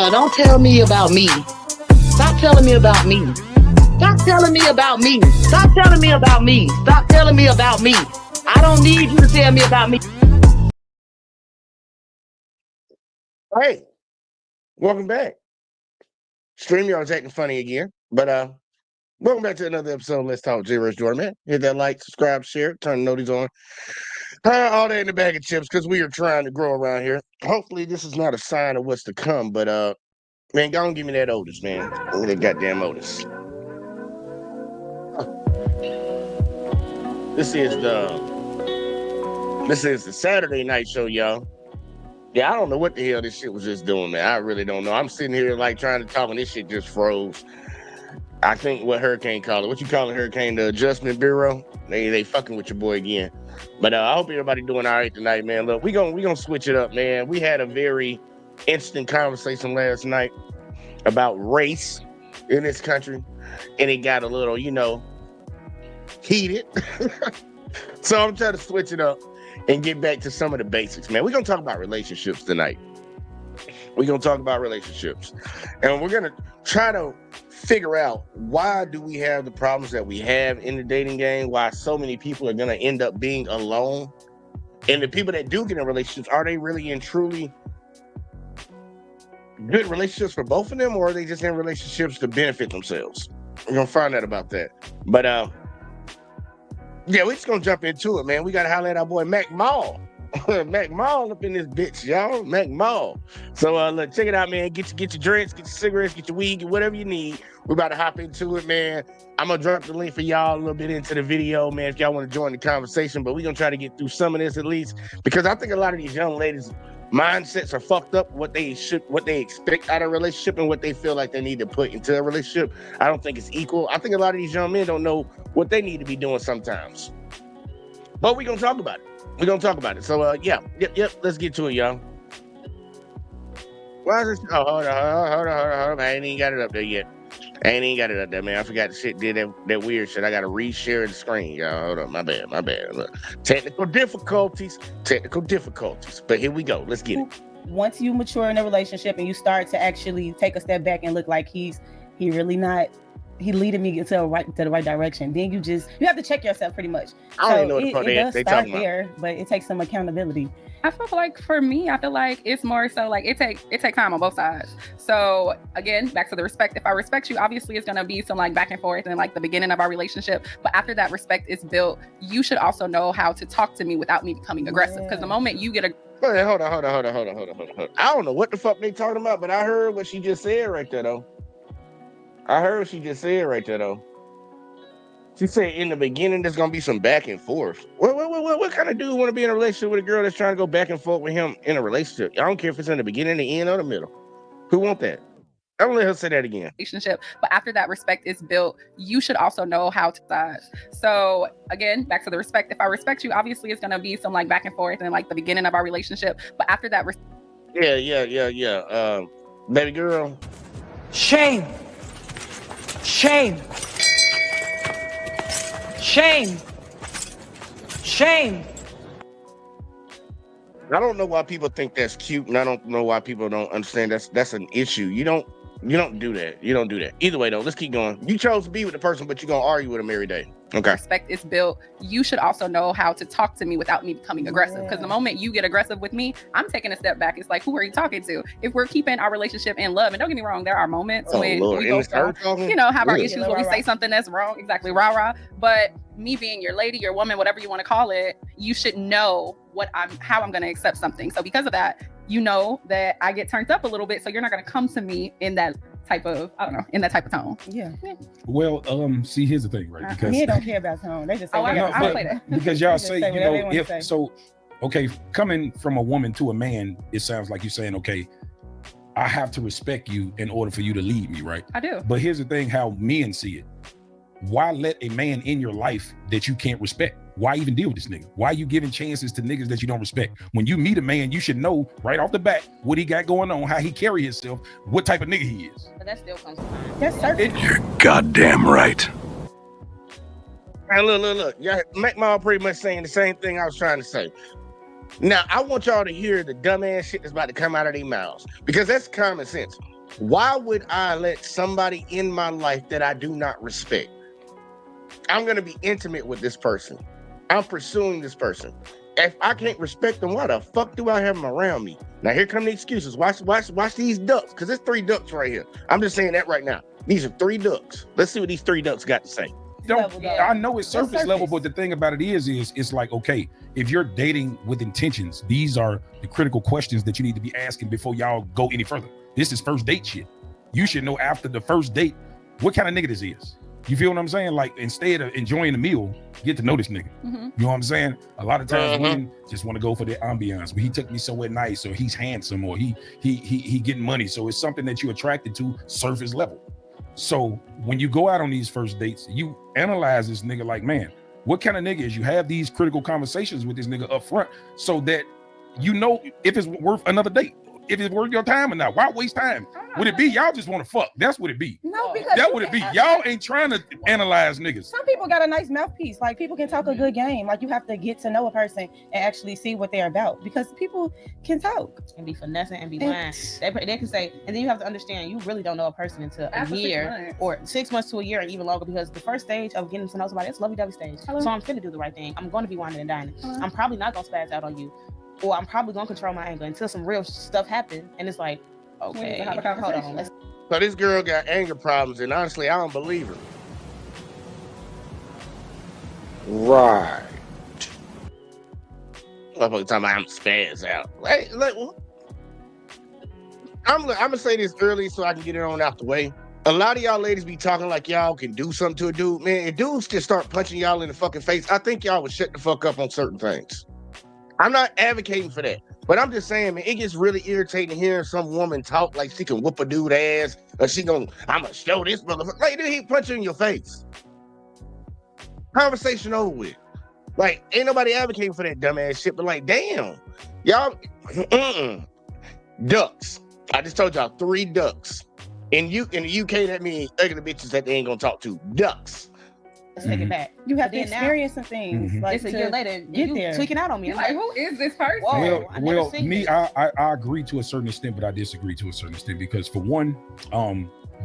Don't tell me about me. Stop telling me about me. Stop telling me about me. Stop telling me about me. Stop telling me about me. I don't need you to tell me about me. Hey, welcome back. StreamYard's acting funny again, but welcome back to another episode of Let's Talk JVJ Network, man. Hit that like, subscribe, share, turn the noties on. All that in the bag of chips because we are trying to grow around here. Hopefully, this is not a sign of what's to come, but man, go and give me that Otis, man. Give me that goddamn Otis. This is the Saturday night show, y'all. Yeah, I don't know what the hell this shit was just doing, man. I really don't know. I'm sitting here like trying to talk and this shit just froze. I think what Hurricane called it. What you calling Hurricane? The Adjustment Bureau? They fucking with your boy again. But I hope everybody doing all right tonight, man. Look, we gonna switch it up, man. We had a very interesting conversation last night about race in this country, and it got a little, heated. So I'm trying to switch it up and get back to some of the basics, man. We're gonna talk about relationships tonight. We're gonna talk about relationships, and we're gonna try to figure out why do we have the problems that we have in the dating game, why so many people are gonna end up being alone, and the people that do get in relationships, are they really and truly good relationships for both of them, or are they just in relationships to benefit themselves? We're gonna find out about that. But yeah, we're just gonna jump into it, man. We gotta holler at our boy Mack Mall. Mack Mall up in this bitch, y'all. Mack Mall. So look, check it out, man. Get your drinks, get your cigarettes, get your weed, get whatever you need. We're about to hop into it, man. I'm gonna drop the link for y'all a little bit into the video, man, if y'all want to join the conversation. But we're gonna try to get through some of this at least, because I think a lot of these young ladies' mindsets are fucked up. What they expect out of a relationship and what they feel like they need to put into a relationship. I don't think it's equal. I think a lot of these young men don't know what they need to be doing sometimes. But we're gonna talk about it. We're gonna talk about it. So yep. Let's get to it, y'all. Why is this? Oh, hold on. I ain't even got it up there yet. Man. I forgot the shit did that weird shit. I gotta reshare the screen, y'all. Hold on, my bad. Look. Technical difficulties. But here we go. Let's get it. Once you mature in a relationship and you start to actually take a step back and look like he leading me into the right direction, then you have to check yourself pretty much. I don't even know what the fuck they start talking there, about. but it takes some accountability. I feel like for me, it's more so like it take time on both sides. So again, back to the respect. If I respect you, obviously it's gonna be some like back and forth in like the beginning of our relationship. But after that respect is built, you should also know how to talk to me without me becoming aggressive. Because the moment you get Hold on. I don't know what the fuck they talking about, but I heard what she just said right there though. She said in the beginning there's gonna be some back and forth. What kind of dude want to be in a relationship with a girl that's trying to go back and forth with him in a relationship? I don't care if it's in the beginning, the end, or the middle. Who want that? I don't let her say that again. Relationship, but after that respect is built, you should also know how to size. So again, back to the respect. If I respect you, obviously it's gonna be some like back and forth in like the beginning of our relationship. But after that, yeah. Baby girl. Shame. I don't know why people think that's cute, and I don't know why people don't understand that's an issue. You don't do that. Either way though, let's keep going. You chose to be with the person, but you're gonna argue with them every day. Okay. Respect is built. You should also know how to talk to me without me becoming aggressive. Because the moment you get aggressive with me, I'm taking a step back. It's like, who are you talking to? If we're keeping our relationship in love, and don't get me wrong, there are moments when we both have our issues where we say something that's wrong. Exactly, rah. But me being your lady, your woman, whatever you want to call it, you should know how I'm going to accept something. So because of that, you know that I get turned up a little bit. So you're not going to come to me in that type of tone. Yeah. Well, see, here's the thing, right? Because they don't care about tone. They just say, I play that. Because y'all say, okay, coming from a woman to a man, it sounds like you're saying, okay, I have to respect you in order for you to lead me, right? I do. But here's the thing, how men see it. Why let a man in your life that you can't respect? Why even deal with this nigga? Why are you giving chances to niggas that you don't respect? When you meet a man, you should know right off the bat what he got going on, how he carry himself, what type of nigga he is. But that still comes to mind. That's certain. You're goddamn right. And look. Yeah, Mack Mall pretty much saying the same thing I was trying to say. Now, I want y'all to hear the dumbass shit that's about to come out of their mouths because that's common sense. Why would I let somebody in my life that I do not respect? I'm going to be intimate with this person. I'm pursuing this person. If I can't respect them, why the fuck do I have them around me? Now, here come the excuses. Watch these ducks, because there's 3 ducks right here. I'm just saying that right now. These are 3 ducks. Let's see what these 3 ducks got to say. I know it's surface level, but the thing about it is it's like, okay, if you're dating with intentions, these are the critical questions that you need to be asking before y'all go any further. This is first date shit. You should know after the first date what kind of nigga this is. You feel what I'm saying? Like, instead of enjoying the meal, get to know this nigga. You know what I'm saying? A lot of times women just want to go for the ambiance. But he took me somewhere nice, or he's handsome, or he getting money. So it's something that you're attracted to surface level. So when you go out on these first dates, you analyze this nigga like, man, what kind of nigga is? You have these critical conversations with this nigga up front so that you know if it's worth another date, if it's worth your time or not. Why waste time? Would it be y'all just want to fuck? That's what it be. No, because that would it be. Y'all ain't trying to analyze niggas. Some people got a nice mouthpiece. Like, people can talk a good game. Like, you have to get to know a person and actually see what they're about, because people can talk and be finessing and be lying. They can say, and then you have to understand, you really don't know a person until a year or 6 months to a year and even longer, because the first stage of getting to know somebody, it's lovey-dovey stage. Hello. So I'm finna do the right thing. I'm going to be whining and dining. I'm probably not going to spaz out on you, or I'm probably going to control my anger until some real stuff happens. And it's like, okay, hold on. So this girl got anger problems, and honestly, I don't believe her. Right. Motherfucker talking about I'm spaz out. Hey, like, I'm gonna say this early so I can get it on out the way. A lot of y'all ladies be talking like y'all can do something to a dude. Man, if dudes just start punching y'all in the fucking face, I think y'all would shut the fuck up on certain things. I'm not advocating for that, but I'm just saying, man, it gets really irritating hearing some woman talk like she can whoop a dude ass, or I'm gonna show this motherfucker. Like, dude, he punch you in your face. Conversation over with. Like, ain't nobody advocating for that dumbass shit, but like, damn, y'all, ducks. I just told y'all 3 ducks. In the UK, that means ugly bitches that they ain't gonna talk to. Ducks. Let's take it back. You have to experience some things. Like, it's a year later, get there. Tweaking out on me. I'm like, who is this person? Whoa, well, me, I agree to a certain extent, but I disagree to a certain extent, because for one,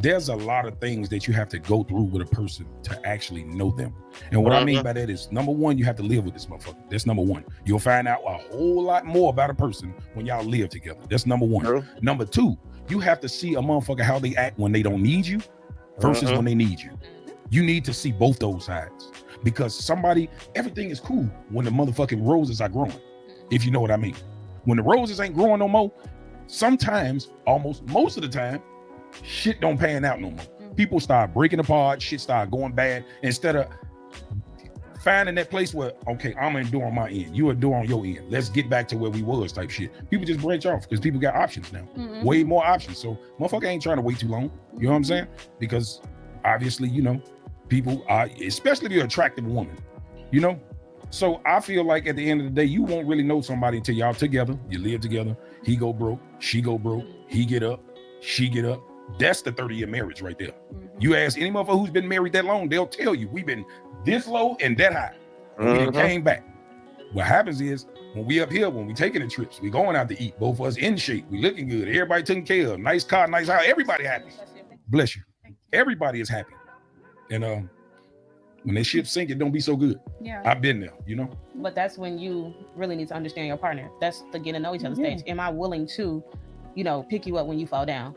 there's a lot of things that you have to go through with a person to actually know them. And what I mean by that is, number one, you have to live with this motherfucker. That's number one. You'll find out a whole lot more about a person when y'all live together. That's number one. Number two, you have to see a motherfucker how they act when they don't need you versus when they need you. You need to see both those sides, because everything is cool when the motherfucking roses are growing, if you know what I mean. When the roses ain't growing no more, sometimes, almost most of the time, shit don't pan out no more. People start breaking apart, shit start going bad, instead of finding that place where, okay, I'm enduring my end, you are doing your end, let's get back to where we was type shit. People just branch off because people got options now, way more options. So motherfucker ain't trying to wait too long, you know what I'm saying? Because obviously, you know, people are, especially if you're an attractive woman, you know? So I feel like at the end of the day, you won't really know somebody until y'all together, you live together, he go broke, she go broke, he get up, she get up. That's the 30-year marriage right there. You ask any motherfucker who's been married that long, they'll tell you, we've been this low and that high. We done came back. What happens is, when we up here, when we taking the trips, we going out to eat, both of us in shape, we looking good, everybody taken care of, nice car, nice house, everybody happy. Bless you. Everybody is happy. And when that ship sink, it don't be so good. Yeah, I've been there, you know. But that's when you really need to understand your partner. That's the get to know each other stage. Am I willing to, you know, pick you up when you fall down?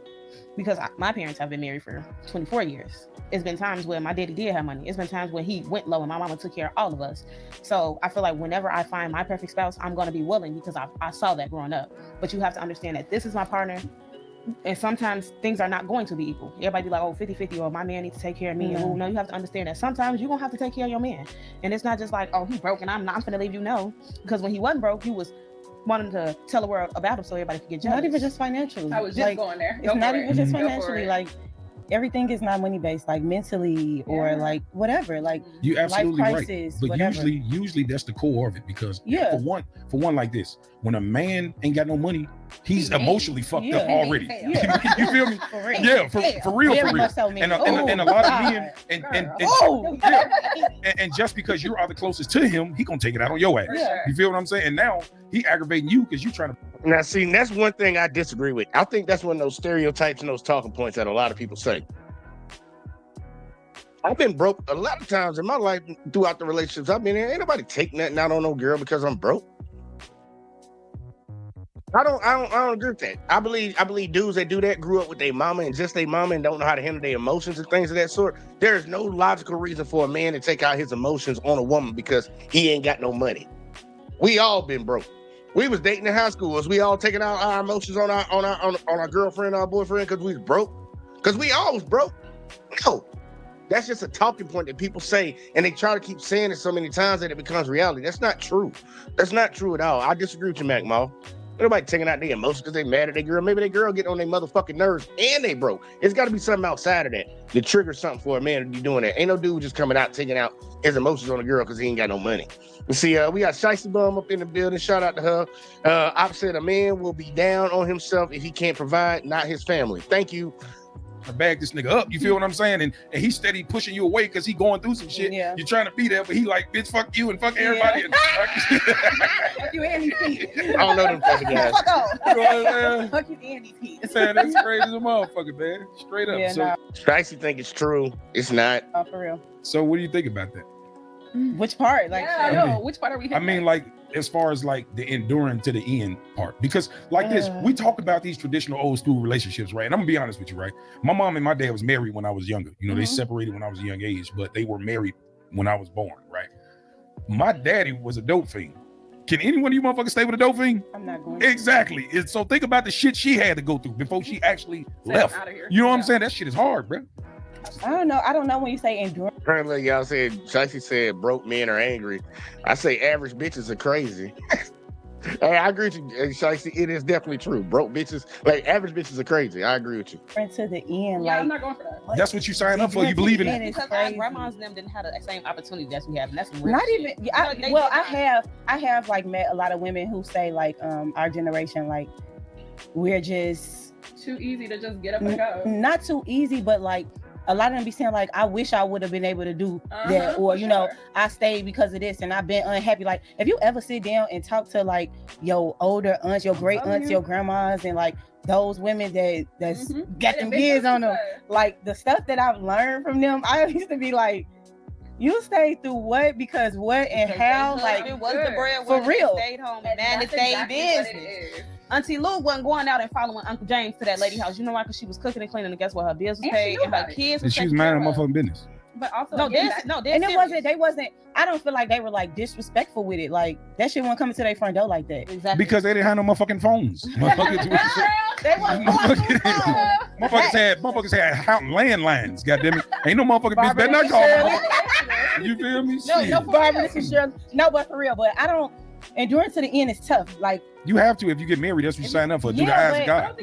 Because my parents have been married for 24 years. It's been times where my daddy did have money. It's been times when he went low and my mama took care of all of us. So I feel like whenever I find my perfect spouse, I'm going to be willing, because I saw that growing up. But you have to understand that this is my partner. And sometimes things are not going to be equal. Everybody be like, oh, 50-50, or my man needs to take care of me. And no, you have to understand that sometimes you're going to have to take care of your man. And it's not just like, oh, he's broke and I'm not going to leave you. No, because when he wasn't broke, he was wanting to tell the world about him so everybody could get jealous. Not even just financially. I was just going there. It's not even just financially. Like, everything is not money based, like mentally or like whatever, like you absolutely life right. crisis, But whatever. usually that's the core of it, because Yeah. for one like this, when a man ain't got no money, he's emotionally fucked up already. Yeah. You feel me? For real. Yeah, for real, Very for real. much so, man. And a lot of men, and just because you are the closest to him, he gonna take it out on your ass. Yeah. You feel what I'm saying? And now he aggravating you because you trying to. Now, see, that's one thing I disagree with. I think that's one of those stereotypes and those talking points that a lot of people say. I've been broke a lot of times in my life throughout the relationships I've been in. Ain't nobody take nothing out on no girl because I'm broke. I don't agree with that. I believe dudes that do that grew up with their mama and just their mama and don't know how to handle their emotions and things of that sort. There is no logical reason for a man to take out his emotions on a woman because he ain't got no money. We all been broke. We was dating in high school. Was we all taking out our emotions on our girlfriend, our boyfriend because we was broke? Because we all was broke? No. That's just a talking point that people say, and they try to keep saying it so many times that it becomes reality. That's not true. That's not true at all. I disagree with you, Mack Mall. Nobody taking out their emotions because they mad at their girl. Maybe their girl getting on their motherfucking nerves and they broke. It's got to be something outside of that to trigger something for a man to be doing that. Ain't no dude just coming out taking out his emotions on a girl because he ain't got no money. You see, we got Shicey Bum up in the building. Shout out to her. I've said a man will be down on himself if he can't provide, not his family. Thank you. I bag this nigga up. You feel what I'm saying? And he's steady pushing you away because he going through some shit. Yeah. You're trying to be there, but he like, bitch, fuck you and fuck everybody. Fuck you and these feet. I don't know them fucking guys. Fuck off. You know what I'm saying? Fuck you and these feet. Man, that's crazy as a motherfucker, man. Straight up. Yeah, So, Shicey think it's true. It's not. Oh, for real. so what do you think about that? Which part? Like, I know. Which part are we hitting? I mean, like, as far as like the enduring to the end part, because like this, we talk about these traditional old school relationships, right? And I'm gonna be honest with you, right? My mom and my dad was married when I was younger. You know, they separated when I was a young age, but they were married when I was born, right? My daddy was a dope fiend. Can any one of you motherfuckers stay with a dope fiend? I'm not going to. Exactly. And so think about the shit she had to go through before she actually left. You know what I'm saying? That shit is hard, bro. I don't know. I don't know when you say endurance. Apparently, y'all said, Shicey said broke men are angry. I say average bitches are crazy. Hey, I agree with you, Shicey. It is definitely true. Broke bitches, like average bitches are crazy. I agree with you. To the end, Yeah, like, I'm not going for that. That's what you sign up for. You believe in it. Because our grandmas and them didn't have the same opportunity that we have, and that's some real not shit. even. I have like met a lot of women who say like our generation, like, we're just Too easy to just get up and go. not too easy, but like a lot of them be saying like, I wish I would have been able to do that, or you know, I stayed because of this and I've been unhappy. Like, if you ever sit down and talk to like your older aunts, your great aunts, your grandmas, and like those women that's got them kids on them, like the stuff that I've learned from them, I used to be like, you stayed through what? Because what and how? Like, it was the bread for real. Stayed home, and man, it stayed business. Auntie Lou wasn't going out and following Uncle James to that lady house. You know why? Because she was cooking and cleaning, and guess what? Her bills was paid, and her kids And was she was taken minding care her of. motherfucking business. But also, No, again, and it wasn't. They wasn't. I don't feel like they were like disrespectful with it. Like that shit wasn't coming to their front door like that. Exactly. Because they didn't have no motherfucking phones. Motherfuckers motherfuckers had landlines. Goddamn it! Ain't no motherfucking bitch better not call. You feel me? No, Barbara, this is Shirley. No, but for real. But I don't. Enduring to the end is tough. Like, you have to if you get married. That's what you sign up for. Do the eyes of God.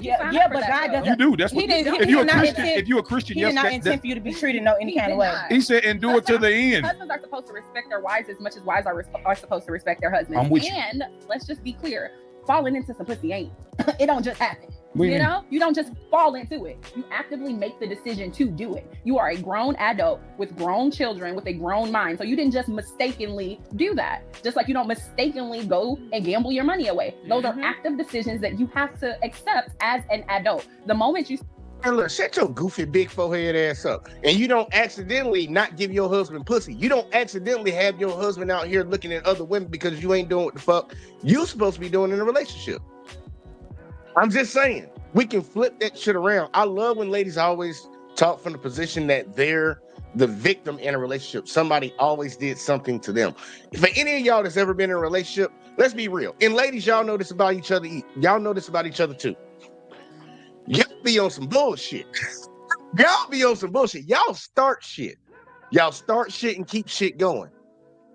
But God doesn't. You do. That's what. If you're a Christian, he did not intend for you to be treated no any kind of way. He said, endure to the end. Husbands are supposed to respect their wives as much as wives are supposed to respect their husbands. I'm with you. And let's just be clear, falling into some pussy ain't. It don't just happen. You know, you don't just fall into it. You actively make the decision to do it. You are a grown adult with grown children with a grown mind. So you didn't just mistakenly do that. Just like you don't mistakenly go and gamble your money away. Those are active decisions that you have to accept as an adult. The moment you And look, shut your goofy big forehead ass up. And you don't accidentally not give your husband pussy. You don't accidentally have your husband out here looking at other women because you ain't doing what the fuck you supposed to be doing in a relationship. I'm just saying, we can flip that shit around. I love when ladies always talk from the position that they're the victim in a relationship. Somebody always did something to them. For any of y'all that's ever been in a relationship, let's be real. And ladies, y'all know this about each other. Y'all know this about each other too. Y'all be on some bullshit. Y'all be on some bullshit. Y'all start shit. Y'all start shit and keep shit going.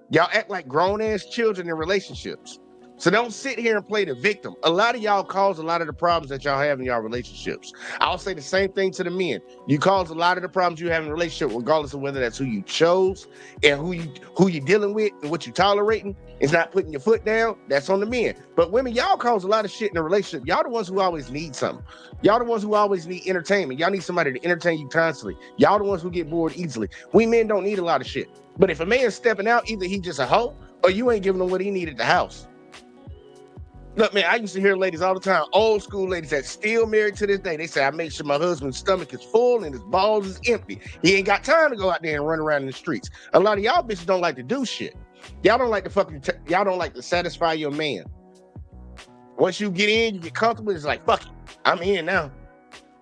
Y'all act like grown-ass children in relationships. So don't sit here and play the victim. A lot of y'all cause a lot of the problems that y'all have in y'all relationships. I'll say the same thing to the men. You cause a lot of the problems you have in a relationship, regardless of whether that's who you chose and who you dealing with and what you tolerating. It's not putting your foot down. That's on the men. But women, y'all cause a lot of shit in a relationship. Y'all the ones who always need something. Y'all the ones who always need entertainment. Y'all need somebody to entertain you constantly. Y'all the ones who get bored easily. We men don't need a lot of shit. But if a man's stepping out, either he just a hoe or you ain't giving him what he need at the house. Look, man, I used to hear ladies all the time, old school ladies that still married to this day. They say, I make sure my husband's stomach is full and his balls is empty. He ain't got time to go out there and run around in the streets. A lot of y'all bitches don't like to do shit. Y'all don't like to y'all don't like to satisfy your man. Once you get in, you get comfortable, it's like, fuck it, I'm in now.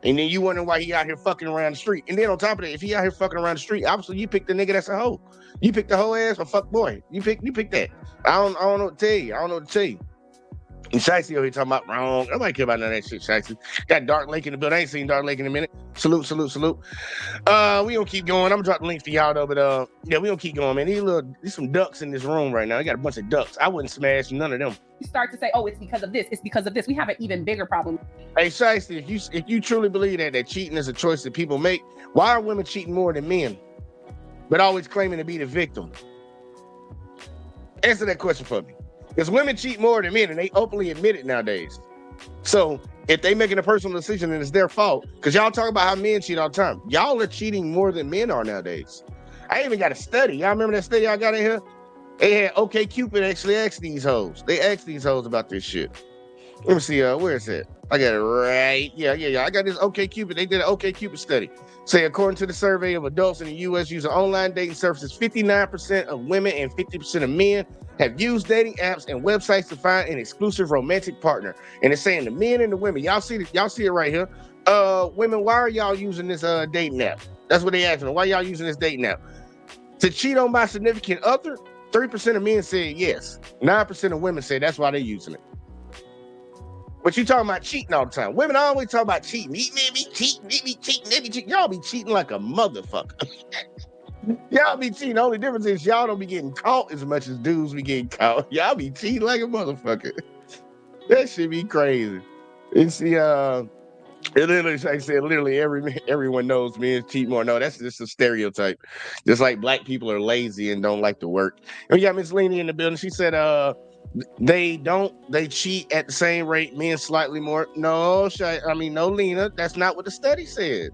And then you wondering why he out here fucking around the street. And then on top of that, if he out here fucking around the street, obviously you pick the nigga that's a hoe. You pick the hoe ass or fuck boy. You pick that. I don't know what to tell you. I don't know what to tell you. And Shicey over here talking about wrong. Nobody care about none of that shit, Shicey. Got Dark Lake in the building. I ain't seen Dark Lake in a minute. Salute. We gonna keep going. I'm gonna drop the link for y'all though, but yeah, we gonna keep going, man. There's some ducks in this room right now. We got a bunch of ducks. I wouldn't smash none of them. You start to say, oh, it's because of this. It's because of this. We have an even bigger problem. Hey, Shicey, if you truly believe that cheating is a choice that people make, why are women cheating more than men, but always claiming to be the victim? Answer that question for me. Because women cheat more than men, and they openly admit it nowadays. So if they making a personal decision and it's their fault, because y'all talk about how men cheat all the time, y'all are cheating more than men are nowadays. I even got a study. Y'all remember that study I got in here? They had OkCupid actually asked these hoes. They asked these hoes about this shit. Let me see, where is it? I got it right. Yeah. I got this OkCupid. They did an OkCupid study. Say, according to the survey of adults in the U.S. using online dating services, 59% of women and 50% of men have used dating apps and websites to find an exclusive romantic partner. And it's saying the men and the women. Y'all see it right here. Women, why are y'all using this dating app? That's what they asking. Why y'all using this dating app? To cheat on my significant other? 3% of men said yes. 9% of women said that's why they're using it. But you talking about cheating all the time. Women always talk about cheating. Me be cheating. Y'all be cheating like a motherfucker. Y'all be cheating. The only difference is y'all don't be getting caught as much as dudes be getting caught. Y'all be cheating like a motherfucker. That shit be crazy. It's literally everyone knows men cheat more. No, that's just a stereotype. Just like black people are lazy and don't like to work. And we got Miss Leanie in the building. She said, they cheat at the same rate, men slightly more. No, Lena, that's not what the study said.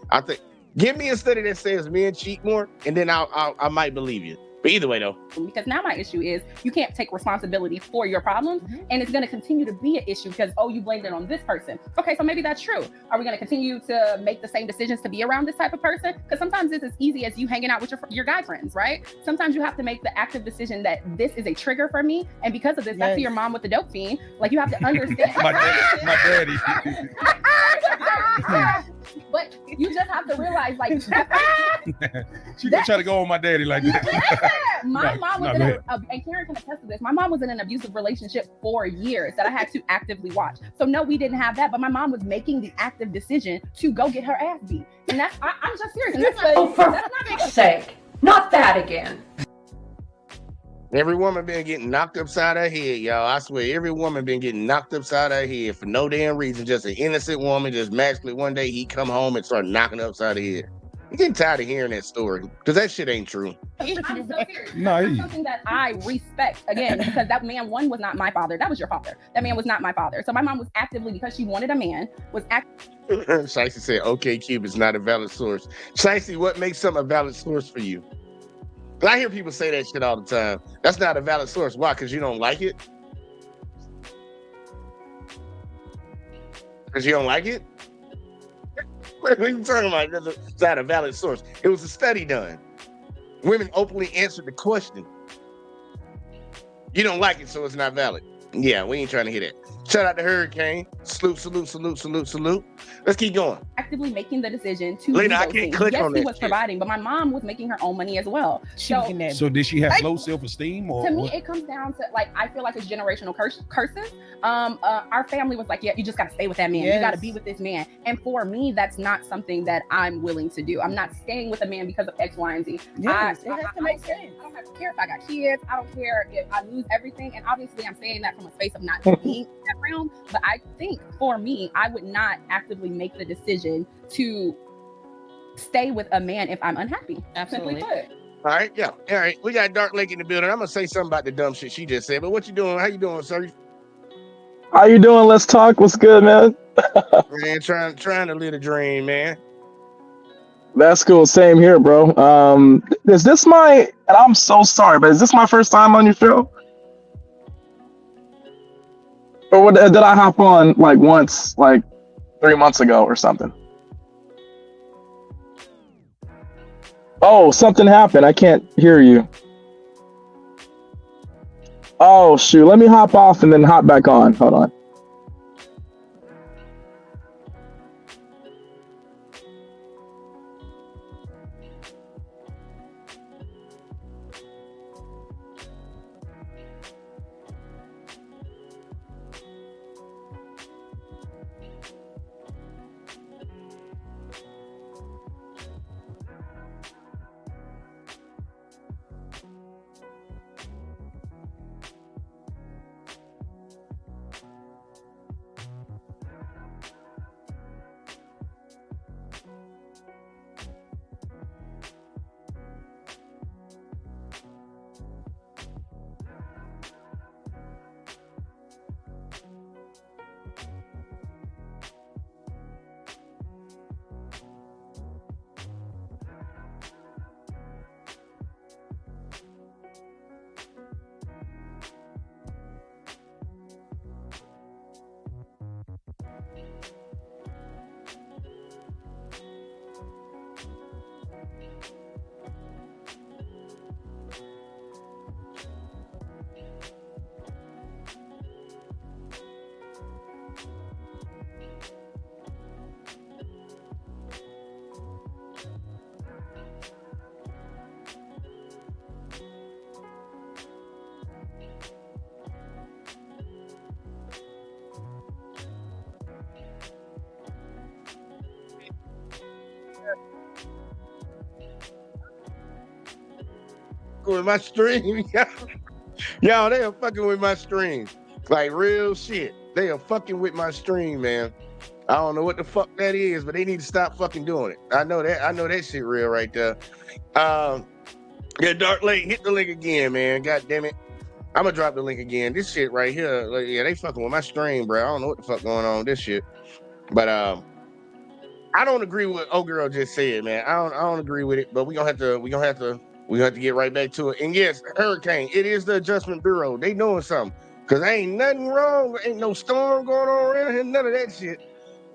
I think, give me a study that says men cheat more, and then I might believe you. But either way, though. Because now my issue is you can't take responsibility for your problems, and it's going to continue to be an issue because, you blamed it on this person. Okay, so maybe that's true. Are we going to continue to make the same decisions to be around this type of person? Because sometimes it's as easy as you hanging out with your guy friends, right? Sometimes you have to make the active decision that this is a trigger for me, and because of this, back to your mom with the dope fiend, like you have to understand. my daddy. But you just have to realize, like, she can try to go on my daddy like that. My mom was and Karen can attest to this. My mom was in an abusive relationship for years that I had to actively watch. So no, we didn't have that, but my mom was making the active decision to go get her ass beat, and that's I'm just serious. And that's for fuck's sake, not that again. Every woman been getting knocked upside her head, y'all. I swear, every woman been getting knocked upside her head for no damn reason. Just an innocent woman, just magically one day he come home and start knocking her upside the head. I'm getting tired of hearing that story because that shit ain't true. I'm so serious. That's something that I respect, again, because that man, one, was not my father. That was your father. That man was not my father. So my mom was actively, because she wanted a man, was Shicey said, OkCupid is not a valid source. Shicey, what makes something a valid source for you? I hear people say that shit all the time. That's not a valid source. Why? Because you don't like it? Because you don't like it? What are you talking about? It's not a valid source. It was a study done. Women openly answered the question. You don't like it, so it's not valid. Yeah, we ain't trying to hear that. Shout out to Hurricane. Salute. Let's keep going. Actively making the decision to Lena, do I those can't things. click Yes, on he that was shit. providing, but my mom was making her own money as well. So did she have low self-esteem, or to me, what? it comes down to like I feel like it's generational curses. Our family was like, yeah, you just got to stay with that man. Yes. You got to be with this man. And for me, that's not something that I'm willing to do. I'm not staying with a man because of X, Y, and Z. Yes, it has to make sense. I don't have to care if I got kids. I don't care if I lose everything. And obviously, I'm saying that from a space of not being in that realm. But I think for me, I would not actively make the decision to stay with a man if I'm unhappy. Absolutely. Simply put. All right, yeah. All right. We got Dark Lake in the building. I'm gonna say something about the dumb shit she just said. But what you doing? How you doing, sir? How you doing? Let's talk. What's good, man? Man, trying to live a dream, man. That's cool. Same here, bro. Is this my? And I'm so sorry, but is this my first time on your show? Or what, did I hop on like once, like 3 months ago or something? Oh, something happened. I can't hear you. Oh, shoot. Let me hop off and then hop back on. Hold on. With my stream, y'all, they are fucking with my stream. Like real shit. They are fucking with my stream, man. I don't know what the fuck that is, but they need to stop fucking doing it. I know that shit real right there. Yeah, Dark Lake, hit the link again, man. God damn it. I'm gonna drop the link again. This shit right here, like, yeah, they fucking with my stream, bro. I don't know what the fuck going on with this shit. But I don't agree with what old girl just said, man. I don't agree with it, but we gonna have to get right back to it. And yes, Hurricane, it is the Adjustment Bureau. They doing something. Cause ain't nothing wrong. Ain't no storm going on around here, none of that shit.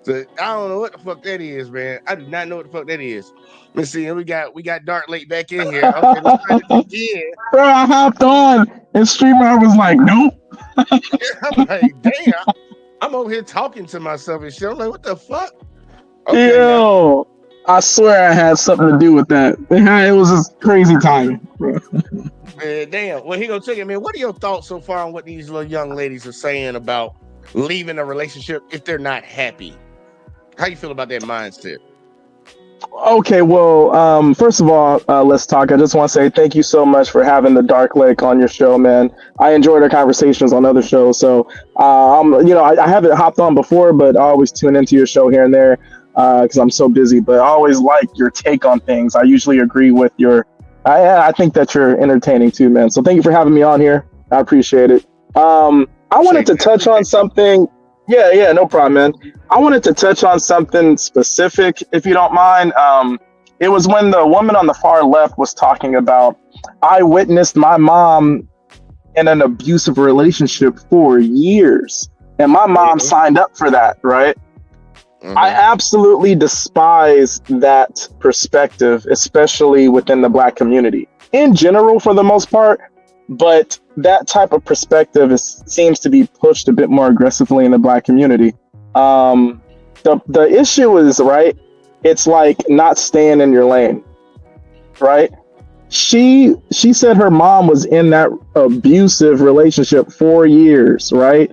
So I don't know what the fuck that is, man. I do not know what the fuck that is. Let's see. We got Dark Lake back in here. Okay, let's try this again. Bro, I hopped on and streamer was like, nope. I'm like, damn. I'm over here talking to myself and shit. I'm like, what the fuck? Okay, Yo, I swear I had something to do with that. It was just crazy timing. Damn. Well, he gonna tell you, man. What are your thoughts so far on what these little young ladies are saying about leaving a relationship if they're not happy? How you feel about that mindset? Okay, well, first of all, let's talk. I just want to say thank you so much for having the Dark Lake on your show, man. I enjoyed our conversations on other shows, so I haven't hopped on before, but I always tune into your show here and there because I'm so busy. But I always like your take on things. I usually agree with your. I think that you're entertaining too, man. So thank you for having me on here. I appreciate it. I wanted to touch on something. Yeah, no problem, man. I wanted to touch on something specific, if you don't mind. It was when the woman on the far left was talking about, I witnessed my mom in an abusive relationship for years, and my mom signed up for that, right? Mm-hmm. I absolutely despise that perspective, especially within the Black community. In general, for the most part, But that type of perspective seems to be pushed a bit more aggressively in the Black community. The issue is, right, it's like not staying in your lane, right? She said her mom was in that abusive relationship for years, right?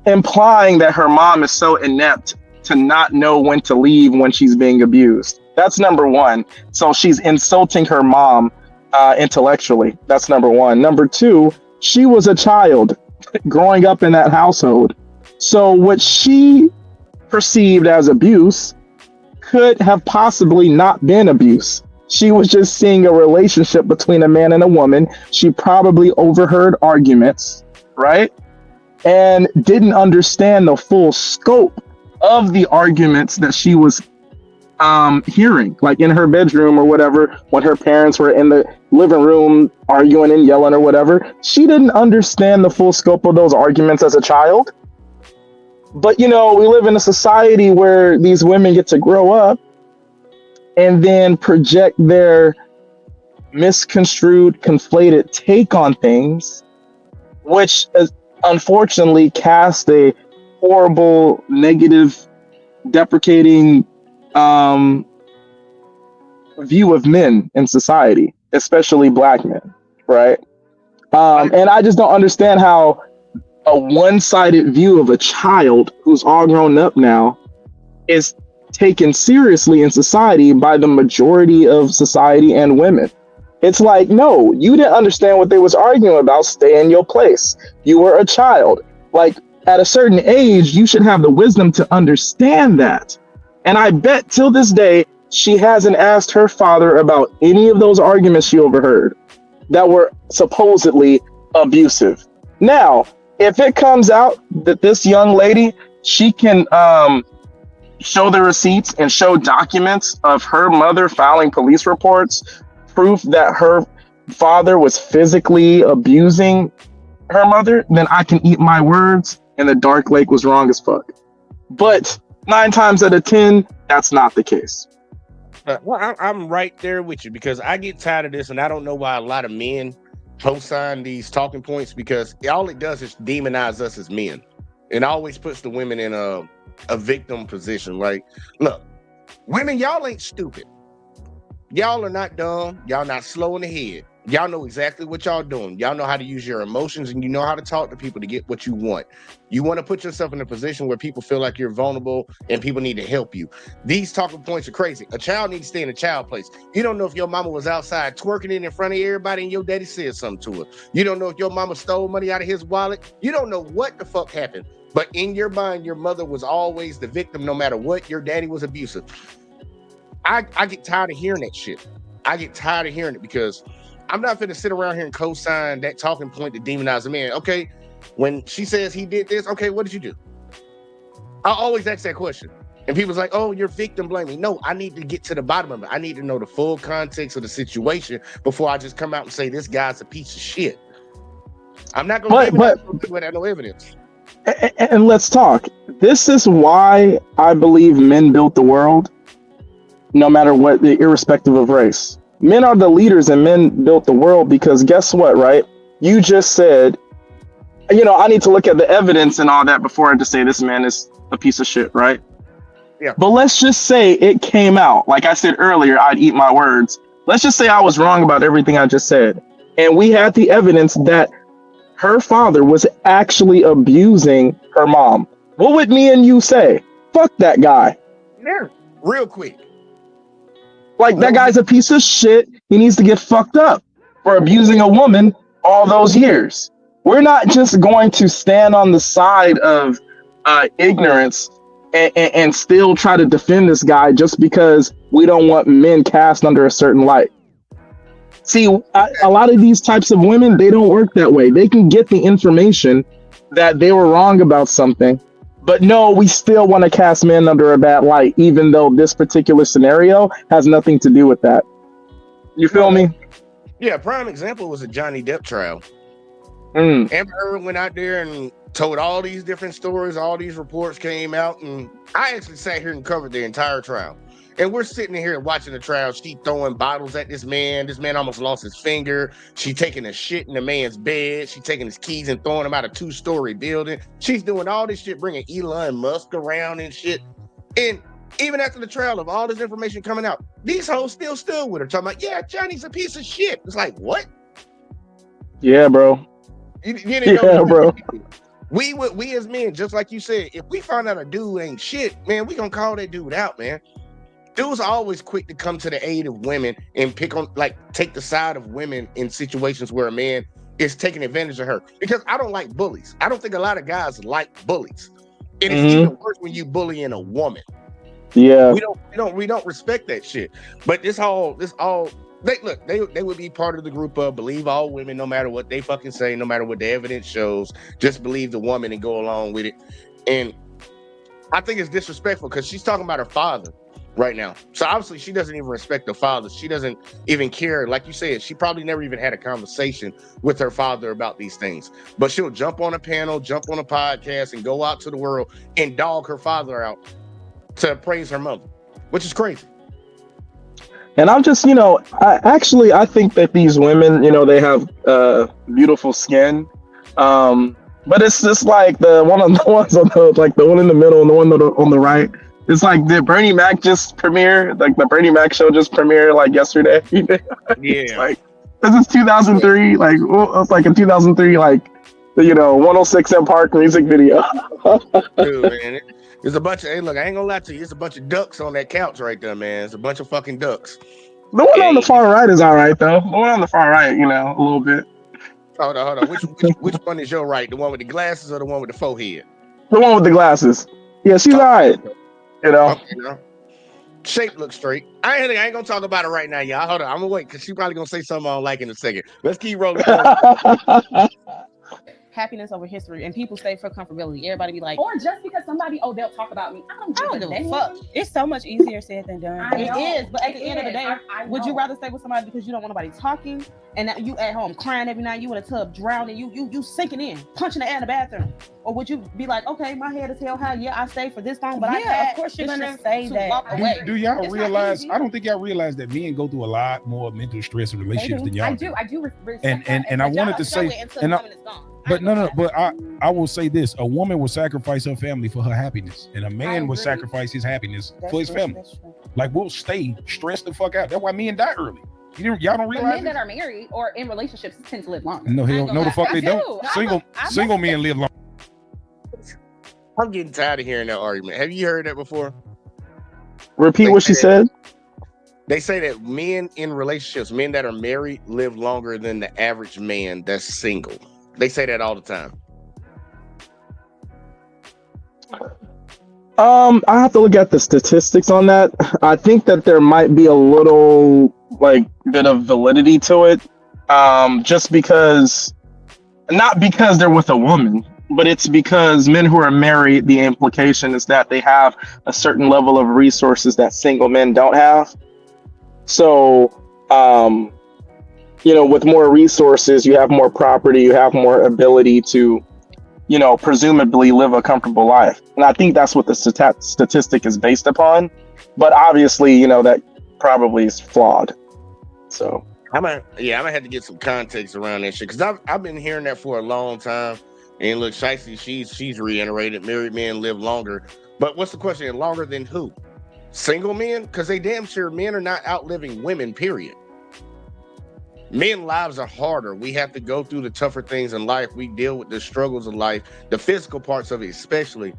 Implying that her mom is so inept to not know when to leave when she's being abused. That's number one. So she's insulting her mom intellectually. That's number one. Number two, she was a child growing up in that household. So what she perceived as abuse could have possibly not been abuse. She was just seeing a relationship between a man and a woman. She probably overheard arguments, right? And didn't understand the full scope of the arguments that she was hearing, like in her bedroom or whatever, when her parents were in the living room arguing and yelling or whatever. She didn't understand the full scope of those arguments as a child. But, you know, we live in a society where these women get to grow up and then project their misconstrued, conflated take on things, which is unfortunately cast a horrible, negative, deprecating view of men in society, especially Black men, right? And I just don't understand how a one-sided view of a child who's all grown up now is taken seriously in society by the majority of society and women. It's like, no, you didn't understand what they was arguing about. Stay in your place. You were a child. Like, at a certain age, you should have the wisdom to understand that. And I bet till this day, she hasn't asked her father about any of those arguments she overheard that were supposedly abusive. Now, if it comes out that this young lady, she can show the receipts and show documents of her mother filing police reports, proof that her father was physically abusing her mother, then I can eat my words and the Dark Lake was wrong as fuck. But 9 times out of 10, that's not the case. Well, I'm right there with you because I get tired of this, and I don't know why a lot of men co-sign these talking points, because all it does is demonize us as men. It always puts the women in a victim position. Like, look, women, y'all ain't stupid. Y'all are not dumb. Y'all not slow in the head. Y'all know exactly what y'all doing. Y'all know how to use your emotions, and you know how to talk to people to get what you want. You want to put yourself in a position where people feel like you're vulnerable and people need to help you. These talking points are crazy. A child needs to stay in a child place. You don't know if your mama was outside twerking it in front of everybody and your daddy said something to her. You don't know if your mama stole money out of his wallet. You don't know what the fuck happened. But in your mind, your mother was always the victim no matter what. Your daddy was abusive. I get tired of hearing that shit. I get tired of hearing it because I'm not going to sit around here and co-sign that talking point to demonize a man. Okay, when she says he did this, okay, what did you do? I always ask that question. And people's like, oh, you're victim blaming. No, I need to get to the bottom of it. I need to know the full context of the situation before I just come out and say this guy's a piece of shit. I'm not going to demonize people without no evidence. And let's talk. This is why I believe men built the world, no matter what, irrespective of race. Men are the leaders and men built the world because guess what, right? You just said, you know, I need to look at the evidence and all that before I just say this man is a piece of shit, right? Yeah. But let's just say it came out. Like I said earlier, I'd eat my words. Let's just say I was wrong about everything I just said. And we had the evidence that her father was actually abusing her mom. What would me and you say? Fuck that guy. Yeah, real quick. Like, that guy's a piece of shit. He needs to get fucked up for abusing a woman all those years. We're not just going to stand on the side of ignorance and still try to defend this guy just because we don't want men cast under a certain light. See, a lot of these types of women, they don't work that way. They can get the information that they were wrong about something, but no, we still want to cast men under a bad light, even though this particular scenario has nothing to do with that. You feel me? Yeah, prime example was a Johnny Depp trial. Amber Heard went out there and told all these different stories, all these reports came out, and I actually sat here and covered the entire trial. And we're sitting here watching the trial. She throwing bottles at this man. This man almost lost his finger. She taking a shit in the man's bed. She taking his keys and throwing them out a 2-story building. She's doing all this shit, bringing Elon Musk around and shit. And even after the trial of all this information coming out, these hoes still stood with her, talking about, yeah, Johnny's a piece of shit. It's like, what? Yeah, bro. You didn't know Yeah, bro. We as men, just like you said, if we find out a dude ain't shit, man, we gonna call that dude out, man. Dudes are always quick to come to the aid of women and take the side of women in situations where a man is taking advantage of her. Because I don't like bullies. I don't think a lot of guys like bullies. And it's even worse when you bullying a woman. Yeah. We don't respect that shit. But they would be part of the group of believe all women, no matter what they fucking say, no matter what the evidence shows, just believe the woman and go along with it. And I think it's disrespectful because she's talking about her father right now. So obviously she doesn't even respect the father. She doesn't even care. Like you said, she probably never even had a conversation with her father about these things. But she'll jump on a panel, jump on a podcast, and go out to the world and dog her father out to praise her mother, which is crazy. And I'm just, I think that these women, they have beautiful skin. But it's just like the one on the ones on the one in the middle and the one on the right. It's like did Bernie Mac just premiere? Like the Bernie Mac show just premiere like yesterday. Yeah. Like this is 2003. Yeah. Like it's like a 2003 like 106 & Park music video. Dude, man, there's a bunch of. Hey, look, I ain't gonna lie to you. There's a bunch of ducks on that couch right there, man. It's a bunch of fucking ducks. The one on the far right is all right though. The one on the far right, a little bit. Hold on. Which one is your right? The one with the glasses or the one with the forehead? The one with the glasses. Yeah, she's all right. Okay, shape looks straight. I ain't gonna talk about it right now, y'all. Hold on, I'm gonna wait because she's probably gonna say something I don't like in a second. Let's keep rolling. Happiness over history, and people stay for comfortability. Everybody be like, or just because somebody, they'll talk about me. I don't give a fuck. It's so much easier said than done. It is, but at the end of the day, would you rather stay with somebody because you don't want nobody talking, and that you at home crying every night, you in a tub drowning, you sinking in, punching the air in the bathroom, or would you be like, okay, my head is held high, yeah, I stayed for this long, but of course you're gonna say that. Do y'all realize? I don't think y'all realize that men go through a lot more mental stress in relationships than y'all do. I do. And I wanted to say, but I will say this: a woman will sacrifice her family for her happiness, and a man will sacrifice his happiness for his family. Like we'll stay stressed the fuck out. That's why men die early. Y'all don't realize men that are married or in relationships tend to live longer. No, the fuck they don't. Single men live long. I'm getting tired of hearing that argument. Have you heard that before? Repeat what she said. They say that men in relationships, men that are married, live longer than the average man that's single. They say that all the time. I have to look at the statistics on that. I think that there might be a little bit of validity to it. Just because, not because they're with a woman, but it's because men who are married, the implication is that they have a certain level of resources that single men don't have. So, with more resources, you have more property, you have more ability to, presumably live a comfortable life. And I think that's what the statistic is based upon. But obviously, that probably is flawed. So I'm gonna have to get some context around that shit because I've been hearing that for a long time. And look, Shicey, she's reiterated married men live longer. But what's the question? Longer than who? Single men? Because they damn sure men are not outliving women, period. Men lives are harder. We have to go through the tougher things in life. We deal with the struggles of life, the physical parts of it, especially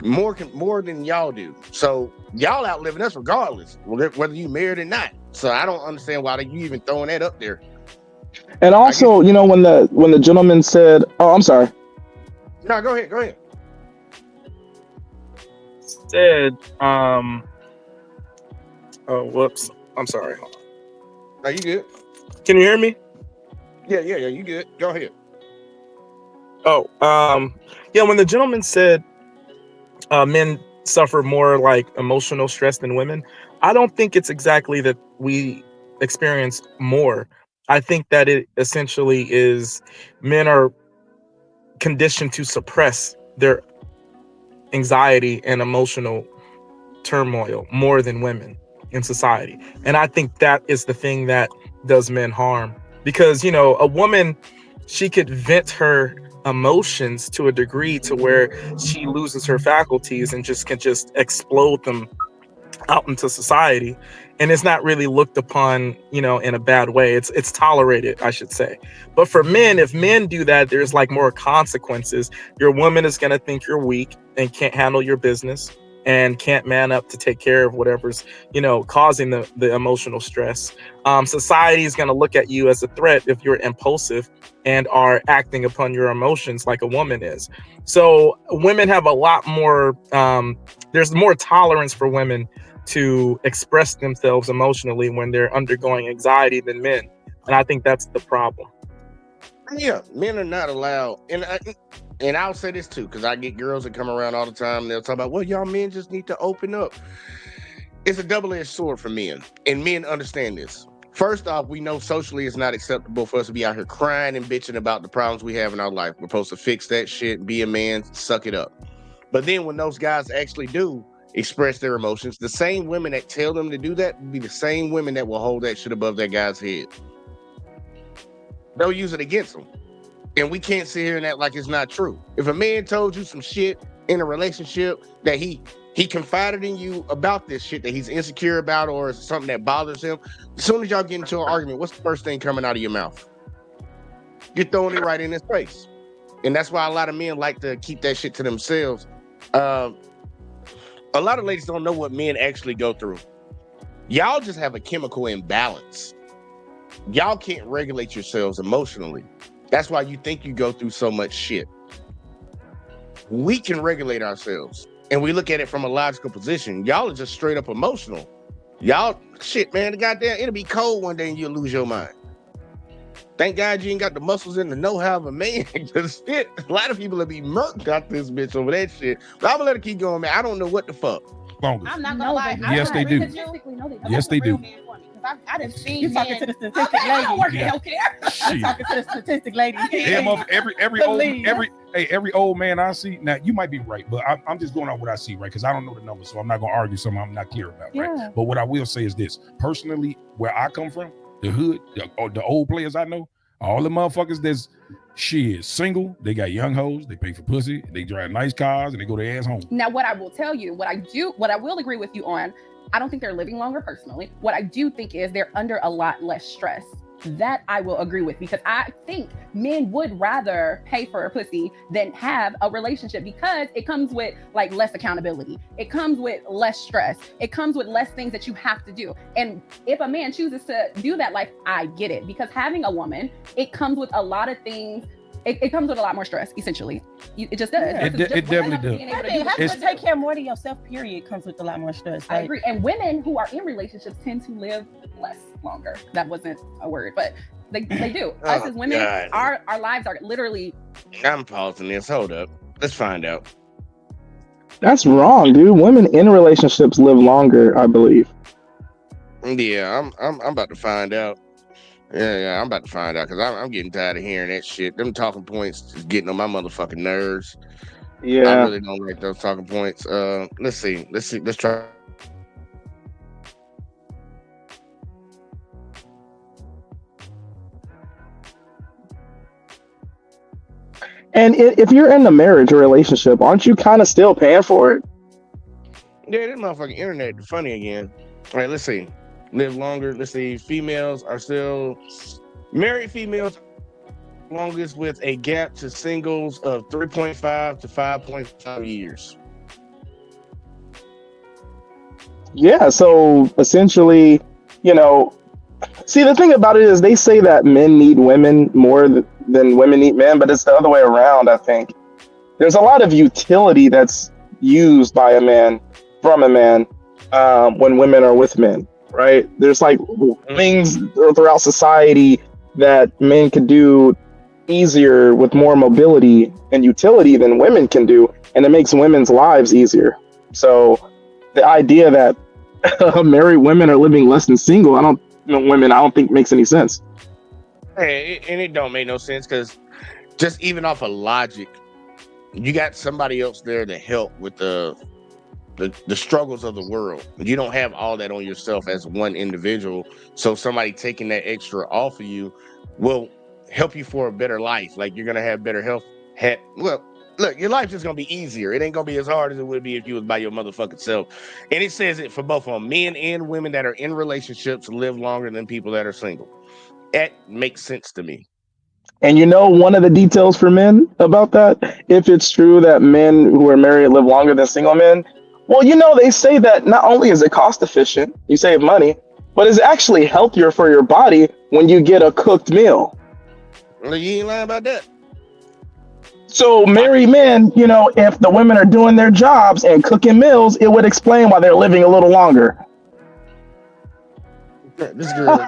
more than y'all do. So y'all outliving us regardless, whether you married or not. So I don't understand why you even throwing that up there. And also, when the gentleman said, "Oh, I'm sorry." No, go ahead. Said, oh, whoops. I'm sorry. Are you good? Can you hear me? Yeah, you good. Go ahead. Oh, when the gentleman said men suffer more emotional stress than women, I don't think it's exactly that we experience more. I think that it essentially is men are conditioned to suppress their anxiety and emotional turmoil more than women. in society. And I think that is the thing that does men harm, because, you know, a woman, she could vent her emotions to a degree to where she loses her faculties and just can just explode them out into society, and it's not really looked upon, you know, in a bad way. It's tolerated, I should say. But for men, if men do that, there's like more consequences. Your woman is going to think you're weak and can't handle your business and can't man up to take care of whatever's, you know, causing the emotional stress. Society is going to look at you as a threat if you're impulsive and are acting upon your emotions like a woman is. So women have a lot more, there's more tolerance for women to express themselves emotionally when they're undergoing anxiety than men. And I think that's the problem. Yeah, men are not allowed. And I'll say this too, because I get girls that come around all the time and they'll talk about, well, y'all men just need to open up. It's a double-edged sword for men, and men understand this. First off, we know socially it's not acceptable for us to be out here crying and bitching about the problems we have in our life. We're supposed to fix that shit, be a man, suck it up. But then when those guys actually do express their emotions, the same women that tell them to do that will be the same women that will hold that shit above that guy's head. They'll use it against them. And we can't sit here and act like it's not true. If a man told you some shit in a relationship that he confided in you about this shit that he's insecure about or something that bothers him, as soon as y'all get into an argument, what's the first thing coming out of your mouth? You're throwing it right in his face. And that's why a lot of men like to keep that shit to themselves. A lot of ladies don't know what men actually go through. Y'all just have a chemical imbalance. Y'all can't regulate yourselves emotionally. That's why you think you go through so much shit. We can regulate ourselves, and we look at it from a logical position. Y'all are just straight up emotional. Y'all, shit, man, the goddamn, it'll be cold one day and you'll lose your mind. Thank God you ain't got the muscles and the know-how of a man. Because shit, a lot of people will be murked out this bitch over that shit. But I'm gonna let it keep going, man. I don't know what the fuck. Longer. I'm not gonna lie. Yes, they do. Yes, they do. I didn't see You talking to the statistic lady. I don't work in healthcare. You talking to the statistic lady. Every old man I see, now you might be right, but I'm just going on what I see, right? Because I don't know the numbers, so I'm not gonna argue something I'm not clear about, right? Yeah. But what I will say is this: personally, where I come from, the hood, the old players I know, all the motherfuckers that's single, they got young hoes, they pay for pussy, they drive nice cars, and they go their ass home. Now, what I will tell you, what I will agree with you on, I don't think they're living longer personally. What I do think is they're under a lot less stress. That I will agree with, because I think men would rather pay for a pussy than have a relationship, because it comes with like less accountability. It comes with less stress. It comes with less things that you have to do. And if a man chooses to do that life, I get it, because having a woman, it comes with a lot of things. It comes with a lot more stress, essentially. It just does. Yeah. It definitely does. Having to take care more of yourself, period, comes with a lot more stress. I agree. And women who are in relationships tend to live less longer. That wasn't a word, but they do. Us as women, our lives are literally. I'm pausing this. Hold up. Let's find out. That's wrong, dude. Women in relationships live longer, I believe. Yeah, I'm about to find out. Yeah, I'm about to find out, because I'm getting tired of hearing that shit. Them talking points is getting on my motherfucking nerves. Yeah, I really don't like those talking points. Let's see. Let's try. and if you're in a marriage or relationship, aren't you kind of still paying for it? Yeah, this motherfucking internet funny again. All right, let's see. Live longer. Let's see. Females are still married. Females longest with a gap to singles of 3.5 to 5.5 years. Yeah, so essentially, see, the thing about it is they say that men need women more than women need men, but it's the other way around, I think. There's a lot of utility that's used by a man, from a man, when women are with men, right? There's like things throughout society that men could do easier with more mobility and utility than women can do, and it makes women's lives easier. So the idea that married women are living less than single, I don't think makes any sense. Hey, and it don't make no sense, because just even off of logic, you got somebody else there to help with the the struggles of the world. You don't have all that on yourself as one individual. So somebody taking that extra off of you will help you for a better life. Like you're gonna have better health. Well, look, your life is gonna be easier. It ain't gonna be as hard as it would be if you was by your motherfucking self. And it says it for both on men and women that are in relationships live longer than people that are single. That makes sense to me. And you know, one of the details for men about that, if it's true that men who are married live longer than single men, well, you know, they say that not only is it cost efficient, you save money, but it's actually healthier for your body when you get a cooked meal. Well, you ain't lying about that. So married men, you know, if the women are doing their jobs and cooking meals, it would explain why they're living a little longer. This girl.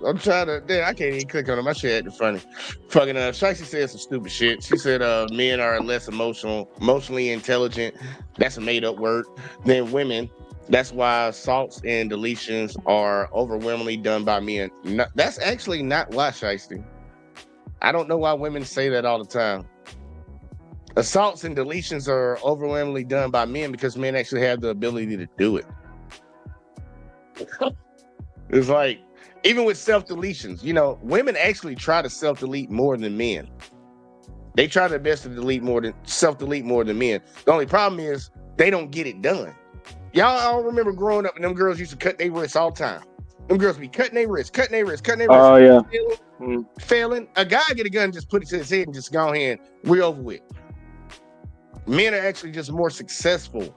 I'm trying to. Damn, I can't even click on it. My shit acting funny. Fucking Shicey said some stupid shit. She said men are less emotionally intelligent. That's a made up word. Than women. That's why assaults and deletions are overwhelmingly done by men. No, that's actually not why, Shicey. I don't know why women say that all the time. Assaults and deletions are overwhelmingly done by men because men actually have the ability to do it. It's like, even with self-deletions, you know, women actually try to self-delete more than men. They try their best to self-delete more than men. The only problem is they don't get it done. Y'all all remember growing up and them girls used to cut their wrists all the time. Them girls be cutting their wrists. Oh, yeah. Failing. A guy get a gun, just put it to his head and just go ahead. We're over with. Men are actually just more successful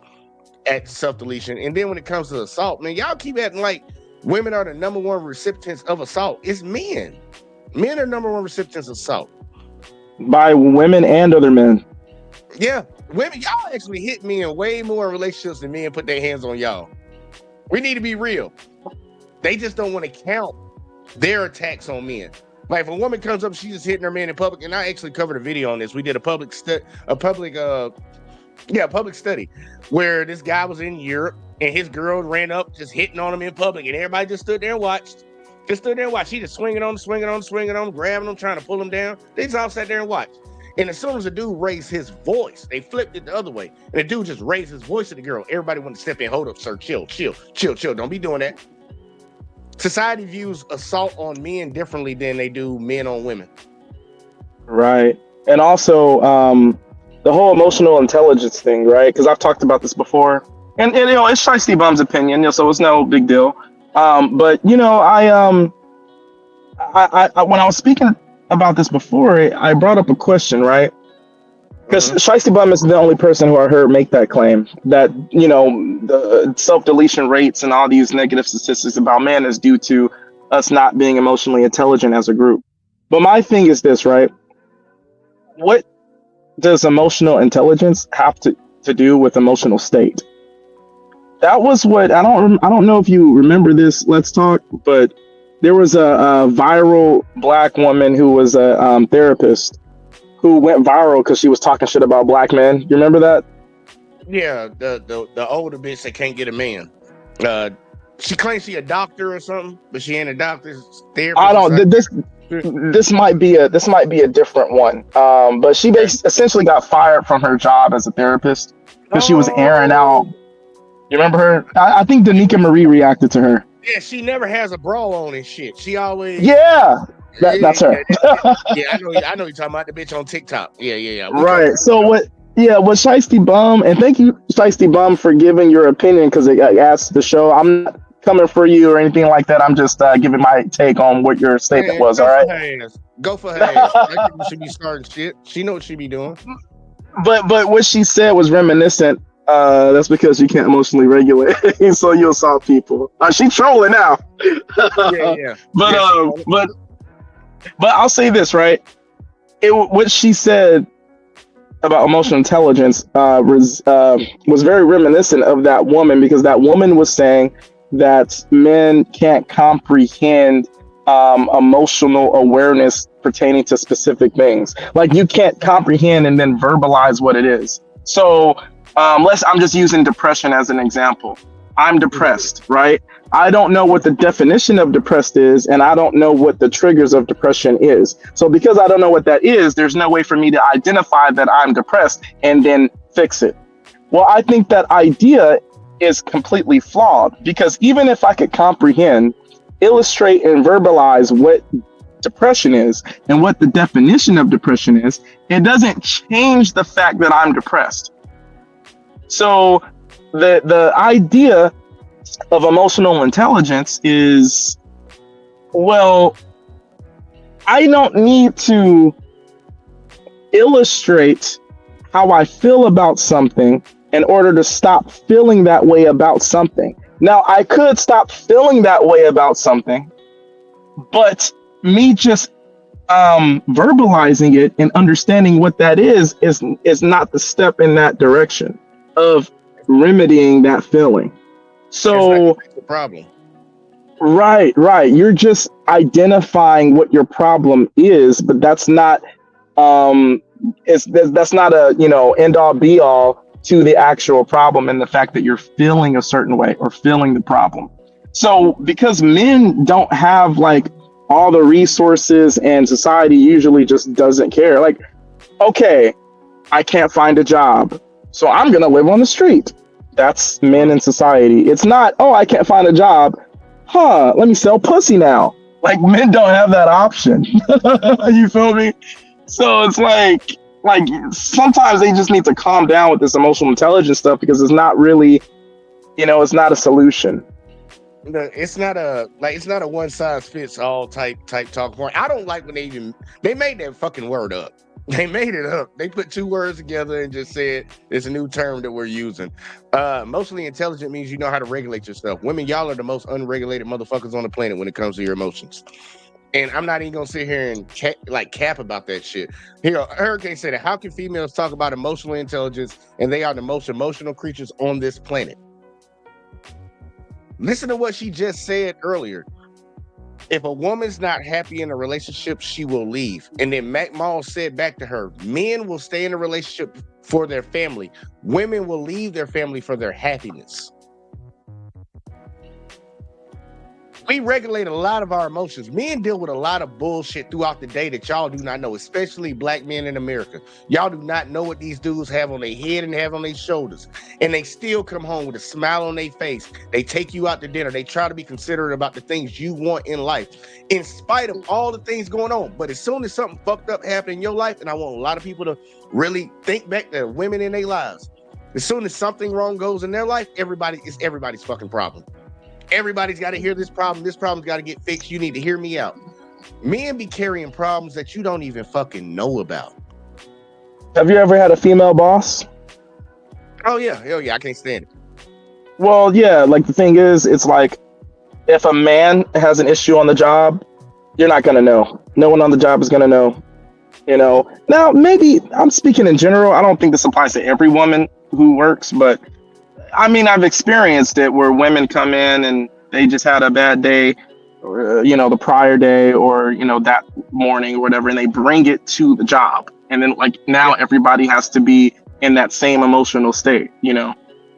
at self-deletion. And then when it comes to assault, man, y'all keep acting like women are the number one recipients of assault. It's men. Men are number one recipients of assault. By women and other men. Yeah. Women, y'all actually hit men way more in relationships than men put their hands on y'all. We need to be real. They just don't want to count their attacks on men. Like if a woman comes up, she's just hitting her man in public, and I actually covered a video on this. We did a public study where this guy was in Europe and his girl ran up just hitting on him in public, and everybody just stood there and watched. She just swinging on him, grabbing him, trying to pull him down. They just all sat there and watched. And as soon as the dude raised his voice, they flipped it the other way. And the dude just raised his voice to the girl. Everybody wanted to step in. Hold up, sir. Chill. Don't be doing that. Society views assault on men differently than they do men on women. Right. And also, the whole emotional intelligence thing, right? Because I've talked about this before. And you know, it's Shiesty Bum's opinion, you know, so it's no big deal. But you know, I when I was speaking about this before, I brought up a question, right? Because Shiesty Bum is the only person who I heard make that claim that, you know, the self-deletion rates and all these negative statistics about men is due to us not being emotionally intelligent as a group. But my thing is this, right? What does emotional intelligence have to do with emotional state? That was what I don't know if you remember this. Let's talk. But there was a viral black woman who was a therapist who went viral because she was talking shit about black men. You remember that? Yeah, the older bitch that can't get a man. She claims she a doctor or something, but she ain't a doctor. Therapist. I don't. This might be a different one. But she essentially got fired from her job as a therapist because she was airing out. You remember her? I think Danica Marie reacted to her. Yeah, she never has a bra on and shit. She always. Yeah, that's her. Yeah, I know you're talking about the bitch on TikTok. Yeah. Right. So what? Yeah, what Shiesty Bum, and thank you, Shiesty Bum, for giving your opinion because it asked the show. I'm not coming for you or anything like that. I'm just giving my take on what your statement was. All right. Go for her ass. I think she should be starting shit. She know what she be doing. But what she said was reminiscent. That's because you can't emotionally regulate, so you assault people. She trolling now. Yeah. But I'll say this, right? What she said about emotional intelligence was very reminiscent of that woman, because that woman was saying that men can't comprehend emotional awareness pertaining to specific things. Like you can't comprehend and then verbalize what it is. So I'm just using depression as an example. I'm depressed, right? I don't know what the definition of depressed is, and I don't know what the triggers of depression is. So because I don't know what that is, there's no way for me to identify that I'm depressed and then fix it. Well, I think that idea is completely flawed because even if I could comprehend, illustrate, and verbalize what depression is and what the definition of depression is, it doesn't change the fact that I'm depressed. So the idea of emotional intelligence is, well, I don't need to illustrate how I feel about something in order to stop feeling that way about something. Now, I could stop feeling that way about something, but me just verbalizing it and understanding what that is not the step in that direction of remedying that feeling. So the problem. Right. You're just identifying what your problem is, but that's not that's not a, end all be all to the actual problem and the fact that you're feeling a certain way or feeling the problem. So because men don't have like all the resources and society usually just doesn't care. Like, okay, I can't find a job, so I'm gonna live on the street. That's men in society. It's not, oh, I can't find a job. Let me sell pussy now. Like, men don't have that option. You feel me? So it's like sometimes they just need to calm down with this emotional intelligence stuff because it's not really, it's not a solution. It's not a one size fits all type talk point. I don't like when they made that fucking word up. They made it up. They put two words together and just said it's a new term that we're using. Emotionally intelligent means you know how to regulate yourself. Women, y'all are the most unregulated motherfuckers on the planet when it comes to your emotions. And I'm not even gonna sit here and cap about that shit. Here, Hurricane said it. How can females talk about emotional intelligence and they are the most emotional creatures on this planet? Listen to what she just said earlier. If a woman's not happy in a relationship, she will leave. And then Mack said back to her, men will stay in a relationship for their family. Women will leave their family for their happiness. We regulate a lot of our emotions. Men deal with a lot of bullshit throughout the day that y'all do not know, especially black men in America. Y'all do not know what these dudes have on their head and have on their shoulders. And they still come home with a smile on their face. They take you out to dinner. They try to be considerate about the things you want in life, in spite of all the things going on. But as soon as something fucked up happened in your life, and I want a lot of people to really think back to women in their lives, as soon as something wrong goes in their life, it's everybody's fucking problem. Everybody's got to hear this problem. This problem's got to get fixed. You need to hear me out. Men be carrying problems that you don't even fucking know about. Have you ever had a female boss? Oh, yeah. Hell yeah. I can't stand it. Well, yeah. Like, the thing is, it's like, if a man has an issue on the job, you're not going to know. No one on the job is going to know. Now, maybe I'm speaking in general. I don't think this applies to every woman who works, but I mean, I've experienced it where women come in and they just had a bad day, or, the prior day or, that morning or whatever, and they bring it to the job. And then now everybody has to be in that same emotional state,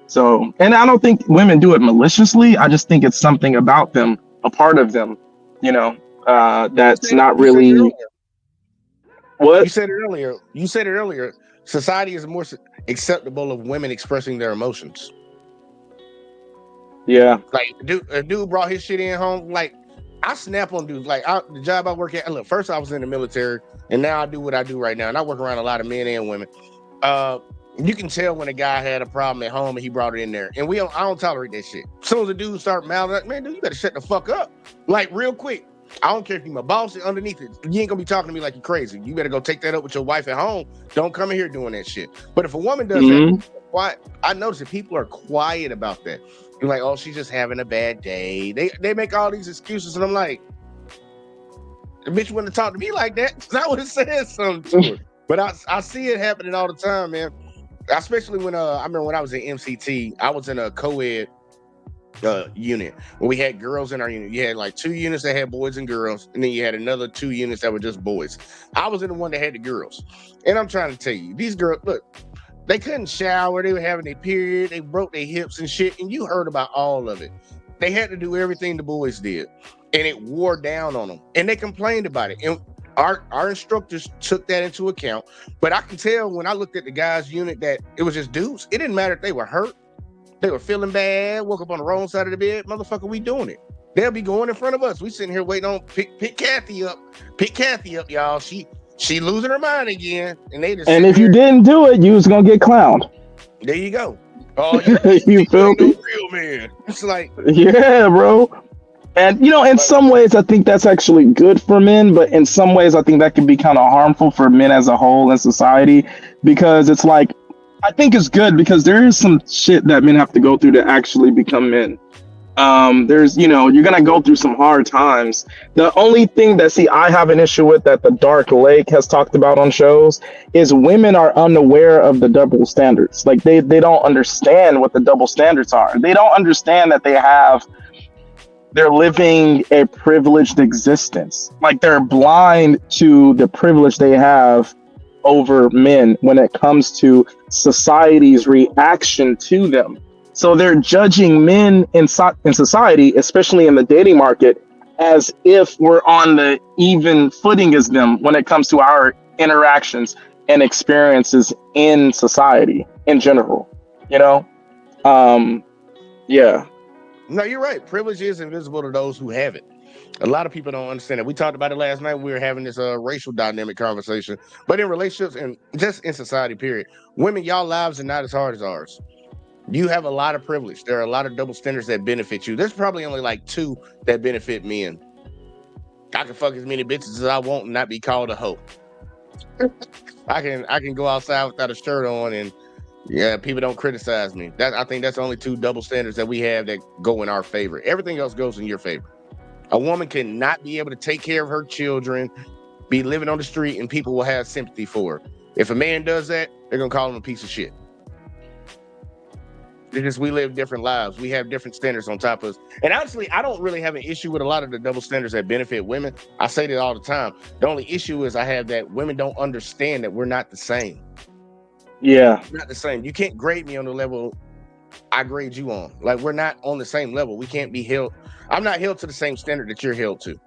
So, and I don't think women do it maliciously. I just think it's something about them, a part of them, that's not really. What? You said it earlier. Society is more acceptable of women expressing their emotions. Yeah. Like, a dude brought his shit in home. Like, I snap on dudes. Like, the job I work at. Look, first I was in the military, and now I do what I do right now. And I work around a lot of men and women. You can tell when a guy had a problem at home and he brought it in there. And I don't tolerate that shit. As soon as the dude start mouthing, like, man, dude, you better shut the fuck up. Like, real quick. I don't care if you're my boss or underneath it. You ain't gonna be talking to me like you're crazy. You better go take that up with your wife at home. Don't come in here doing that shit. But if a woman does that, quiet, I notice that people are quiet about that. You're like, oh, she's just having a bad day. They make all these excuses, and I'm like, the bitch wouldn't have talked to me like that. I would have said something to her. But I see it happening all the time, man. Especially when I remember when I was in MCT, I was in a co-ed unit where we had girls in our unit. You had like 2 units that had boys and girls, and then you had another 2 units that were just boys. I was in the one that had the girls, and I'm trying to tell you, these girls, look, they couldn't shower, they were having their period, they broke their hips and shit, and you heard about all of it. They had to do everything the boys did, and it wore down on them, and they complained about it. And Our instructors took that into account, but I can tell when I looked at the guys' unit that it was just dudes. It didn't matter if they were hurt, they were feeling bad, woke up on the wrong side of the bed. Motherfucker, we doing it. They'll be going in front of us. We sitting here waiting on pick Kathy up, y'all. She losing her mind again, and they just. And if you didn't do it, you was gonna get clowned. There you go. Oh, you feel me? No real man. It's like, yeah, bro. And in some ways, I think that's actually good for men, but in some ways, I think that can be kind of harmful for men as a whole in society, because it's like, I think it's good because there is some shit that men have to go through to actually become men. There's, you're gonna go through some hard times. The only thing that I have an issue with that the Dark Lake has talked about on shows is women are unaware of the double standards. Like they don't understand what the double standards are. They don't understand that they're living a privileged existence. Like they're blind to the privilege they have over men when it comes to society's reaction to them. So they're judging men in society, especially in the dating market, as if we're on the even footing as them when it comes to our interactions and experiences in society in general. Yeah. No, you're right. Privilege is invisible to those who have it. A lot of people don't understand it. We talked about it last night. We were having this racial dynamic conversation. But in relationships and just in society, period, women, y'all lives are not as hard as ours. You have a lot of privilege. There are a lot of double standards that benefit you. There's probably only like 2 that benefit men. I can fuck as many bitches as I want and not be called a hoe. I can go outside without a shirt on and people don't criticize me. I think that's only 2 double standards that we have that go in our favor. Everything else goes in your favor. A woman cannot be able to take care of her children, be living on the street, and people will have sympathy for her. If a man does that, they're gonna call him a piece of shit. Because we live different lives. We have different standards on top of us. And honestly, I don't really have an issue with a lot of the double standards that benefit women. I say that all the time. The only issue is I have that women don't understand that we're not the same. Yeah. We're not the same. You can't grade me on the level I grade you on. Like, we're not on the same level. We can't be held. I'm not held to the same standard that you're held to.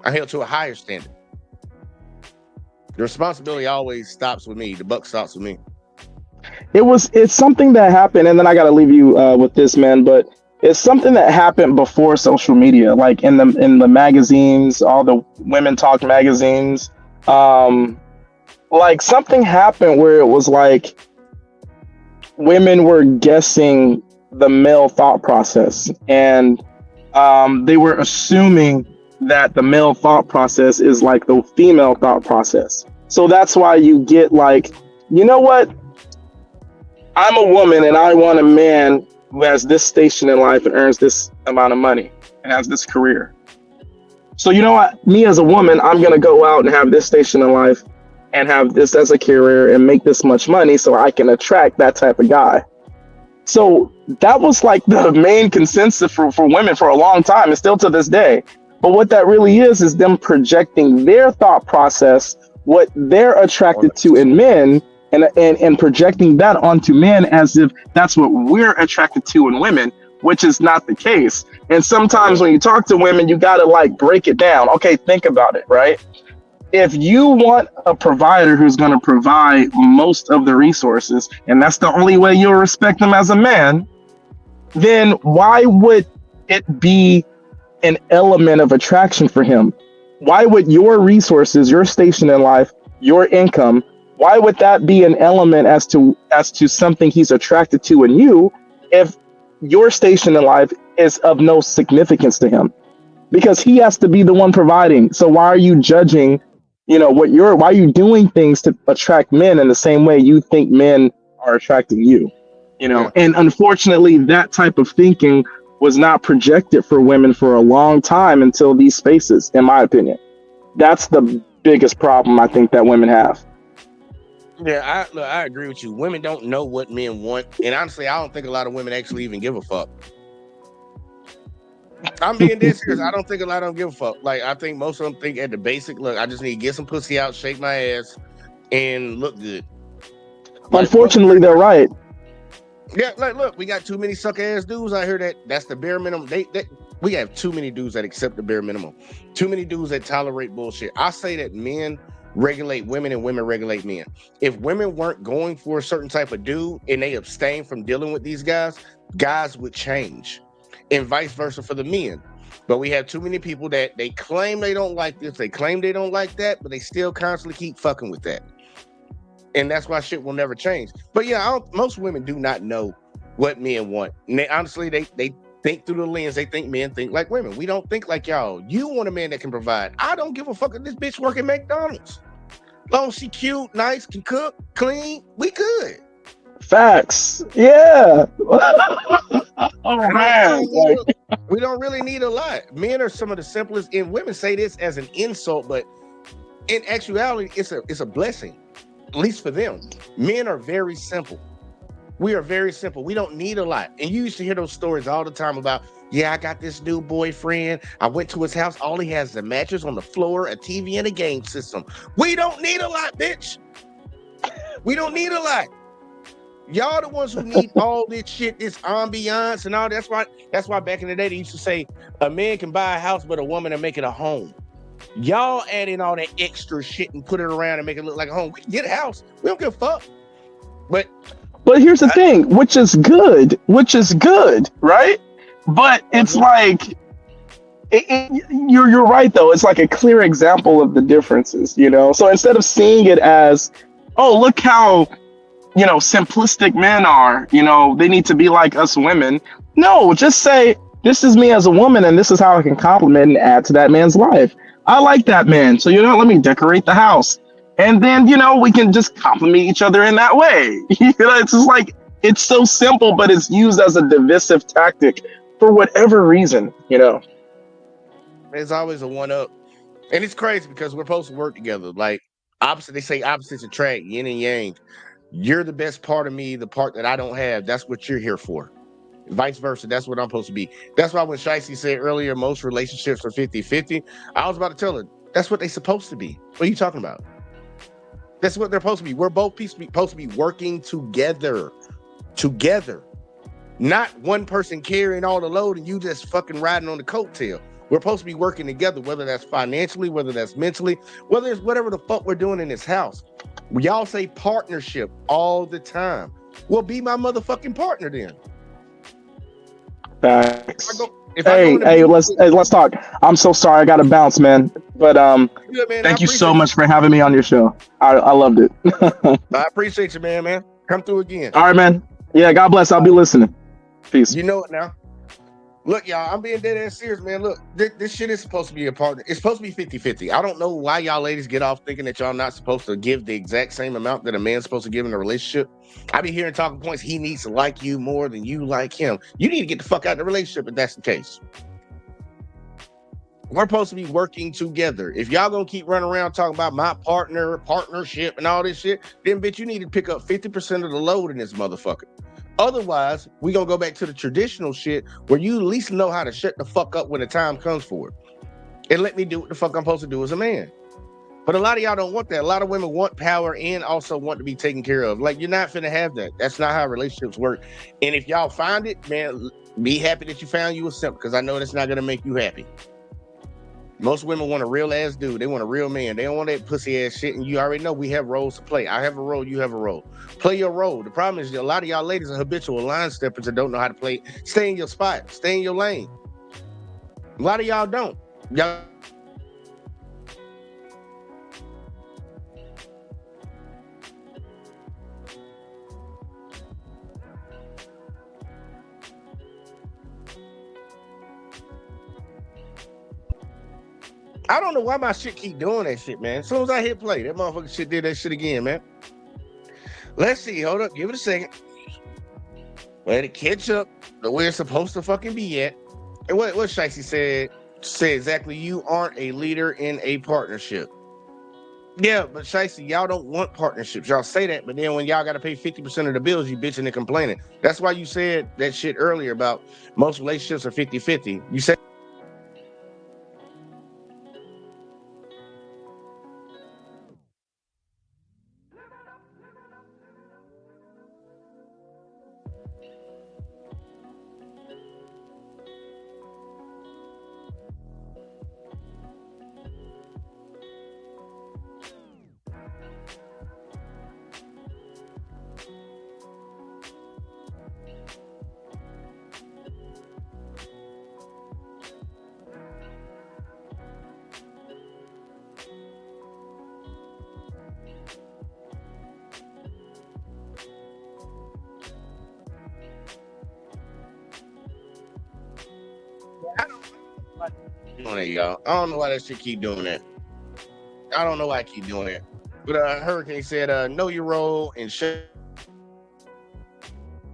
I'm held to a higher standard. The responsibility always stops with me. The buck stops with me. It's something that happened, and then I got to leave you with this, man, but it's something that happened before social media, like in the magazines, all the women talk magazines. Like something happened where it was like women were guessing the male thought process, and they were assuming that the male thought process is like the female thought process. So that's why you get like, you know what? I'm a woman and I want a man who has this station in life and earns this amount of money and has this career. So you know what? Me as a woman, I'm going to go out and have this station in life and have this as a career and make this much money so I can attract that type of guy. So that was like the main consensus for women for a long time, and still to this day. But what that really is them projecting their thought process, what they're attracted to in men, and projecting that onto men as if that's what we're attracted to in women, which is not the case. And sometimes when you talk to women, you got to like break it down. Okay, think about it, right? If you want a provider who's going to provide most of the resources, and that's the only way you'll respect them as a man, then why would it be an element of attraction for him? Why would your resources, your station in life, your income, why would that be an element as to something he's attracted to in you if your station in life is of no significance to him? Because he has to be the one providing. So why are you judging, why are you doing things to attract men in the same way you think men are attracting you? Yeah. And unfortunately, that type of thinking was not projected for women for a long time until these spaces, in my opinion. That's the biggest problem I think that women have. Yeah, I agree with you. Women don't know what men want, and honestly, I don't think a lot of women actually even give a fuck. I'm being dead serious. I don't think a lot of them give a fuck. Like, I think most of them think at the basic, look, I just need to get some pussy out, shake my ass, and look good. Unfortunately, they're right. Yeah, like, look, we got too many suck ass dudes out here that's the bare minimum. we have too many dudes that accept the bare minimum. Too many dudes that tolerate bullshit. I say that men regulate women and women regulate men. If women weren't going for a certain type of dude and they abstain from dealing with these guys, guys would change. And vice versa for the men. But we have too many people that they claim they don't like this, they claim they don't like that, but they still constantly keep fucking with that. And that's why shit will never change. But yeah, most women do not know what men want. And honestly, they think through the lens. They think men think like women. We don't think like y'all. You want a man that can provide. I don't give a fuck if this bitch work at McDonald's. As long as she cute, nice, can cook, clean, we good. Facts. Yeah. Oh man. We don't really need a lot. Men are some of the simplest, and women say this as an insult, but in actuality, it's a blessing. At least for them. Men are very simple. We are very simple. We don't need a lot. And you used to hear those stories all the time about, yeah, I got this new boyfriend. I went to his house. All he has is a mattress on the floor, a TV, and a game system. We don't need a lot, bitch. We don't need a lot. Y'all the ones who need all this shit, this ambiance and all. That's why back in the day they used to say a man can buy a house, but a woman and make it a home. Y'all add in all that extra shit and put it around and make it look like a home. We can get a house. We don't give a fuck. But here's the thing, which is good, right? But it's like, you're right though. It's like a clear example of the differences, you know? So instead of seeing it as, oh, look how, you know, simplistic men are, you know, they need to be like us women. No, just say, this is me as a woman and this is how I can compliment and add to that man's life. I like that man. So, you know, let me decorate the house. And then, you know, we can just compliment each other in that way. You know, it's just like, it's so simple, but it's used as a divisive tactic for whatever reason, you know. There's always a one up. And it's crazy because we're supposed to work together. Like they say opposites attract, yin and yang. You're the best part of me, the part that I don't have. That's what you're here for. Vice versa. That's what I'm supposed to be. That's why when Shicey said earlier, most relationships are 50-50, I was about to tell her, that's what they're supposed to be. What are you talking about? That's what they're supposed to be. We're both supposed to be working together. Not one person carrying all the load and you just fucking riding on the coattail. We're supposed to be working together, whether that's financially, whether that's mentally, whether it's whatever the fuck we're doing in this house. Y'all say partnership all the time. Well, be my motherfucking partner then. Facts. Let's talk. I'm so sorry, I gotta bounce, man. But good, man. Thank you so much for having me on your show. I loved it. I appreciate you, man. Come through again. All right, man. Yeah, God bless. I'll be listening. Peace. You know it now. Look, y'all, I'm being dead ass serious, man. Look, this shit is supposed to be a partner. It's supposed to be 50-50. I don't know why y'all ladies get off thinking that y'all not supposed to give the exact same amount that a man's supposed to give in a relationship. I be hearing talking points. He needs to like you more than you like him. You need to get the fuck out of the relationship if that's the case. We're supposed to be working together. If y'all gonna keep running around talking about my partnership and all this shit, then bitch, you need to pick up 50% of the load in this motherfucker. Otherwise, we gonna go back to the traditional shit where you at least know how to shut the fuck up when the time comes for it. And let me do what the fuck I'm supposed to do as a man. But a lot of y'all don't want that. A lot of women want power and also want to be taken care of. Like, you're not finna have that. That's not how relationships work. And if y'all find it, man, be happy that you found you a simp, because I know that's not gonna make you happy. Most women want a real ass dude. They want a real man. They don't want that pussy ass shit. And you already know we have roles to play. I have a role. You have a role. Play your role. The problem is a lot of y'all ladies are habitual line steppers and don't know how to play. Stay in your spot. Stay in your lane. A lot of y'all don't. Y'all. I don't know why my shit keep doing that shit, man. As soon as I hit play, that motherfucking shit did that shit again, man. Let's see. Hold up. Give it a second. Let it catch up to where it's supposed to fucking be at. And what Shicey said exactly, you aren't a leader in a partnership. Yeah, but Shicey, y'all don't want partnerships. Y'all say that, but then when y'all got to pay 50% of the bills, you bitching and complaining. That's why you said that shit earlier about most relationships are 50-50. You said doing that, y'all. I don't know why that shit keep doing that. I don't know why I keep doing that. But Hurricane said, know your role and show.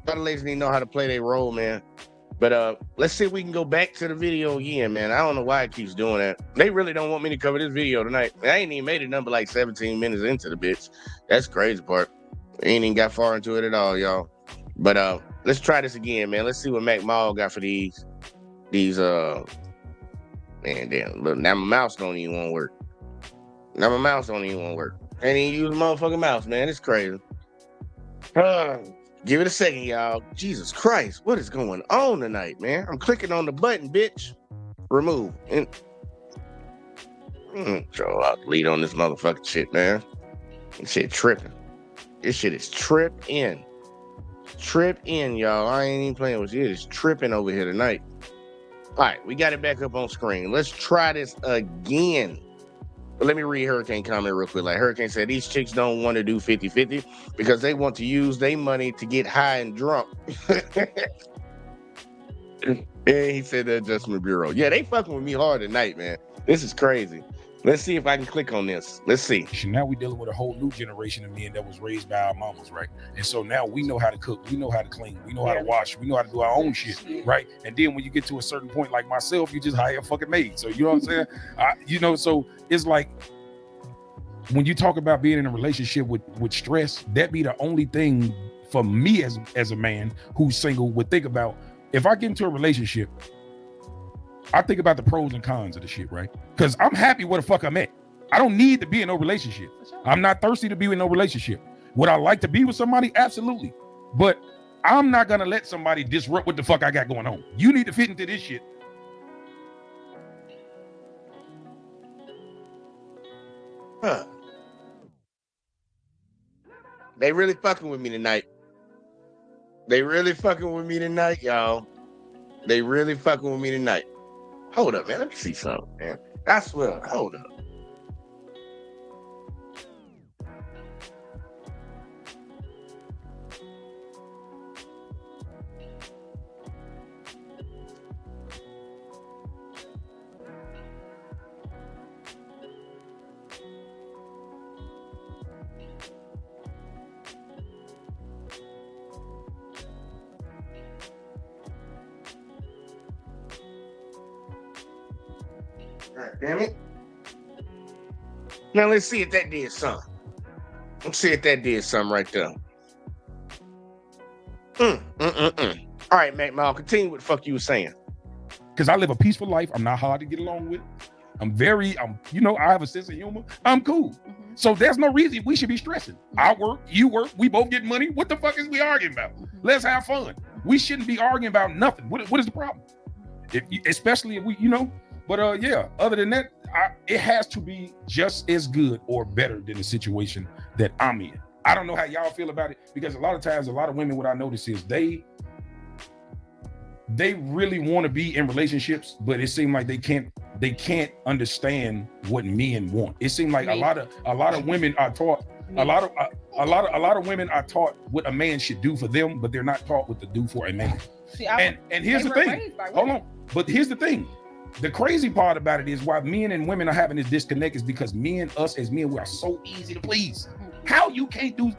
A lot of ladies need to know how to play their role, man. But let's see if we can go back to the video again, man. I don't know why it keeps doing that. They really don't want me to cover this video tonight. I ain't even made it number like 17 minutes into the bitch. That's the crazy part. I ain't even got far into it at all, y'all. But let's try this again, man. Let's see what Mack Mall got for these man, damn. Look, now my mouse don't even want to work. Now my mouse don't even want to work. Can't even use the motherfucking mouse, man. It's crazy. Give it a second, y'all. Jesus Christ, what is going on tonight, man? I'm clicking on the button, bitch. Remove. And so I'll delete on this motherfucking shit, man. This shit tripping. This shit is tripping. Trip in, y'all. I ain't even playing with you. It's tripping over here tonight. All right, we got it back up on screen. Let's try this again. But let me read Hurricane comment real quick. Like Hurricane said, these chicks don't want to do 50-50 because they want to use their money to get high and drunk. And he said the Adjustment Bureau. Yeah, they fucking with me hard tonight, man. This is crazy. Let's see if I can click on this. Let's see. Now we're dealing with a whole new generation of men that was raised by our mamas, right? And so now we know how to cook, we know how to clean, we know how to wash, we know how to do our own shit, right? And then when you get to a certain point, like myself, you just hire a fucking maid. So you know what I'm saying? So it's like when you talk about being in a relationship with stress, that be the only thing for me as a man who's single would think about. If I get into a relationship, I think about the pros and cons of the shit, right? Because I'm happy where the fuck I'm at. I don't need to be in no relationship. I'm not thirsty to be in no relationship. Would I like to be with somebody? Absolutely. But I'm not gonna let somebody disrupt what the fuck I got going on. You need to fit into this shit. Huh. They really fucking with me tonight. They really fucking with me tonight, y'all. They really fucking with me tonight. Hold up, man. Let me see something, man. I swear. Hold up. God damn it. Now let's see if that did something. Let's see if that did something right there. All right, Mack Mall, continue what the fuck you were saying. Because I live a peaceful life. I'm not hard to get along with. I have a sense of humor. I'm cool. So there's no reason we should be stressing. I work, you work, we both get money. What the fuck is we arguing about? Let's have fun. We shouldn't be arguing about nothing. What is the problem? Especially if we, But yeah, other than that, it has to be just as good or better than the situation that I'm in. I don't know how y'all feel about it, because a lot of times, a lot of women, what I notice is they really want to be in relationships, but it seems like they can't understand what men want. It seems like a lot of women are taught a lot of women are taught what a man should do for them, but they're not taught what to do for a man. See, and here's the thing. Hold on. But here's the thing. The crazy part about it is why men and women are having this disconnect is because us as men, we are so easy to please. How you can't do,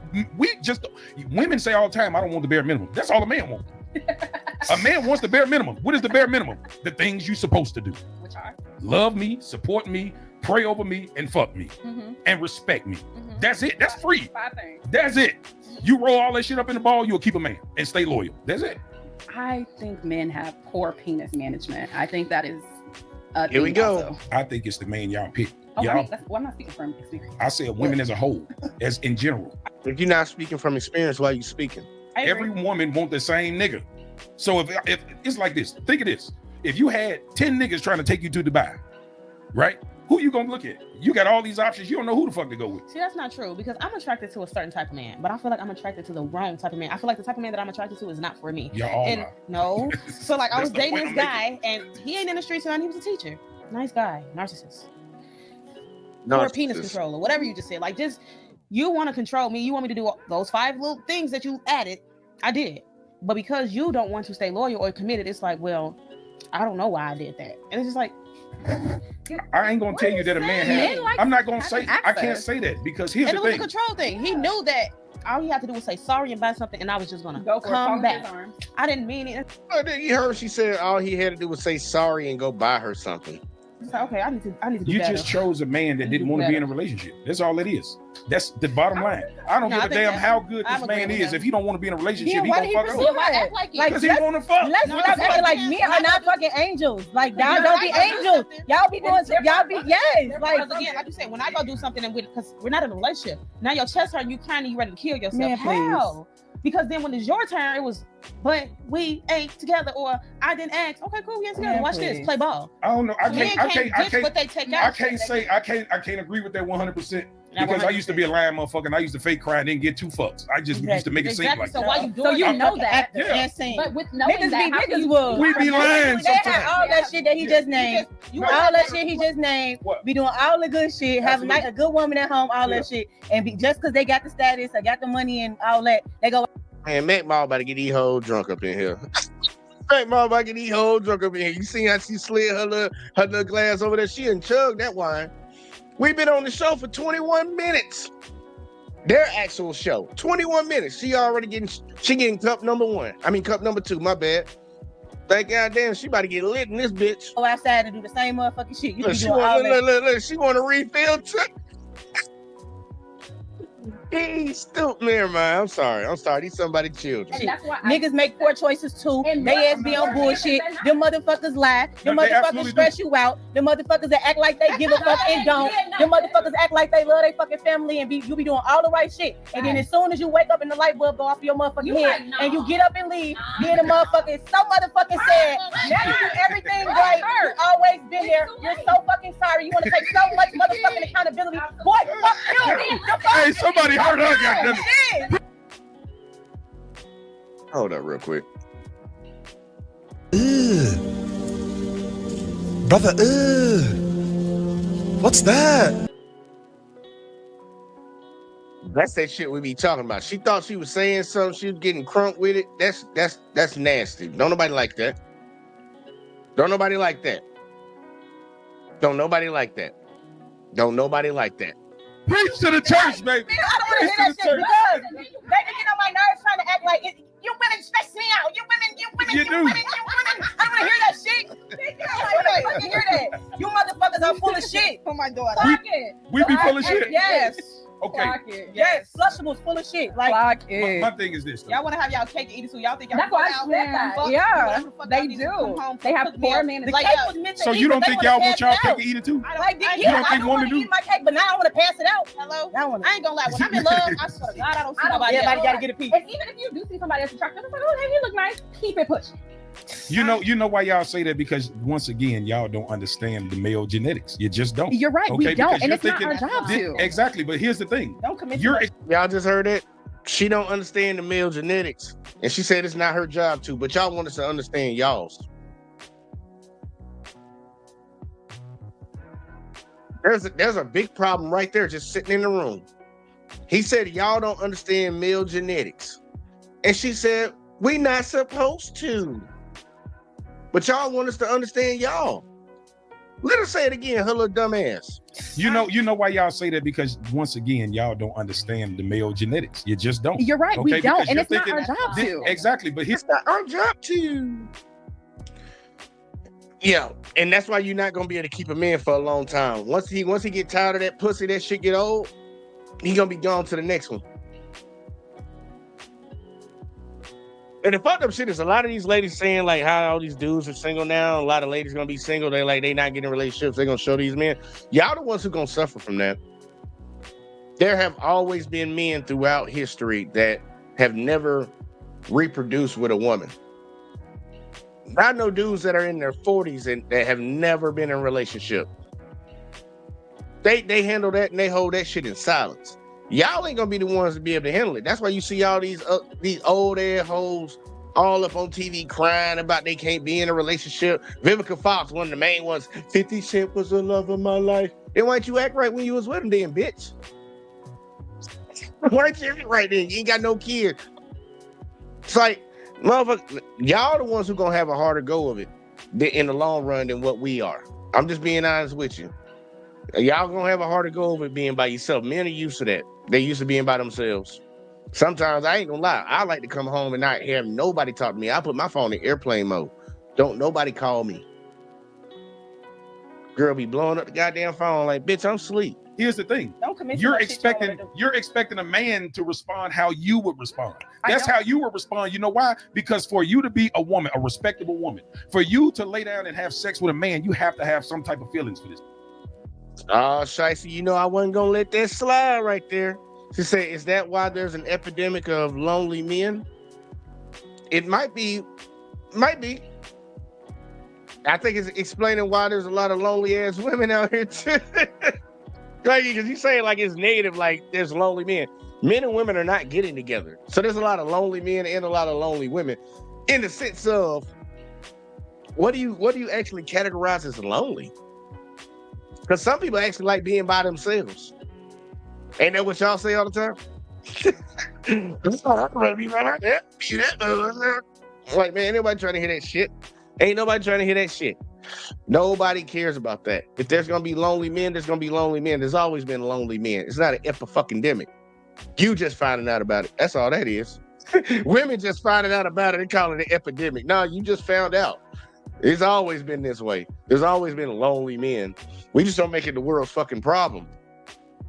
women say all the time, I don't want the bare minimum. That's all a man wants. A man wants the bare minimum. What is the bare minimum? The things you're supposed to do. Which are? Love me, support me, pray over me, and fuck me. And respect me. That's it. That's free. 5 things. That's it. You roll all that shit up in the ball, you'll keep a man and stay loyal. That's it. I think men have poor penis management. I think that is here we go. Also. I think it's the man y'all pick. Oh, I'm not speaking from experience. I said women as a whole, as in general. If you're not speaking from experience, why are you speaking? Every woman want the same nigga. So if it's like this, think of this. If you had 10 niggas trying to take you to Dubai, right? Who you gonna look at? You got all these options. You don't know who the fuck to go with. See, that's not true, because I'm attracted to a certain type of man, but I feel like I'm attracted to the wrong type of man. I feel like the type of man that I'm attracted to is not for me. No. So like I was dating this guy and he ain't in the streets and he was a teacher. Nice guy, narcissist. Or penis controller, whatever you just said. Like, just you want to control me. You want me to do those 5 little things that you added. I did. But because you don't want to stay loyal or committed, it's like, well, I don't know why I did that. And it's just like, I ain't gonna tell you that a man has. I'm not gonna say. I can't say that because here's and the it was thing. a control thing. He knew that all he had to do was say sorry and buy something, and I was just gonna Go for come it, back. I didn't mean it. You heard she said all he had to do was say sorry and go buy her something. It's like, okay, I need to do You better. just chose a man that didn't want to be in a relationship. That's all it is. That's the bottom line. I don't give a damn how good this man is. If he don't want to be in a relationship, he gonna fuck up. Because he want to fuck. Let's stop acting like men are not fucking angels. Like y'all don't be angels. Y'all be doing. Y'all be like again, like you said, when I go do something and because we're not in a relationship, now your chest hurt, you kind of you ready to kill yourself. Man, how? Because then when it's your turn, it was, but we ain't together, or I didn't ask. Okay, cool, we ain't together. Watch this, play ball. I don't know. I can't agree with that 100%. Because I used to be a lying motherfucker and I used to fake cry and didn't get two fucks. I just used to make it seem like so that. why you doing So you know that. Yeah. But with knowing that, niggas will. We be lying They had sometimes. all that shit that he just named. All that shit he just named. What? Be doing all the good shit. Have a good woman at home. All that shit. And be just because they got the status, I got the money and all that, they go. Man, Mac Mall about to get these hoes drunk up in here. Mac Mall about to get these hoes drunk up in here. You see how she slid her little glass over there? She done chugged that wine. We've been on the show for 21 minutes. Their actual show, 21 minutes. She getting cup number 1. I mean cup number 2. My bad. Thank goddamn, she about to get lit in this bitch. Go outside and do the same motherfucking shit. You be She doing all that. look, she want to refill too. Hey, stupid. Never mind. I'm sorry. These somebody's children. And that's why Niggas make poor choices too. And They ass be on bullshit. Them motherfuckers lie. Them motherfuckers stress you out. Them motherfuckers that act like they give a fuck and don't. Them motherfuckers act like they love their fucking family and you be doing all the right shit. And then as soon as you wake up and the light bulb go off your motherfucking head and you get up and leave, then the motherfucker is so motherfucking sad. Now you do everything right. You always been there. You're so fucking sorry. You want to take so much motherfucking accountability. Boy, fuck you. Hey, somebody heard her, goddamn it. Hold up real quick. Brother, what's that? That's that shit we be talking about. She thought she was saying something. She was getting crunk with it. That's nasty. Don't nobody like that. Don't nobody like that. Don't nobody like that. Don't nobody like that. Preach to the church, baby. I don't want to hear that shit because they can get on my nerves trying to act like you women stress me out. You women. You do. I don't want to hear that shit. I don't want to hear that. You motherfuckers are full of shit. For my daughter. We be full of shit. Yes. Okay. Yes. Flushables full of shit. Like My thing is this. Y'all want to have y'all cake and eat it, so y'all think y'all That's why I said that. Yeah, they do. They have 4 minutes. the cake was meant to So eat, you don't but they think wanna y'all want pass y'all it cake out. and eat it too? Like, You yeah, don't I think don't women want to do? eat my cake, but now I want to pass it out. Hello? I I ain't gonna lie. When I'm in love, I swear to God, I don't see nobody Everybody else. got to get a piece. And even if you do see somebody that's attractive, it's like, oh, hey, you look nice. Keep it pushing. You know why y'all say that? Because once again, y'all don't understand the male genetics. You just don't. You're right. We don't, Because and you're it's not thinking- our job to. Exactly, but here's the thing. Don't commit to You're it. Y'all just heard it. She don't understand the male genetics, and she said it's not her job to. But y'all want us to understand y'all's. There's a big problem right there, just sitting in the room. He said y'all don't understand male genetics, and she said we not supposed to. But y'all want us to understand y'all. Let her say it again, her little dumb ass. You know why y'all say that? Because once again, y'all don't understand the male genetics. You just don't. You're right. We don't, Because and you're it's not our thinking- job to. Exactly, but It's not our job to. Yeah, and that's why you're not gonna be able to keep a man for a long time. Once he get tired of that pussy, that shit get old, he gonna be gone to the next one. And the fucked up shit is a lot of these ladies saying like how all these dudes are single now. A lot of ladies gonna be single. They not getting relationships. They're gonna show these men. Y'all the ones who gonna suffer from that. There have always been men throughout history that have never reproduced with a woman. I know dudes that are in their 40s and that have never been in a relationship. They handle that and they hold that shit in silence. Y'all ain't gonna be the ones to be able to handle it. That's why you see all these old ass hoes all up on TV crying about they can't be in a relationship. Vivica Fox, one of the main ones. 50 Cent was the love of my life. Then why didn't you act right when you was with him then, bitch? Why didn't you act right then? You ain't got no kids. It's like, motherfucker, y'all the ones who gonna have a harder go of it. in the long run than what we are. I'm just being honest with you. Y'all gonna have a harder go over it being by yourself. Men are used to that. They used to being by themselves. Sometimes I ain't gonna lie. I like to come home and not have nobody talk to me. I put my phone in airplane mode. Don't nobody call me. Girl be blowing up the goddamn phone like, bitch, I'm asleep. Here's the thing. Don't commit to You're no shit you don't wanna expecting do. you're expecting a man to respond how you would respond. That's how you would respond. You know why? Because for you to be a woman, a respectable woman, for you to lay down and have sex with a man, you have to have some type of feelings for this. Oh, Shicey, you know I wasn't gonna let that slide right there. She said, is that why there's an epidemic of lonely men? It might be. I think it's explaining why there's a lot of lonely ass women out here too. Like, because you say like it's negative, like there's lonely men. Men and women are not getting together. So there's a lot of lonely men and a lot of lonely women. In the sense of, what do you actually categorize as lonely? Because some people actually like being by themselves. Ain't that what y'all say all the time? Like, man, ain't nobody trying to hear that shit. Ain't nobody trying to hear that shit. Nobody cares about that. If there's gonna be lonely men, there's gonna be lonely men. There's always been lonely men. It's not an epi-fucking-demic. You just finding out about it. That's all that is. Women just finding out about it and calling it an epidemic. No, you just found out. It's always been this way. There's always been lonely men. We just don't make it the world's fucking problem.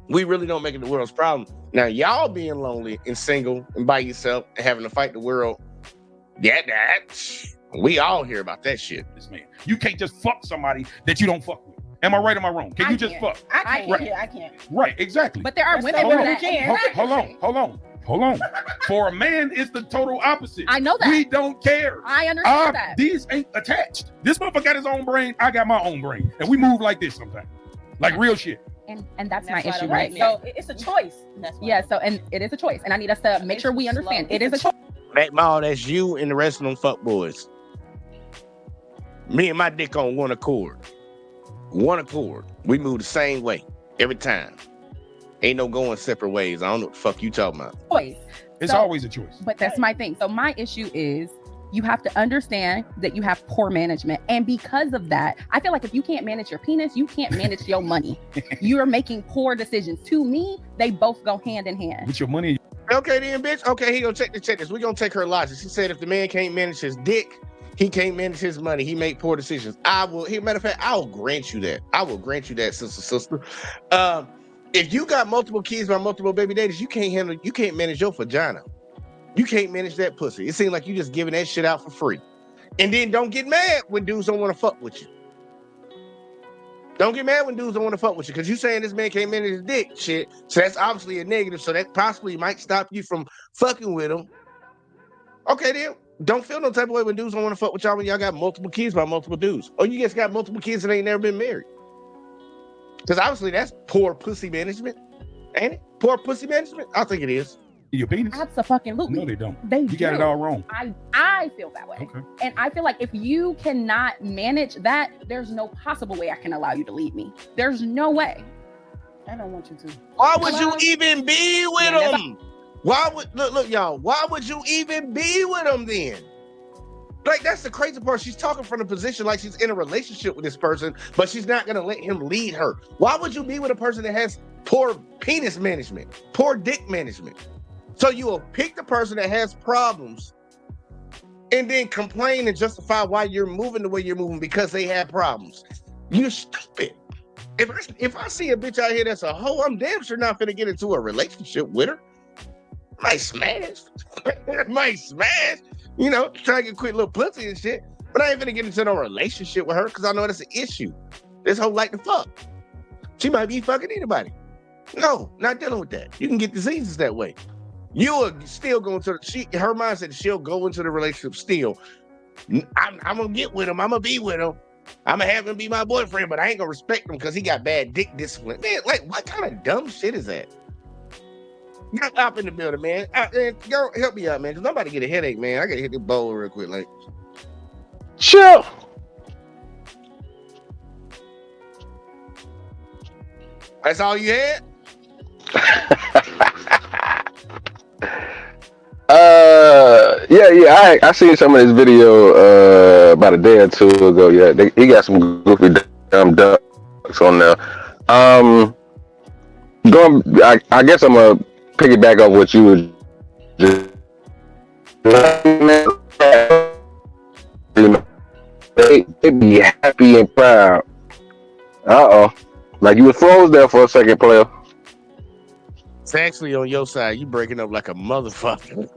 We really don't make it the world's problem. Now, y'all being lonely and single and by yourself and having to fight the world, we all hear about that shit. This man, you can't just fuck somebody that you don't fuck with. Am I right or am I wrong? Can you just fuck? I can't. Right. I can't. Right, exactly. But there are women so that can. Hold on. For a man, it's the total opposite. I know that. We don't care. I understand that. These ain't attached. This motherfucker got his own brain. I got my own brain. And we move like this sometimes. Like real shit. And that's my issue, right? right? So it's a choice. And it is a choice. And I need us to make sure we understand it is a choice. Mack Mall, that's you and the rest of them fuck boys. Me and my dick on one accord. One accord. We move the same way every time. Ain't no going separate ways. I don't know what the fuck you talking about. Choice. It's always a choice. But that's my thing. So my issue is you have to understand that you have poor management. And because of that, I feel like if you can't manage your penis, you can't manage your money. You're making poor decisions. To me, they both go hand in hand. With your money. Okay then, bitch. Okay, he gonna check this. We gonna take her logic. She said if the man can't manage his dick, he can't manage his money. He make poor decisions. Matter of fact, I'll grant you that. I will grant you that, sister. If you got multiple kids by multiple baby daddies, you can't manage your vagina. You can't manage that pussy. It seems like you just giving that shit out for free. And then don't get mad when dudes don't want to fuck with you. Don't get mad when dudes don't want to fuck with you because you saying this man can't manage his dick shit. So that's obviously a negative. So that possibly might stop you from fucking with him. Okay, then. Don't feel no type of way when dudes don't want to fuck with y'all when y'all got multiple kids by multiple dudes. Or you just got multiple kids and ain't never been married. Because obviously that's poor pussy management. Ain't it? Poor pussy management? I think it is. Your penis? Absolutely. No, they don't. You got it all wrong. I feel that way. Okay. And I feel like if you cannot manage that, there's no possible way I can allow you to leave me. There's no way. I don't want you to. Why would you even be with him? Why would look, y'all? Why would you even be with him then? Like, that's the crazy part. She's talking from a position like she's in a relationship with this person, but she's not gonna let him lead her. Why would you be with a person that has poor penis management, poor dick management? So you will pick the person that has problems and then complain and justify why you're moving the way you're moving because they have problems. You're stupid. If I see a bitch out here that's a hoe, I'm damn sure not finna get into a relationship with her. Might smash. Might smash. You know, try to get a quick little pussy and shit. But I ain't finna get into no relationship with her because I know that's an issue. This hoe like to fuck. She might be fucking anybody. No, not dealing with that. You can get diseases that way. You are still going to her mindset. She'll go into the relationship still. I'm gonna get with him. I'm gonna be with him. I'm gonna have him be my boyfriend, but I ain't gonna respect him because he got bad dick discipline. Man, like what kind of dumb shit is that? Get up in the building, man. Girl, help me out, man, because I'm about to get a headache, man. I gotta hit the bowl real quick, like. Chill. That's all you had? Yeah. I seen some of this video about a day or two ago. Yeah, he got some goofy dumb ducks on there. I guess I'm gonna piggyback off what you were just. You know, they be happy and proud. Like you was froze there for a second, player. It's actually on your side. You breaking up like a motherfucker.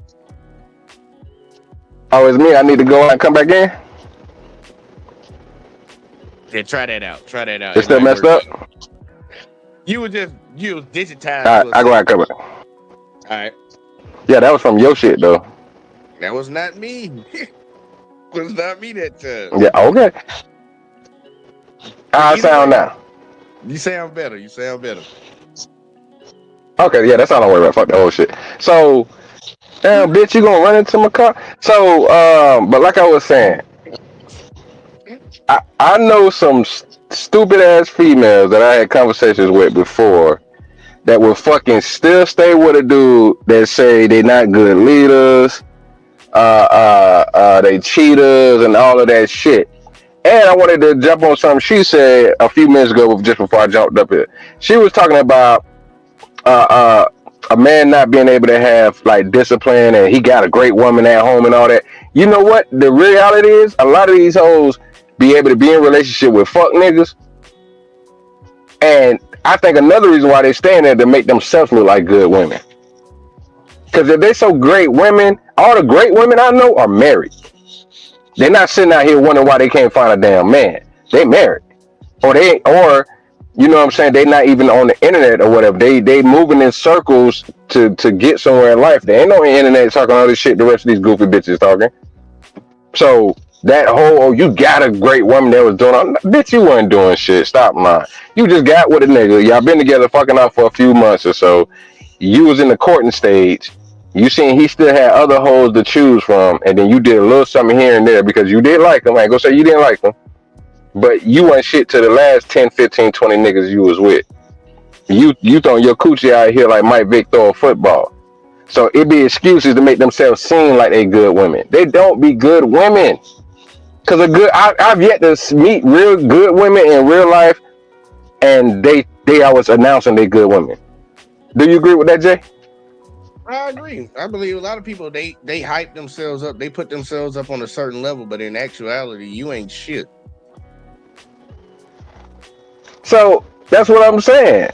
Oh, it's me. I need to go out and come back in. Yeah, try that out. Try that out. It's still messed up. You was digitized. All right, I go out and come back. All right. Yeah, that was from your shit though. That was not me. It was not me that time. Yeah. Okay. How I sound now? You sound better. You sound better. Okay, yeah, that's all I'm worried about. Fuck the whole shit. So, damn, bitch, you gonna run into my car? So, but like I was saying, I know some stupid ass females that I had conversations with before that will fucking still stay with a dude that say they not good leaders, they cheaters and all of that shit. And I wanted to jump on something she said a few minutes ago, just before I jumped up here. She was talking about a man not being able to have like discipline, and he got a great woman at home and all that. You know what? The reality is, a lot of these hoes be able to be in a relationship with fuck niggas, and I think another reason why they staying there to make themselves look like good women. Because if they so great women, all the great women I know are married. They're not sitting out here wondering why they can't find a damn man. They married, or you know what I'm saying, they not even on the internet or whatever. They moving in circles to get somewhere in life. They ain't no internet talking all this shit the rest of these goofy bitches talking. So that whole, you got a great woman that was doing all, bitch, you weren't doing shit. Stop lying. You just got with a nigga. Y'all been together fucking out for a few months or so. You was in the courting stage. You seen he still had other hoes to choose from, and then you did a little something here and there because you did like them. I ain't gonna say you didn't like them. But you ain't shit to the last 10, 15, 20 niggas you was with. You throwing your coochie out here like Mike Vick throwing football. So it be excuses to make themselves seem like they good women. They don't be good women. Cause I've yet to meet real good women in real life, and they always announcing they good women. Do you agree with that, Jay? I agree. I believe a lot of people they hype themselves up. They put themselves up on a certain level, but in actuality, you ain't shit. So that's what I'm saying.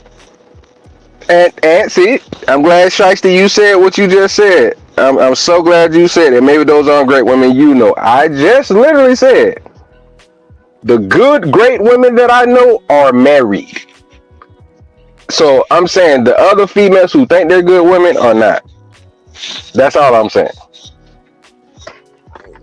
And see, I'm glad, Shiesty, you said what you just said. I'm so glad you said it. Maybe those aren't great women you know. I just literally said the good, great women that I know are married. So I'm saying the other females who think they're good women are not. That's all I'm saying.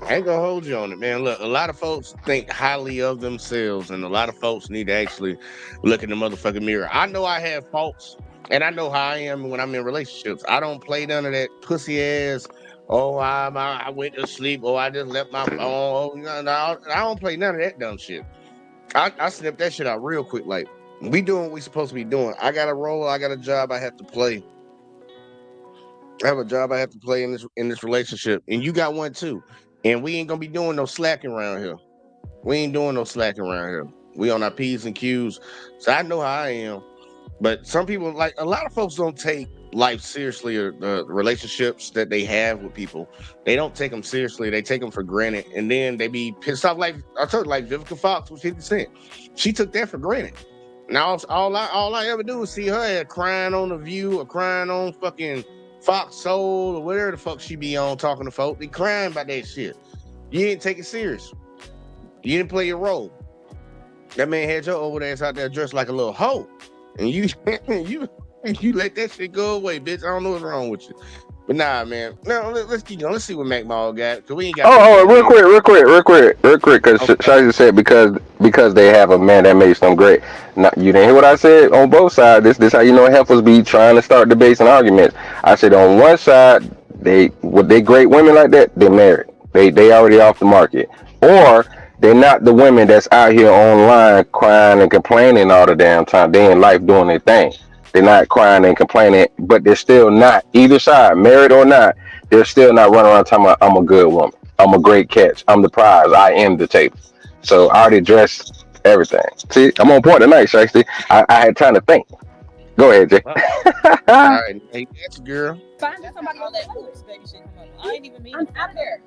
I ain't gonna hold you on it, man. Look, a lot of folks think highly of themselves, and a lot of folks need to actually look in the motherfucking mirror. I know I have faults, and I know how I am when I'm in relationships. I don't play none of that pussy ass. Oh, I went to sleep. Oh, I just left my phone. Oh, no, I don't play none of that dumb shit. I snip that shit out real quick. Like, we doing what we supposed to be doing. I got a role. I got a job I have to play. I have a job I have to play in this relationship, and you got one too. And we ain't gonna be doing no slacking around here. We ain't doing no slacking around here. We on our P's and Q's. So I know how I am. But some people, like a lot of folks, don't take life seriously, or the relationships that they have with people. They don't take them seriously. They take them for granted, and then they be pissed off. Like I told you, like Vivica Fox with 50 Cent. She took that for granted. Now all I ever do is see her crying on The View or crying on fucking Fox Soul or whatever the fuck she be on talking to folk. They crying about that shit. You didn't take it serious. You didn't play your role. That man had your old ass out there dressed like a little hoe. And you let that shit go away, bitch. I don't know what's wrong with you. But nah, man. No, let's keep going. Let's see what Mack Mall got. Cause we ain't got. Oh, real quick. Because Shiesty said because they have a man that makes them great. Now, you didn't hear what I said on both sides. This how you know heifers be trying to start debates and arguments. I said on one side, they great women like that, they're married. They already off the market. Or they're not the women that's out here online crying and complaining all the damn time. They in life doing their thing. They're not crying and complaining, but they're still not, either side, married or not, they're still not running around talking about I'm a good woman. I'm a great catch. I'm the prize. I am the table. So I already addressed everything. See, I'm on point tonight, Shakespeare. I had time to think. Go ahead, Jay. All right, hey, that's a girl. Find somebody All else that to do it. oops, baby shit come up. I ain't even mean I'm to out of there.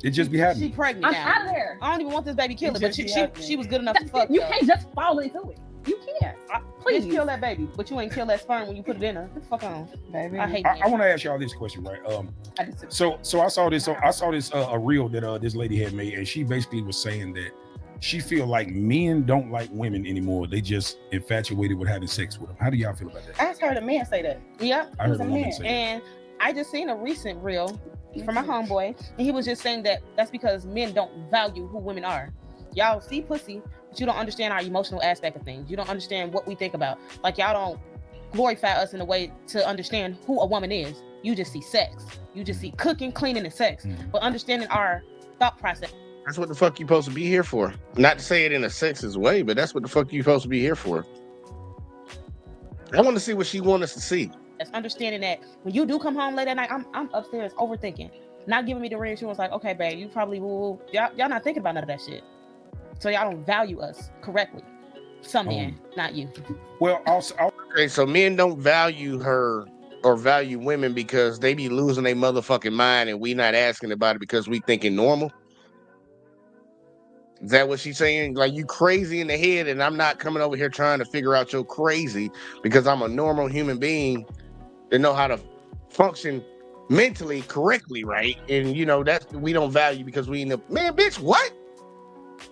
It just be She happening. pregnant I'm now. out of there. I don't even want this baby killer, but just be happening. she was good enough to fuck. You though. can't just fall into it. You can't. Please Please. kill that baby, but you ain't kill that sperm when you put it in her. Get the fuck on, Baby. I hate I men. want to ask y'all this question, right? I just- So I saw this. A reel that this lady had made, and she basically was saying that she feel like men don't like women anymore. They just infatuated with having sex with them. How do y'all feel about that? I just heard a man say that. Yeah, I heard a a woman man. say that. and I just seen a recent reel from my homeboy, and he was just saying that that's because men don't value who women are. Y'all see pussy, but you don't understand our emotional aspect of things. You don't understand what we think about. Like y'all don't glorify us in a way to understand who a woman is. You just see sex. You just see cooking, cleaning, and sex. But understanding our thought process. That's what the fuck you supposed to be here for. Not to say it in a sexist way, but that's what the fuck you supposed to be here for. I want to see what she wants us to see. That's understanding that when you do come home late at night, I'm upstairs overthinking, not giving me the reassurance like, okay, babe, you probably will. Y'all not thinking about none of that shit. So y'all don't value us correctly. Some men, not you. Well, also, okay, so men don't value her or value women because they be losing their motherfucking mind, and we not asking about it because we thinking normal. Is that what she's saying? Like, you crazy in the head, and I'm not coming over here trying to figure out your crazy because I'm a normal human being that know how to function mentally correctly, right? And you know that's we don't value because we end up, man, bitch, what?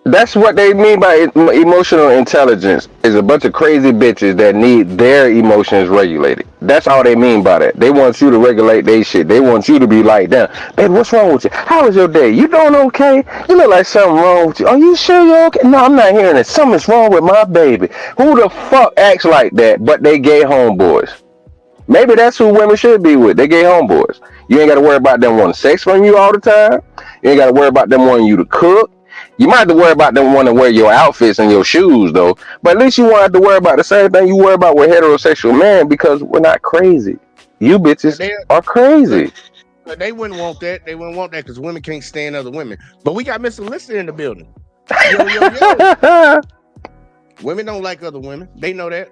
That's what they mean by emotional intelligence. Is a bunch of crazy bitches that need their emotions regulated. That's all they mean by that. They want you to regulate their shit. They want you to be like them. Baby, what's wrong with you? How was your day? You doing okay? You look like something wrong with you. Are you sure you're okay? No, I'm not hearing it. Something's wrong with my baby. Who the fuck acts like that but they gay homeboys? Maybe that's who women should be with. They gay homeboys. You ain't got to worry about them wanting sex from you all the time. You ain't got to worry about them wanting you to cook. You might have to worry about them wanting to wear your outfits and your shoes, though. But at least you won't have to worry about the same thing you worry about with heterosexual men because we're not crazy. You bitches are crazy. They wouldn't want that. They wouldn't want that because women can't stand other women. But we got Mr. Lister in the building. Yo. Women don't like other women. They know that.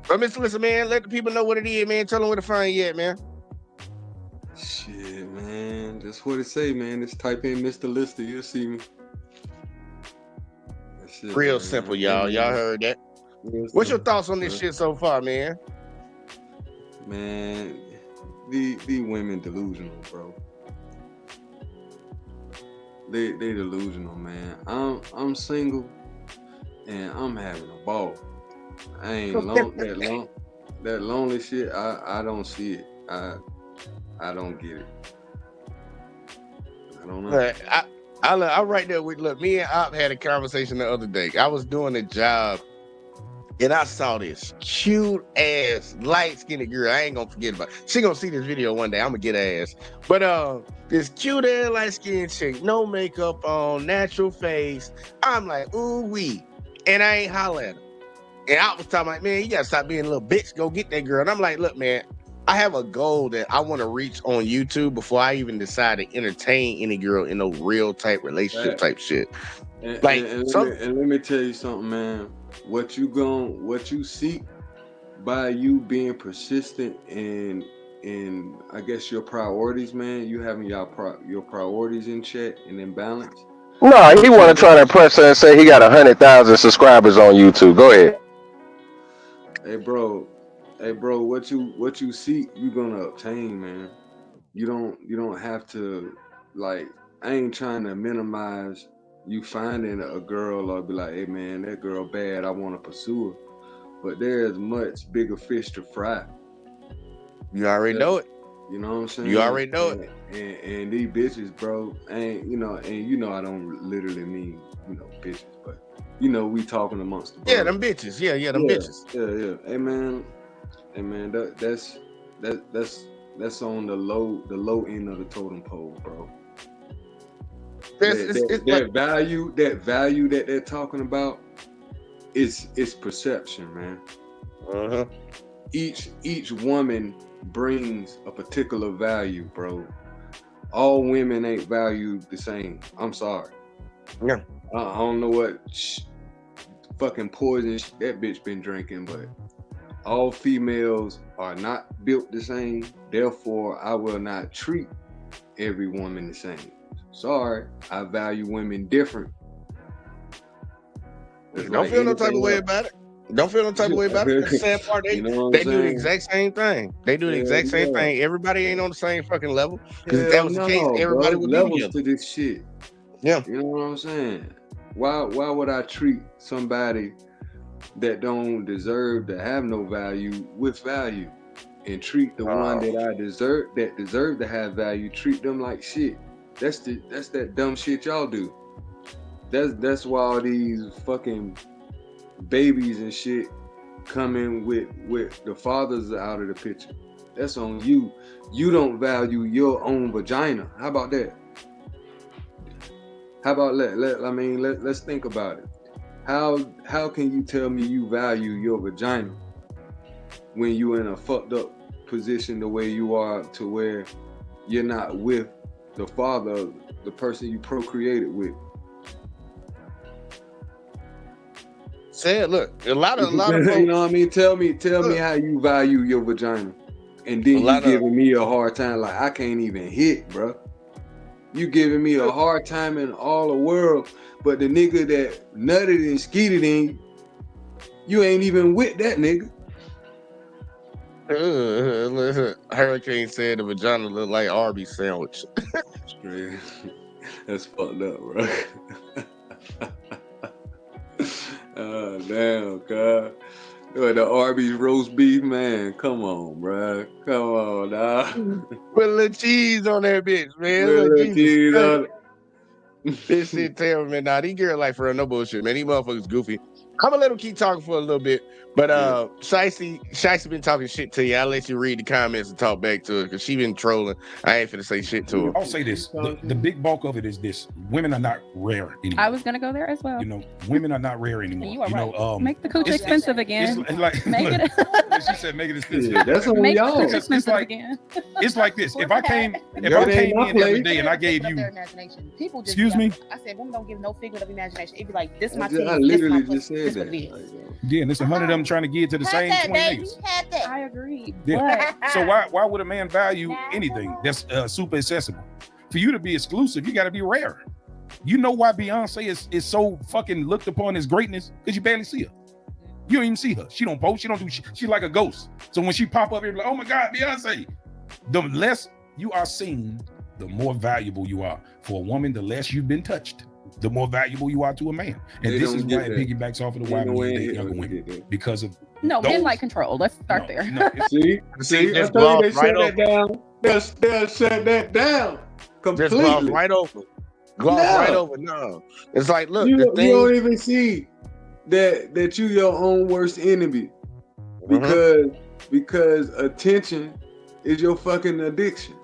But Mr. Lister, man, let the people know what it is, man. Tell them where to find you at, man. Shit, man. That's what it say, man. Just type in Mr. Lister, you'll see me. That's it, Real man. simple, y'all. Y'all heard that. What's your thoughts on this shit so far, man? Man, the women delusional, bro. They delusional, man. I'm single and I'm having a ball. I ain't that lonely shit. I don't see it. I don't get it. I don't know. I'm right there with. Look, me and Op had a conversation the other day. I was doing a job, and I saw this cute ass light skinned girl. I ain't gonna forget about it. She gonna see this video one day. I'm gonna get her ass. But this cute ass light skinned chick, no makeup on, natural face. I'm like, ooh wee, and I ain't holler at her. And I was talking like, man, you gotta stop being a little bitch. Go get that girl. And I'm like, look, man, I have a goal that I want to reach on YouTube before I even decide to entertain any girl in a real type relationship type shit. And, Like, let me tell you something, man. What you seek by you being persistent in I guess your priorities, man. You having your priorities in check and in balance. No, he want to try to impress her and say he got 100,000 subscribers on YouTube. Go ahead. Hey bro, what you seek, you gonna obtain, man. You don't have to, like, I ain't trying to minimize you finding a girl or be like, hey man, that girl bad, I want to pursue her. But there's much bigger fish to fry. You already know it. You know what I'm saying? You already know it. And these bitches, bro, ain't, I don't literally mean, bitches, but we talking amongst the bros. Yeah, them bitches. Yeah, them bitches. Yeah. Hey man, that's on the low end of the totem pole, bro. That value that they're talking about is perception, man. Uh-huh. Each woman brings a particular value, bro. all women ain't valued the same. I'm sorry. Yeah. I don't know what fucking poison that bitch been drinking, but all females are not built the same. Therefore, I will not treat every woman the same. Sorry, I value women different. Don't feel no type of way about it. Don't feel no type of way about it. The sad part, they do the exact same thing. They do the exact same thing. Everybody ain't on the same fucking level. Because if that was the case, everybody would be levels together. to this shit. Yeah. You know what I'm saying? Why would I treat somebody that don't deserve to have no value with value, and treat the one that deserve to have value, treat them like shit? That's that dumb shit y'all do. That's why all these fucking babies and shit coming with the fathers out of the picture. That's on you. You don't value your own vagina. How about that? How about let's think about it. How can you tell me you value your vagina when you in a fucked up position the way you are, to where you're not with the father, the person you procreated with? Say it. Look, a lot of folks, you know what I mean. Tell me how you value your vagina, and then you giving me a hard time like I can't even hit, bro. You giving me a hard time in all the world, but the nigga that nutted and skeeted in you ain't even with that nigga. Hurricane said the vagina look like Arby's sandwich. That's fucked up, bro. Oh, damn, God. The Arby's roast beef, man. Come on, bro. Come on, dog. Put a little cheese on that bitch, man. Put a little cheese on it. This shit terrible, man. Nah, these girls like for real, no bullshit, man. These motherfuckers goofy. I'm gonna let them keep talking for a little bit, but Shicey been talking shit to you. I'll let you read the comments and talk back to her because she been trolling. I ain't finna say shit to her. I'll say this: the big bulk of it is this: women are not rare anymore. I was gonna go there as well. You know, women are not rare anymore. You are right. Make the cooch expensive again. It's like make look, it. She said, make it expensive. Yeah, that's on make y'all. the cooch expensive again. It's like this: if I came in every day and I gave you, people just excuse me. I said women don't give no figment of imagination. It'd be like this my I team. literally this my just said this what that. it is. Yeah, and there's 100 of them trying to get to the same 20 niggas. I agree. Yeah. So why would a man value anything that's super accessible? For you to be exclusive, you got to be rare. You know why Beyonce is so fucking looked upon as greatness? Because you barely see her. You don't even see her. She don't post. She don't do shit. She's like a ghost. So when she pop up, you're like, oh my God, Beyonce. The less you are seen, the more valuable you are. For a woman, the less you've been touched, the more valuable you are to a man. And this is why it piggybacks off of the why we date younger women. Because of men like control. Let's start there. See, just I gloss told you they right shut that down. They'll shut that down completely. Just gloss right over. Right over. No, it's like, look, you the thing. You don't even see that you your own worst enemy, because attention is your fucking addiction.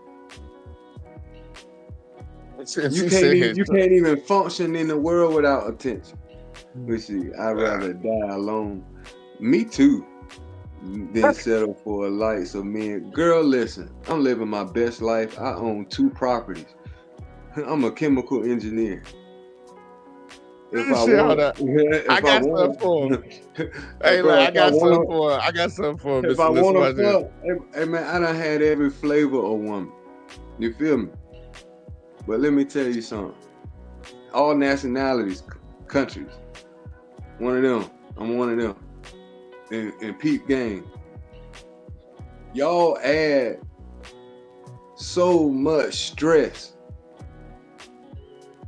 You can't even function in the world without attention. Let's see, I'd rather die alone. Me too. Than settle for a life of men. Girl, listen, I'm living my best life. I own 2 properties. I'm a chemical engineer. I got something for him. Hey, I got something for him. If I want to fuck, hey man, I done had every flavor of woman. You feel me? But let me tell you something. All nationalities, countries. One of them. I'm one of them. And peep game. Y'all add so much stress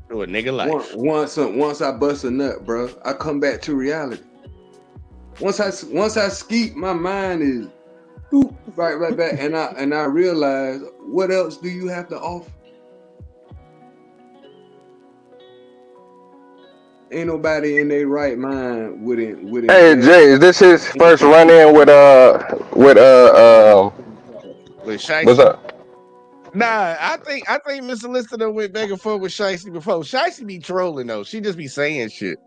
to a nigga life. Once I bust a nut, bro, I come back to reality. Once I skeet, my mind is right back, and I realize, what else do you have to offer? Ain't nobody in their right mind wouldn't. Hey Jay, is this his first run in with Shicey? What's up? Nah, I think Mr. Lister went back and forth with Shicey before. Shicey be trolling though. She just be saying shit.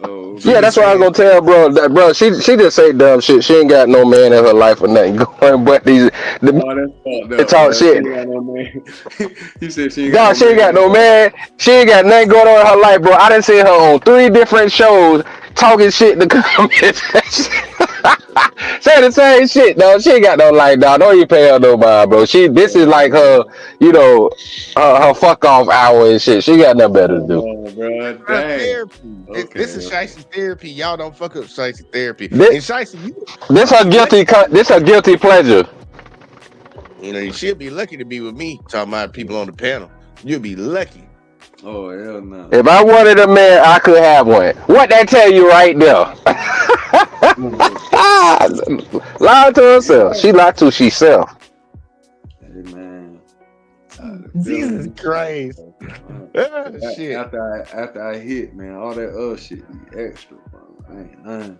Oh, She Yeah, just that's what I was saying, gonna tell bro. That, bro, she just say dumb shit. She ain't got no man in her life or nothing going. But the oh, that's fucked men up, talk bro. She shit. ain't got no man. He said she ain't got God, no she ain't man got in no her. man. She ain't got nothing going on in her life, bro. I done seen her on 3 different shows talking shit in the comments. Say the same shit, dog. She ain't got no life, dog. Don't even pay her no mind, bro. This is like her, you know, her fuck off hour and shit. She got nothing better to do. Oh, bro. Damn. Therapy. This Okay. is Shicey's therapy. Y'all don't fuck up Shicey's therapy. This, And Shicey, this you her be lucky. this her guilty pleasure. You know, you should be lucky to be with me. Talking about people on the panel. You'll be lucky. Oh, hell no. If I wanted a man, I could have one. What that tell you right there? Lied to herself. She lied to herself. Hey, man. Jesus Christ. Shit. After I hit, man, all that other shit be extra, bro. I ain't lying.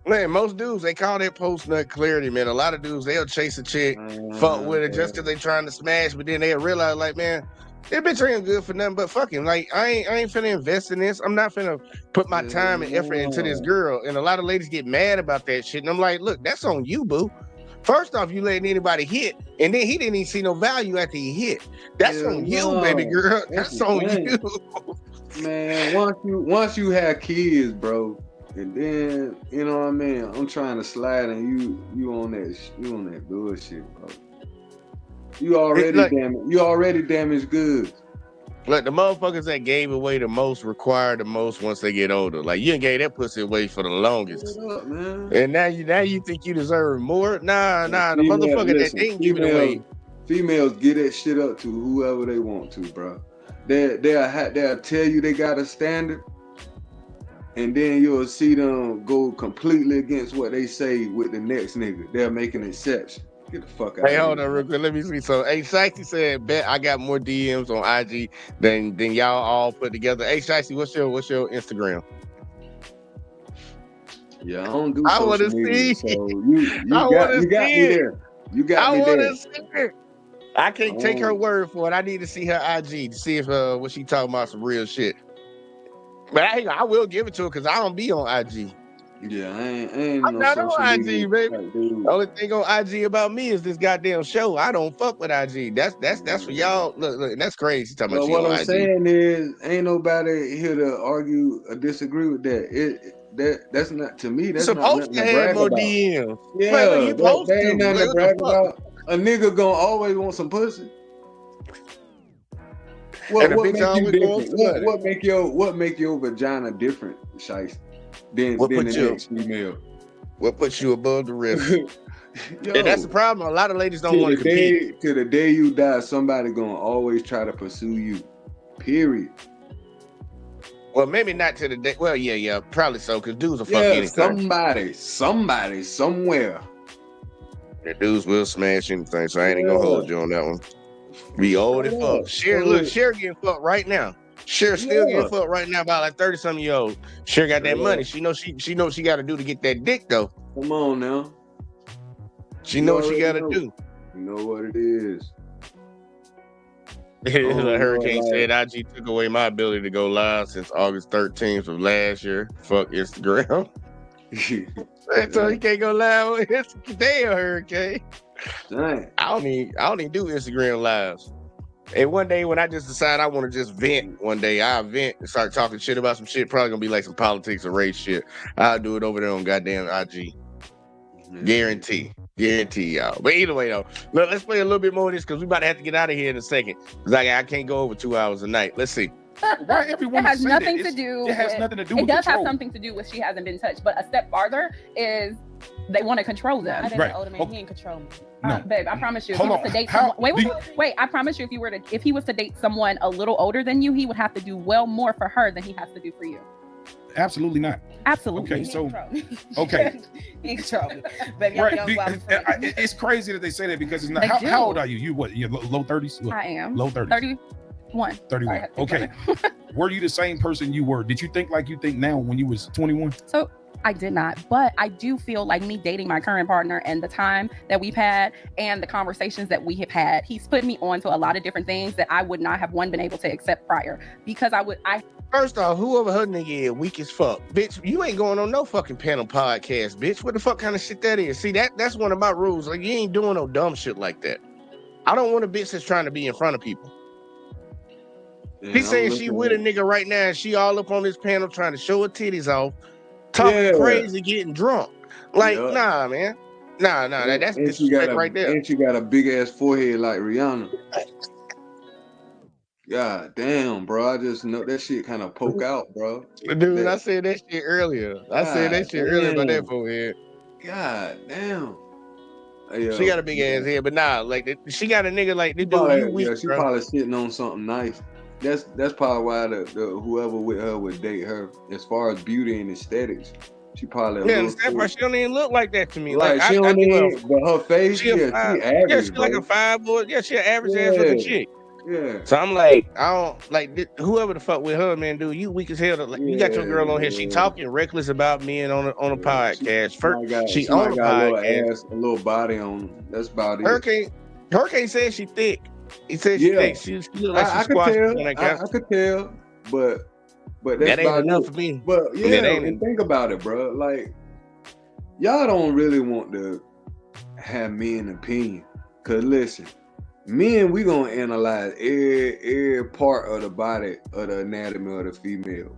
Man, most dudes, they call that post nut clarity, man. A lot of dudes, they'll chase a chick, fuck with her just because they trying to smash, but then they'll realize, like, man, this bitch ain't good for nothing but fucking. Like, I ain't finna invest in this. I'm not finna put my time and effort into this girl. And a lot of ladies get mad about that shit. And I'm like, look, that's on you, boo. First off, you letting anybody hit, and then he didn't even see no value after he hit. That's on you, baby girl. That's on you. Man, once you have kids, bro, and then you know what I mean. I'm trying to slide, and you on that bullshit, bro. You already damaged goods. Look, the motherfuckers that gave away the most require the most once they get older. Like you gave that pussy away for the longest, up, man. and now you think you deserve more? Nah. The Female, motherfucker that listen, didn't give it away. Females get that shit up to whoever they want to, bro. They'll tell you they got a standard, and then you'll see them go completely against what they say with the next nigga. They'll make an exception. Get the fuck out of Hey, here. hold on real quick. Let me see. So, hey, Shicey said, "Bet I got more DMs on IG than y'all all put together." Hey, Shicey, what's your Instagram? Yeah, I don't do I want social to media, see. so you got me there. You got me I want there. to see it. I can't take her word for it. I need to see her IG to see if what she talking about some real shit. But I will give it to her because I don't be on IG. Yeah, I ain't I'm no not social on media IG, baby. type dude. The only thing on IG about me is this goddamn show. I don't fuck with IG. That's for y'all. Look, and that's crazy. Talking about Well, she what on I'm IG. saying is, ain't nobody here to argue or disagree with that. That's not, to me. You That's not supposed nothing to to have brag more about. DMs. Yeah, Like, you supposed that to. ain't nothing Like, to what the brag fuck? about. A nigga gonna always want some pussy. And the What bitch make you always going different? flooded. What make your vagina different, Shice, than What the put you? next female? What puts you above the rest? Yo, And that's the problem. A lot of ladies don't want to compete. till the day you die, somebody gonna always try to pursue you. Period. Well, maybe not to the day. Well, yeah, probably so. Because dudes will fuck Yeah, anything. somebody, somewhere. The dudes will smash anything. So I ain't Yeah. gonna hold you on that one. Be old as fuck. Cher, look, Cher getting fucked right now. Cher still getting fucked right now by like 30-something year old. Cher got that money. She know what she got to do to get that dick though. Come on now. She know what she got to do. You know what it is. A hurricane said IG took away my ability to go live since August 13th of last year. Fuck Instagram. So you can't go live on Instagram. Damn, hurricane. Dang. I don't even do Instagram lives. And one day when I just decide I want to just vent, one day I'll vent and start talking shit about some shit. Probably gonna be like some politics or race shit. I'll do it over there on goddamn IG. Guarantee y'all. But either way though, look, let's play a little bit more of this because we about to have to get out of here in a second. Because I can't go over 2 hours a night. Let's see. Why everyone It has say nothing that? to do. It has nothing to do It with does control. have something to do with she hasn't been touched, but a step farther is they want to control them. I didn't Right. older man. He ain't control me. No. Babe, I promise you, if Hold he was on. to date How- someone, wait, I promise you, if he was to date someone a little older than you, he would have to do well more for her than he has to do for you. Absolutely not. Absolutely. Okay, so okay. He control me. Baby, I'm Right, young, wild, and free. it's crazy that they say that because it's not. They How do. old are you? You what? You're low 30s? What? I am. Low 30s. 31. 31. Okay. Were you the same person you were? Did you think like you think now when you was 21? So I did not, but I do feel like me dating my current partner and the time that we've had and the conversations that we have had, he's put me on to a lot of different things that I would not have been able to accept prior, because First off, whoever her nigga is, weak as fuck. Bitch, you ain't going on no fucking panel podcast, bitch. What the fuck kind of shit that is? See, that's one of my rules. Like, you ain't doing no dumb shit like that. I don't want a bitch that's trying to be in front of people. Yeah, He's saying she with a nigga right now and she all up on this panel trying to show her titties off, talking crazy, getting drunk. Like, nah, man. Nah, that's disrespect right there. And she got a big ass forehead like Rihanna. God damn, bro. I just know that shit kind of poke out, bro. Dude, I said that shit earlier. I said that shit earlier about that forehead. God damn. She got a big ass head, but nah, like she got a nigga like this dude. Probably, You weak, she bro. probably sitting on something nice. That's probably why the whoever with her would date her. As far as beauty and aesthetics, she probably and the part she don't even look like that to me. Right, like she don't even, but her face, she average. Yeah, she like a 5'4". Yeah, she an average ass looking chick. Yeah. So I'm like, I don't like whoever the fuck with her, man, dude. You weak as hell. Like, you got your girl on here. She talking reckless about men on a podcast. She on a podcast. A little body on. That's about it. Hurricane said she thick. He said she thick. She look like she squashed on that couch. I could tell, but that's that ain't about enough it. for me. But think about it, bro. Like, y'all don't really want to have men opinion. Cause listen, men, we gonna analyze every part of the body of the anatomy of the female.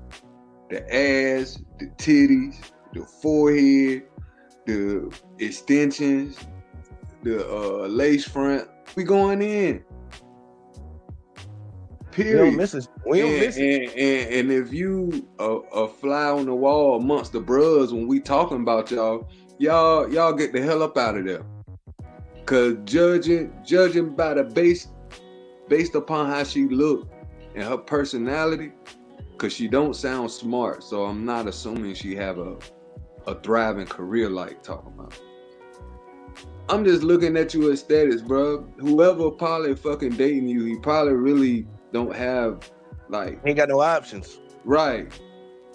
The ass, the titties, the forehead, the extensions, the lace front. We going in. Period. We don't miss it. And if you a fly on the wall amongst the bros when we talking about y'all get the hell up out of there. Cause judging by the based upon how she look and her personality, cause she don't sound smart, so I'm not assuming she have a thriving career like talking about. I'm just looking at you as status, bro. Whoever probably fucking dating you, he probably really don't have ain't got no options. Right.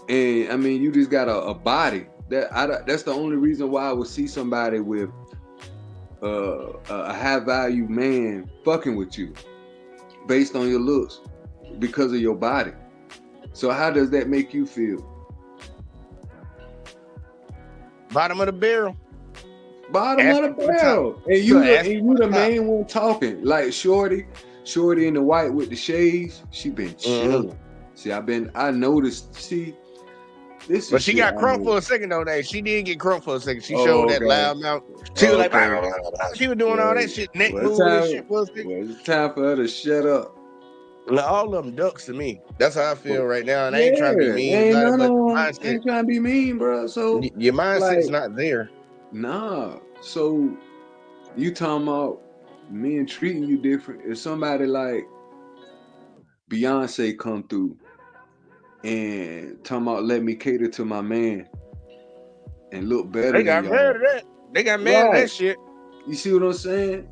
And I mean, you just got a body. That's the only reason why I would see somebody with a high value man fucking with you based on your looks because of your body. So how does that make you feel? Bottom of the barrel. Bottom of the barrel. And you the main one talking. Like Shorty in the white with the shades, she been chilling. See, I noticed, this but she got crunk for a second though. She did get crunk for a second. She showed that loud mouth. She was like, blah, blah, blah. She was doing all that shit, neck move and shit. It's time for her to shut up. All of them ducks to me. That's how I feel right now. And I ain't trying to be mean about it, but mindset. Ain't trying to be mean, bro. So your mindset's not there. Nah. So you talking about men treating you different? If somebody like Beyonce come through and talking about let me cater to my man and look better they got than mad y'all. at that. They got mad at that shit. You see what I'm saying?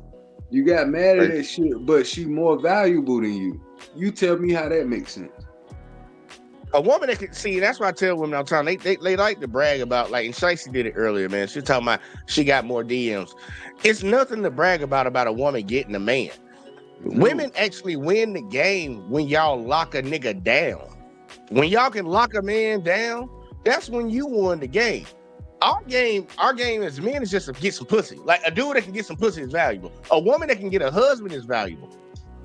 You got mad at that shit, but she more valuable than you. You tell me how that makes sense. A woman that can see, that's why I tell women all the time, they like to brag about, like, and Shicey did it earlier, man. She's talking about she got more DMs. It's nothing to brag about a woman getting a man. No. Women actually win the game when y'all lock a nigga down. When y'all can lock a man down, that's when you won the game. Our game as men is just to get some pussy. Like, a dude that can get some pussy is valuable. A woman that can get a husband is valuable.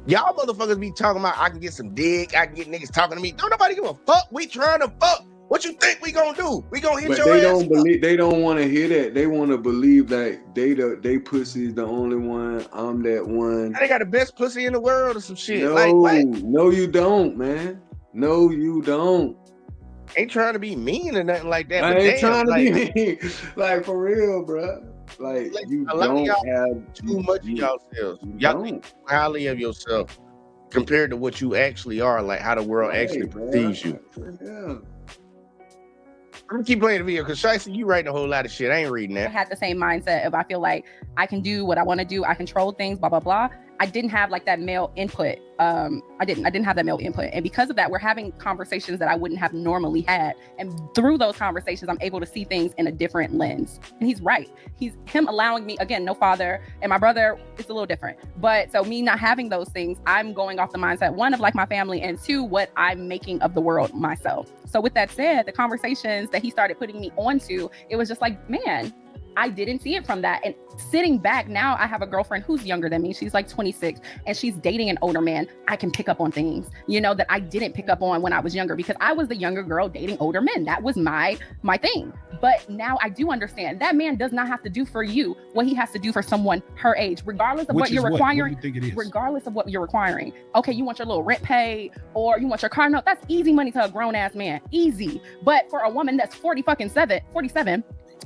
Y'all motherfuckers be talking about I can get some dick, I can get niggas talking to me. Don't nobody give a fuck. We trying to fuck. What you think we gonna do? We gonna hit but your ass. They don't want to hear that. They want to believe that they pussy is the only one. I'm that one. They got the best pussy in the world or some shit. No, like what? No, you don't, man. No, you don't. Ain't trying to be mean or nothing like that. I ain't trying to be mean. Like, for real, bro. Like you don't have too much of yourselves. Y'all think highly of yourself compared to what you actually are, like how the world actually perceives you. Yeah. I'm gonna keep playing the video because Shicey, you writing a whole lot of shit. I ain't reading that. I had the same mindset of I feel like I can do what I want to do. I control things, blah, blah, blah. I didn't have like that male input. I didn't have that male input. And because of that, we're having conversations that I wouldn't have normally had. And through those conversations, I'm able to see things in a different lens. And he's right. Him allowing me, again, no father, and my brother, it's a little different. But so me not having those things, I'm going off the mindset, one, of like my family, and two, what I'm making of the world myself. So with that said, the conversations that he started putting me onto, it was just like, man, I didn't see it from that. And sitting back now, I have a girlfriend who's younger than me. She's like 26 and she's dating an older man. I can pick up on things, that I didn't pick up on when I was younger, because I was the younger girl dating older men. That was my thing. But now I do understand that man does not have to do for you what he has to do for someone her age, regardless of what you're requiring. What do you think it is? Regardless of what you're requiring. Okay, you want your little rent paid, or you want your car note. That's easy money to a grown ass man. Easy. But for a woman that's 47,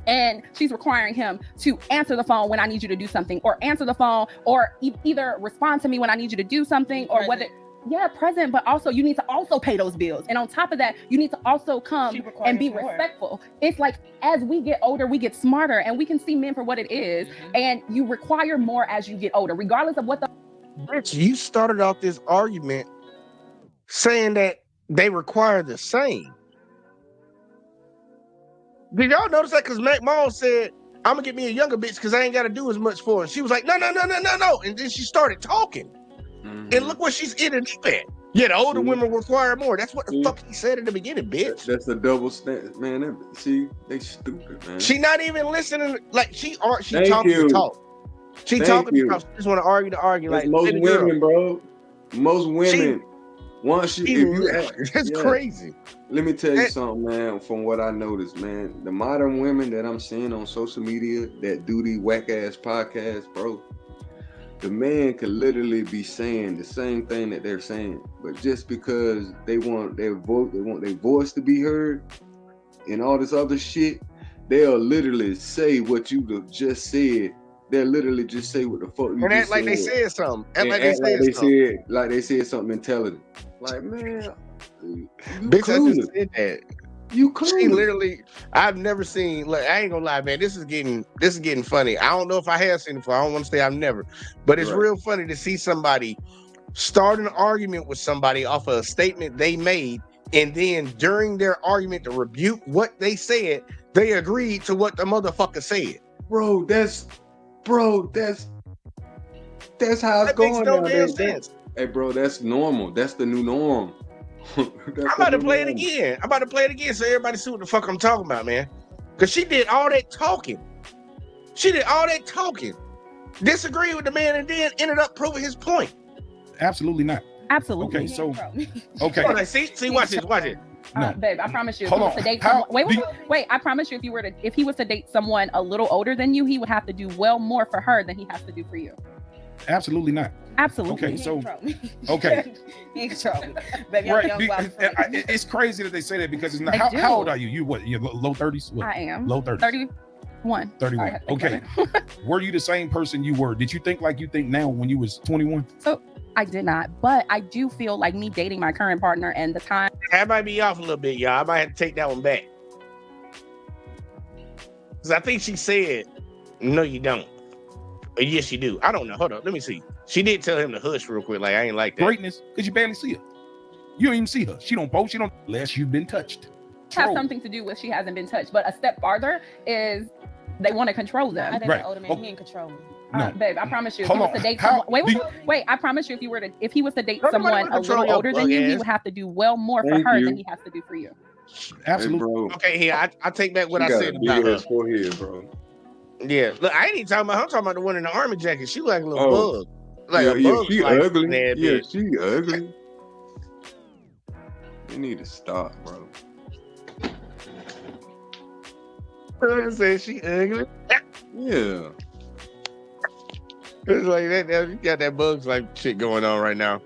and she's requiring him to answer the phone when I need you to do something, or answer the phone, or either respond to me when I need you to do something, or whether, present, but also you need to also pay those bills. And on top of that, you need to also come and be respectful. It's like, as we get older, we get smarter, and we can see men for what it is. And you require more as you get older, regardless of what the... Rich, you started off this argument saying that they require the same. Did y'all notice that? Because Mack said, I'm gonna get me a younger bitch because I ain't gotta do as much for her. And she was like, no. And then she started talking. And look what she's ended up at. Yeah, the older women require more. That's what the fuck he said in the beginning, bitch. That's a double standard, man. They stupid, man. She not even listening. Like, she talking to talk. She talking to talk. She just want to argue to argue. That's like most women, bro. Most women. It's crazy. Let me tell you something, man. From what I noticed, man, the modern women that I'm seeing on social media that do these whack ass podcasts, bro, the man could literally be saying the same thing that they're saying, but just because they want their voice to be heard, and all this other shit, they'll literally say what you just said. They'll literally just say what the fuck you and just act like said. they said something. Like they said something intelligent. Like, man, bitch, I just said that. You clueless. She literally, I've never seen. Look, I ain't gonna lie, man. This is getting funny. I don't know if I have seen it before. I don't want to say I've never, but it's real funny to see somebody start an argument with somebody off of a statement they made, and then during their argument to rebuke what they said, they agreed to what the motherfucker said. Bro, that's how it's going. Makes no damn sense. Hey, bro, that's normal. That's the new norm. I'm about to play it again so everybody see what the fuck I'm talking about, man. Because she did all that talking. Disagreed with the man and then ended up proving his point. Absolutely not. Absolutely. Okay, so okay. See, watch it. No. Babe, I promise you, if he was to date someone, wait, I promise you, if he was to date someone a little older than you, he would have to do well more for her than he has to do for you. Absolutely not. Absolutely. Okay, so okay. Baby, right, it's crazy that they say that because it's not. How old are you? You what? You're low 30s? I am low 30s. 31. 31. Okay. Were you the same person you were? Did you think like you think now when you was 21? So I did not, but I do feel like me dating my current partner and the time. That might be off a little bit, y'all. I might have to take that one back. Because I think she said, no, you don't. Or yes, you do. I don't know. Hold on. Let me see. She did tell him to hush real quick. Like, I ain't like that. Greatness, because you barely see her. You don't even see her. She don't post. She don't, unless you've been touched. Have something to do with she hasn't been touched. But a step farther is they want to control them. I think an older man, he ain't control me. No. Babe, I promise you, if he was to date someone, wait, I promise you, if he was to date someone a little older than you, he would have to do well more for her than he has to do for you. Absolutely. Hey, okay, here, I take back what I said about her. Forehead, bro. Yeah, look, I ain't even talking about her. I'm talking about the one in the army jacket. She like a little bug. Like a bug. She ugly. Yeah, she ugly. You need to stop, bro. Said she ugly. Yeah. It's like that. You got that bugs like shit going on right now.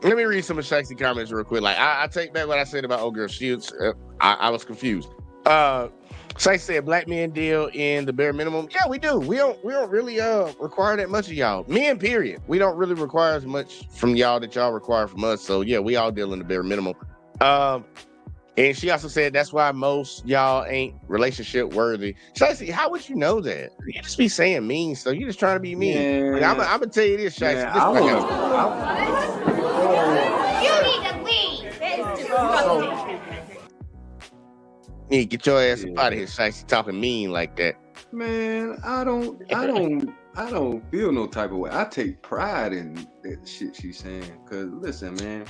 Let me read some of Shaq's comments real quick. Like I take back what I said about old girl. She was, I was confused. Shaq said black men deal in the bare minimum. Yeah, we do. We don't really require that much of y'all. Men, period. We don't really require as much from y'all that y'all require from us. So yeah, we all deal in the bare minimum. And she also said that's why most y'all ain't relationship worthy. Shicey, how would you know that? You just be saying mean stuff. You just trying to be mean. Like, I'm gonna tell you this, Shicey. Man, This I is what I want got. You need to get your ass up out of here, Shicey, talking mean like that. Man, I don't feel no type of way. I take pride in that shit she's saying. Cause listen, man,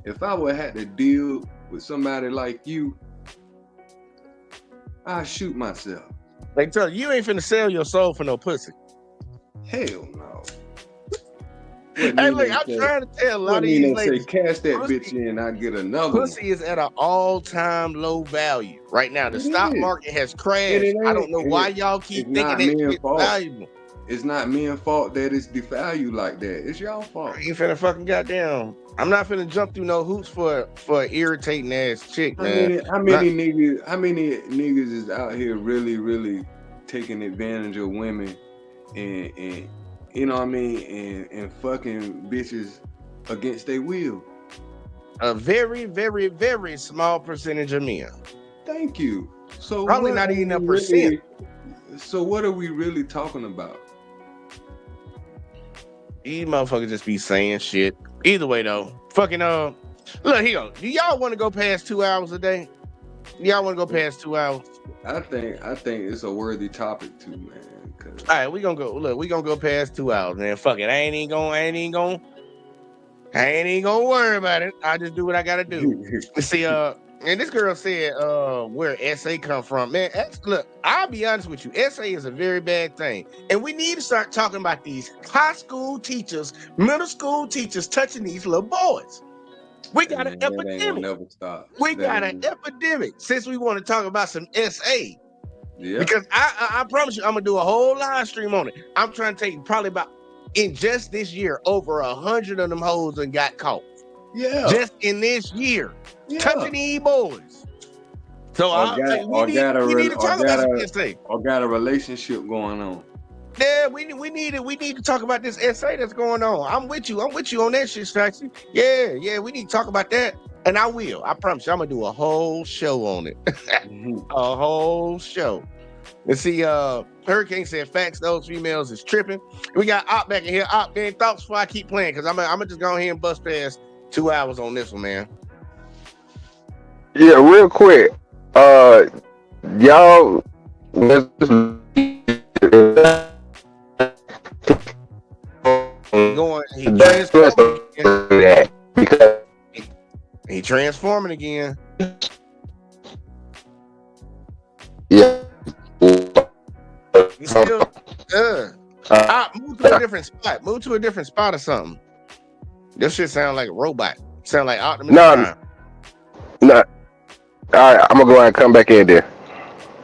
if I would have to deal with somebody like you, I'd shoot myself. Like, tell you ain't finna sell your soul for no pussy. Hell no. Hey, look, I'm trying to tell a lot of these ladies. Say, cash that bitch in, I get another pussy is at an all-time low value right now. The stock market has crashed. I don't know why y'all keep thinking that shit's valuable. It's not men's fault that it's devalued like that. It's y'all fault. You finna fucking goddamn. I'm not finna jump through no hoops for an irritating ass chick, man. How many niggas is out here really taking advantage of women and you know what I mean, and fucking bitches against their will? A very, very, very small percentage of men. Thank you. So probably not even a percent. So what are we really talking about? These motherfuckers just be saying shit. Either way though, fucking look here. Do y'all want to go past 2 hours a day? Y'all want to go past 2 hours? I think it's a worthy topic too, man. All right, we gonna go. Look, we gonna go past 2 hours, man. Fuck it. I ain't even gonna worry about it. I just do what I gotta do. See, and this girl said, where SA come from, man. Look, I'll be honest with you. SA is a very bad thing, and we need to start talking about these high school teachers, middle school teachers touching these little boys. We got an epidemic. Never stop. We got an epidemic. Since we want to talk about some SA, because I promise you, I'm gonna do a whole live stream on it. I'm trying to take probably about in just this year over 100 of them hoes and got caught. Yeah, just in this year, touching these boys. So we need to talk about some SA. Or got a relationship going on. Yeah, we need to talk about this SA that's going on. I'm with you on that shit, Straxy. Yeah, we need to talk about that. And I will. I promise you, I'm gonna do a whole show on it. A whole show. Let's see, Hurricane said facts, those females is tripping. We got Op back in here. Op, man, thoughts before I keep playing, because I'm gonna just go ahead and bust past 2 hours on this one, man. Yeah, real quick. Y'all he transforming again. Yeah. You still move to a different spot. Move to a different spot or something. This shit sound like a robot. Sound like Optimus Prime. No. All right, I'm gonna go ahead and come back in there.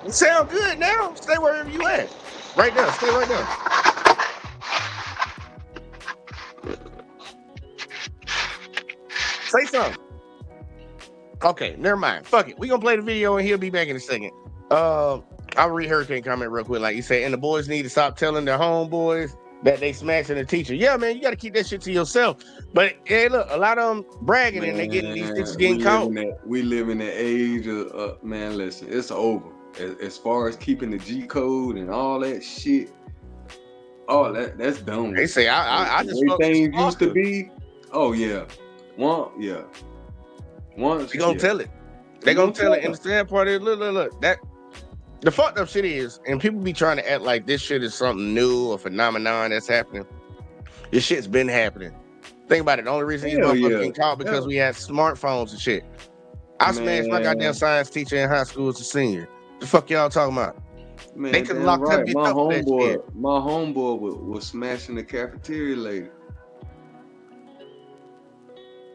It sound good now. Stay wherever you at. Right there. Stay right there. Say something. Okay, never mind. Fuck it. We gonna play the video and he'll be back in a second. I'll read Hurricane comment real quick. Like you said, and the boys need to stop telling their homeboys that they smashing the teacher. Yeah, man, you got to keep that shit to yourself. But hey, look, a lot of them bragging and they getting these teachers getting caught. We live in the age of man. Listen, it's over. As far as keeping the G code and all that shit, all that's done. They say I just things used to be. Oh yeah, once they gonna tell it. They gonna tell it. And the sad part is, look, that the fucked up shit is, and people be trying to act like this shit is something new or phenomenon that's happening. This shit's been happening. Think about it. The only reason these motherfuckers getting caught because we had smartphones and shit. I smashed my goddamn science teacher in high school as a senior. The fuck y'all talking about? Man, they could have locked up. My homeboy was smashing the cafeteria lady.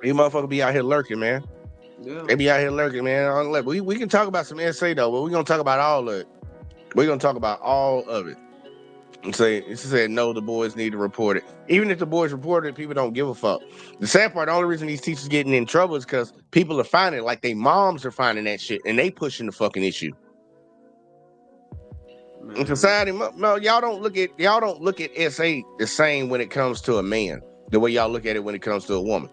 These motherfuckers be out here lurking, man. Yeah. They be out here lurking, man. We can talk about some SA though, but we're gonna talk about all of it. We're gonna talk about all of it. And say it said no, the boys need to report it. Even if the boys report it, people don't give a fuck. The sad part, the only reason these teachers getting in trouble is because people are finding it, like they moms are finding that shit and they pushing the fucking issue. Man. In society, no, y'all don't look at SA the same when it comes to a man, the way y'all look at it when it comes to a woman.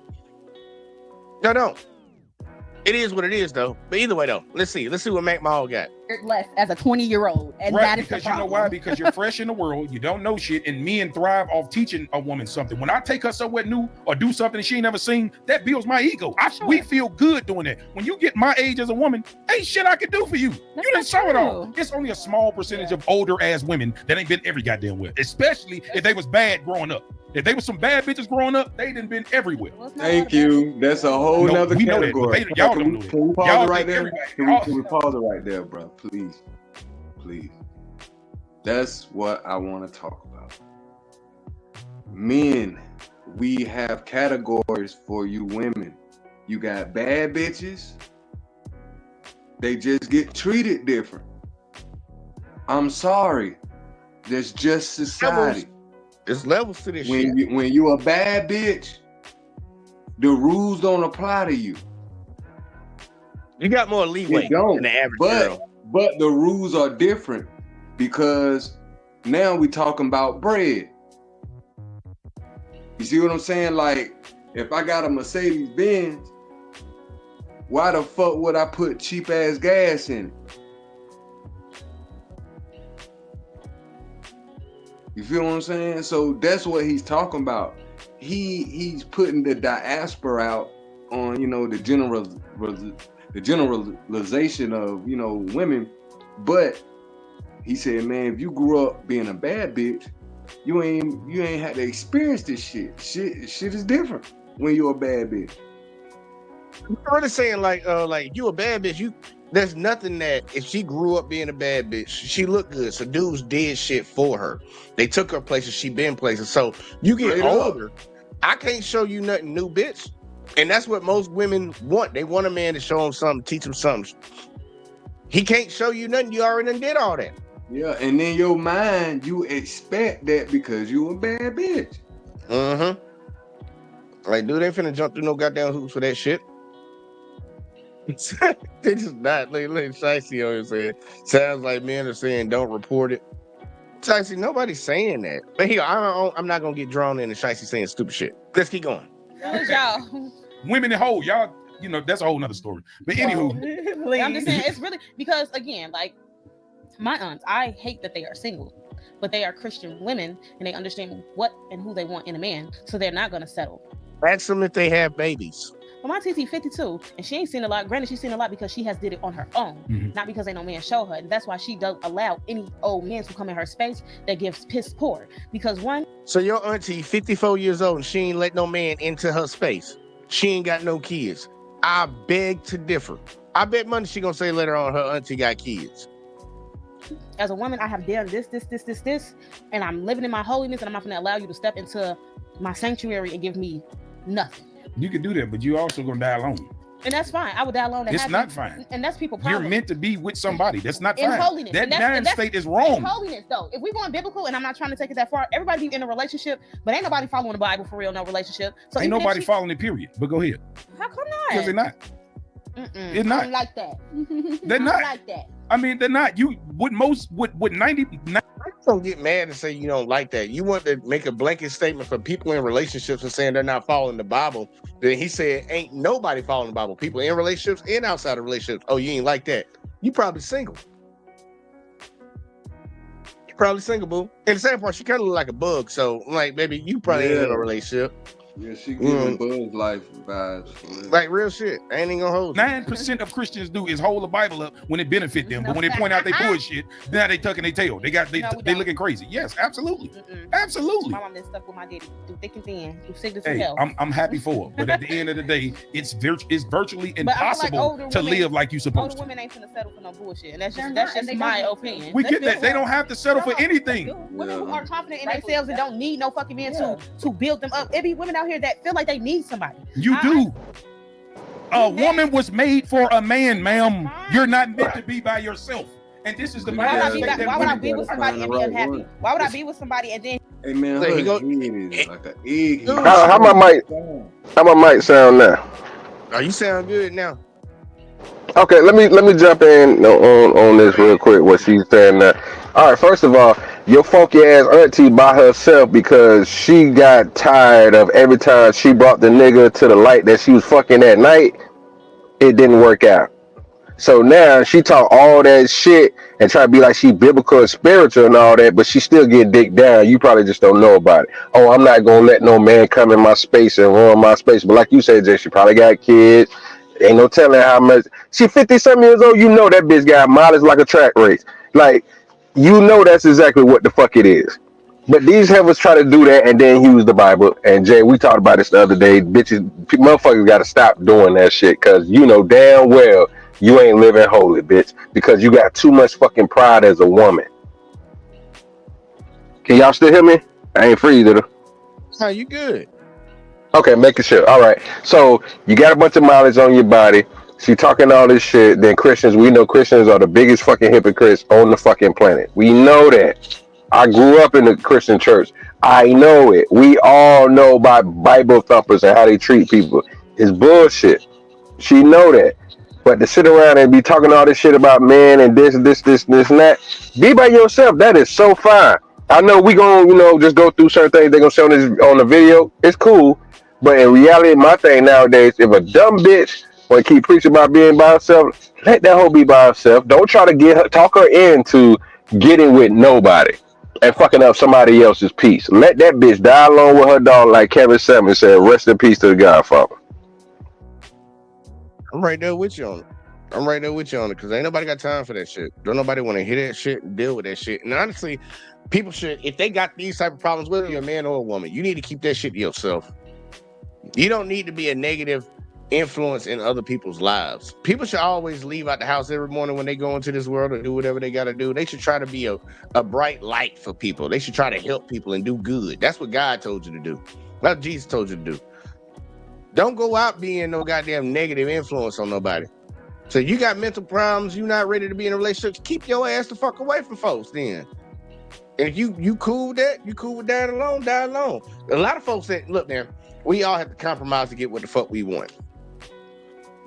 Y'all don't. It is what it is, though. But either way, though, let's see what Mack Mall got. Less as a 20-year-old, and Right, that is because the you know problem. why? Because you're fresh in the world, you don't know shit, and men thrive off teaching a woman something. When I take her somewhere new or do something that she ain't never seen, that builds my ego. We feel good doing that. When you get my age as a woman, ain't shit I can do for you. You didn't show it all. It's only a small percentage of older ass women that ain't been every goddamn where, especially if they was bad growing up. If they was some bad bitches growing up, they done been everywhere. Thank you. That's a whole nother we know that, category. but y'all don't know that. Can we pause Y'all it right think there? everybody- Can we pause it right there, bro? Please. Please. That's what I want to talk about. Men, we have categories for you women. You got bad bitches. They just get treated different. I'm sorry. That's just society. There's levels to this shit. When you a bad bitch, the rules don't apply to you. You got more leeway than the average girl. But the rules are different because now we talking about bread. You see what I'm saying? Like, if I got a Mercedes Benz, why the fuck would I put cheap ass gas in it? You feel what I'm saying? So that's what he's talking about. He's putting the diaspora out on, you know, the generalization of, you know, women. But he said, man, if you grew up being a bad bitch, you ain't had to experience this shit. Shit is different when you're a bad bitch. I'm really saying like you a bad bitch, there's nothing that if she grew up being a bad bitch, she looked good. So dudes did shit for her. They took her places, she been places. So you get older, I can't show you nothing new, bitch. And that's what most women want. They want a man to show them something, teach them something. He can't show you nothing. You already done did all that. Yeah, and in your mind, you expect that because you a bad bitch. Like, dude, they finna jump through no goddamn hoops for that shit. They just not. Look, Shicey on here saying, sounds like men are saying don't report it. Shicey, nobody's saying that. But here, I'm not gonna get drawn into Shicey saying stupid shit. Let's keep going. Y'all. Women and whole, y'all, you know, that's a whole nother story. But anywho, I'm just saying, it's really because, again, like my aunts, I hate that they are single, but they are Christian women and they understand what and who they want in a man, so they're not gonna settle. Ask them if they have babies. Well, my TT 52, and she ain't seen a lot. Granted, she's seen a lot because she has did it on her own, not because ain't no man show her. And that's why she don't allow any old men to come in her space that gives piss poor. Because one. So your auntie, 54 years old, and she ain't let no man into her space. She ain't got no kids. I beg to differ. I bet money she gonna say later on her auntie got kids. As a woman, I have done this, and I'm living in my holiness, and I'm not gonna allow you to step into my sanctuary and give me nothing. You can do that, but you also gonna die alone. And that's fine. I would die alone. It's not fine. And that's people's problem. You're meant to be with somebody. That's not fine. In holiness. That dying state is wrong. In holiness, though. If we're going biblical, and I'm not trying to take it that far, everybody be in a relationship, but ain't nobody following the Bible for real, no relationship. So ain't nobody following it, period. But go ahead. How come not? Because they're not. It's not. I don't like that. They're not. I like that. I mean, they're not. You would 90. Don't get mad and say you don't like that. You want to make a blanket statement for people in relationships and saying they're not following the Bible. Then he said, ain't nobody following the Bible. People in relationships and outside of relationships. Oh, you ain't like that. You probably single. You probably single, boo. And the same part, she kind of look like a bug. So, like, baby, you probably ain't in a relationship. Yeah, she giving Buzz Life vibes. Like real shit. I ain't gonna hold you. 9% of Christians do is hold the Bible up when it benefit them, but when they point out they bullshit, now they tucking their tail. They looking crazy. Yes, absolutely, absolutely. My mom been stuck with my daddy through thick and thin, through sickness and Hey, health. I'm happy for her, but at the end of the day, it's virtually impossible to live like you supposed to. Older women ain't finna settle for no bullshit, and that's just my opinion. We get that. They don't have to settle for anything. Women who are confident in themselves and don't need no fucking man to build them up. It be women out here that feel like they need somebody. You do. A woman was made for a man, ma'am. You're not meant to be by yourself. And this is the why would I be with somebody and be unhappy? Why would I be with somebody and then? Hey man, her head is like an egg. How my mic sound now? Oh, you sound good now. Okay, let me jump in on this real quick. What she's saying now. All right, first of all, your funky ass auntie by herself because she got tired of every time she brought the nigga to the light that she was fucking at night. it didn't work out. So now she talk all that shit and try to be like she biblical and spiritual and all that, but she still get dick down. You probably just don't know about it. Oh, I'm not gonna let no man come in my space and ruin my space. But like you said, Jay, she probably got kids. Ain't no telling how much. She 50-something years old. You know that bitch got mileage like a track race. Like, you know that's exactly what the fuck it is. But these heifers try to do that and then use the Bible. And Jay, we talked about this the other day. Bitches, motherfuckers got to stop doing that shit because you know damn well you ain't living holy, bitch, because you got too much fucking pride as a woman. Can y'all still hear me? I ain't freeze, did I? How you good? Okay, making sure. All right. So you got a bunch of mileage on your body. She talking all this shit. Then Christians, we know Christians are the biggest fucking hypocrites on the fucking planet. We know that. I grew up in the Christian church. I know it. We all know about Bible thumpers and how they treat people. It's bullshit. She know that. But to sit around and be talking all this shit about men and this, and that, be by yourself. That is so fine. I know we gonna, just go through certain things they're gonna show this on the video. It's cool. But in reality, my thing nowadays, if a dumb bitch wanna keep preaching about being by herself, let that hoe be by herself. Don't try to talk her into getting with nobody and fucking up somebody else's peace. Let that bitch die alone with her dog, like Kevin Samuels said, rest in peace to the Godfather. I'm right there with you on it. Because ain't nobody got time for that shit. Don't nobody want to hear that shit and deal with that shit. And honestly, people should, if they got these type of problems, whether you're a man or a woman, you need to keep that shit to yourself. You don't need to be a negative influence in other people's lives. People should always leave out the house every morning when they go into this world or do whatever they got to do. They should try to be a bright light for people. They should try to help people and do good. That's what God told you to do. That's what Jesus told you to do. Don't go out being no goddamn negative influence on nobody. So you got mental problems, you not ready to be in a relationship, keep your ass the fuck away from folks then. And if you cool with that, you cool with dying alone, die alone. A lot of folks say, look, man, we all have to compromise to get what the fuck we want.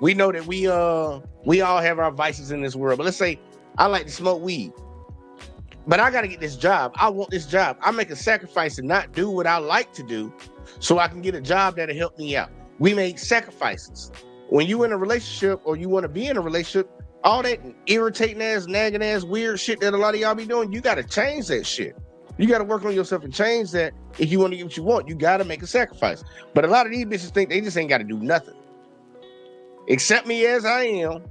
We know that we all have our vices in this world. But let's say I like to smoke weed, but I got to get this job. I want this job. I make a sacrifice to not do what I like to do so I can get a job that'll help me out. We make sacrifices. When you in a relationship or you want to be in a relationship, all that irritating ass, nagging ass, weird shit that a lot of y'all be doing, you got to change that shit. You got to work on yourself and change that if you want to get what you want. You got to make a sacrifice. But a lot of these bitches think they just ain't got to do nothing. Accept me as I am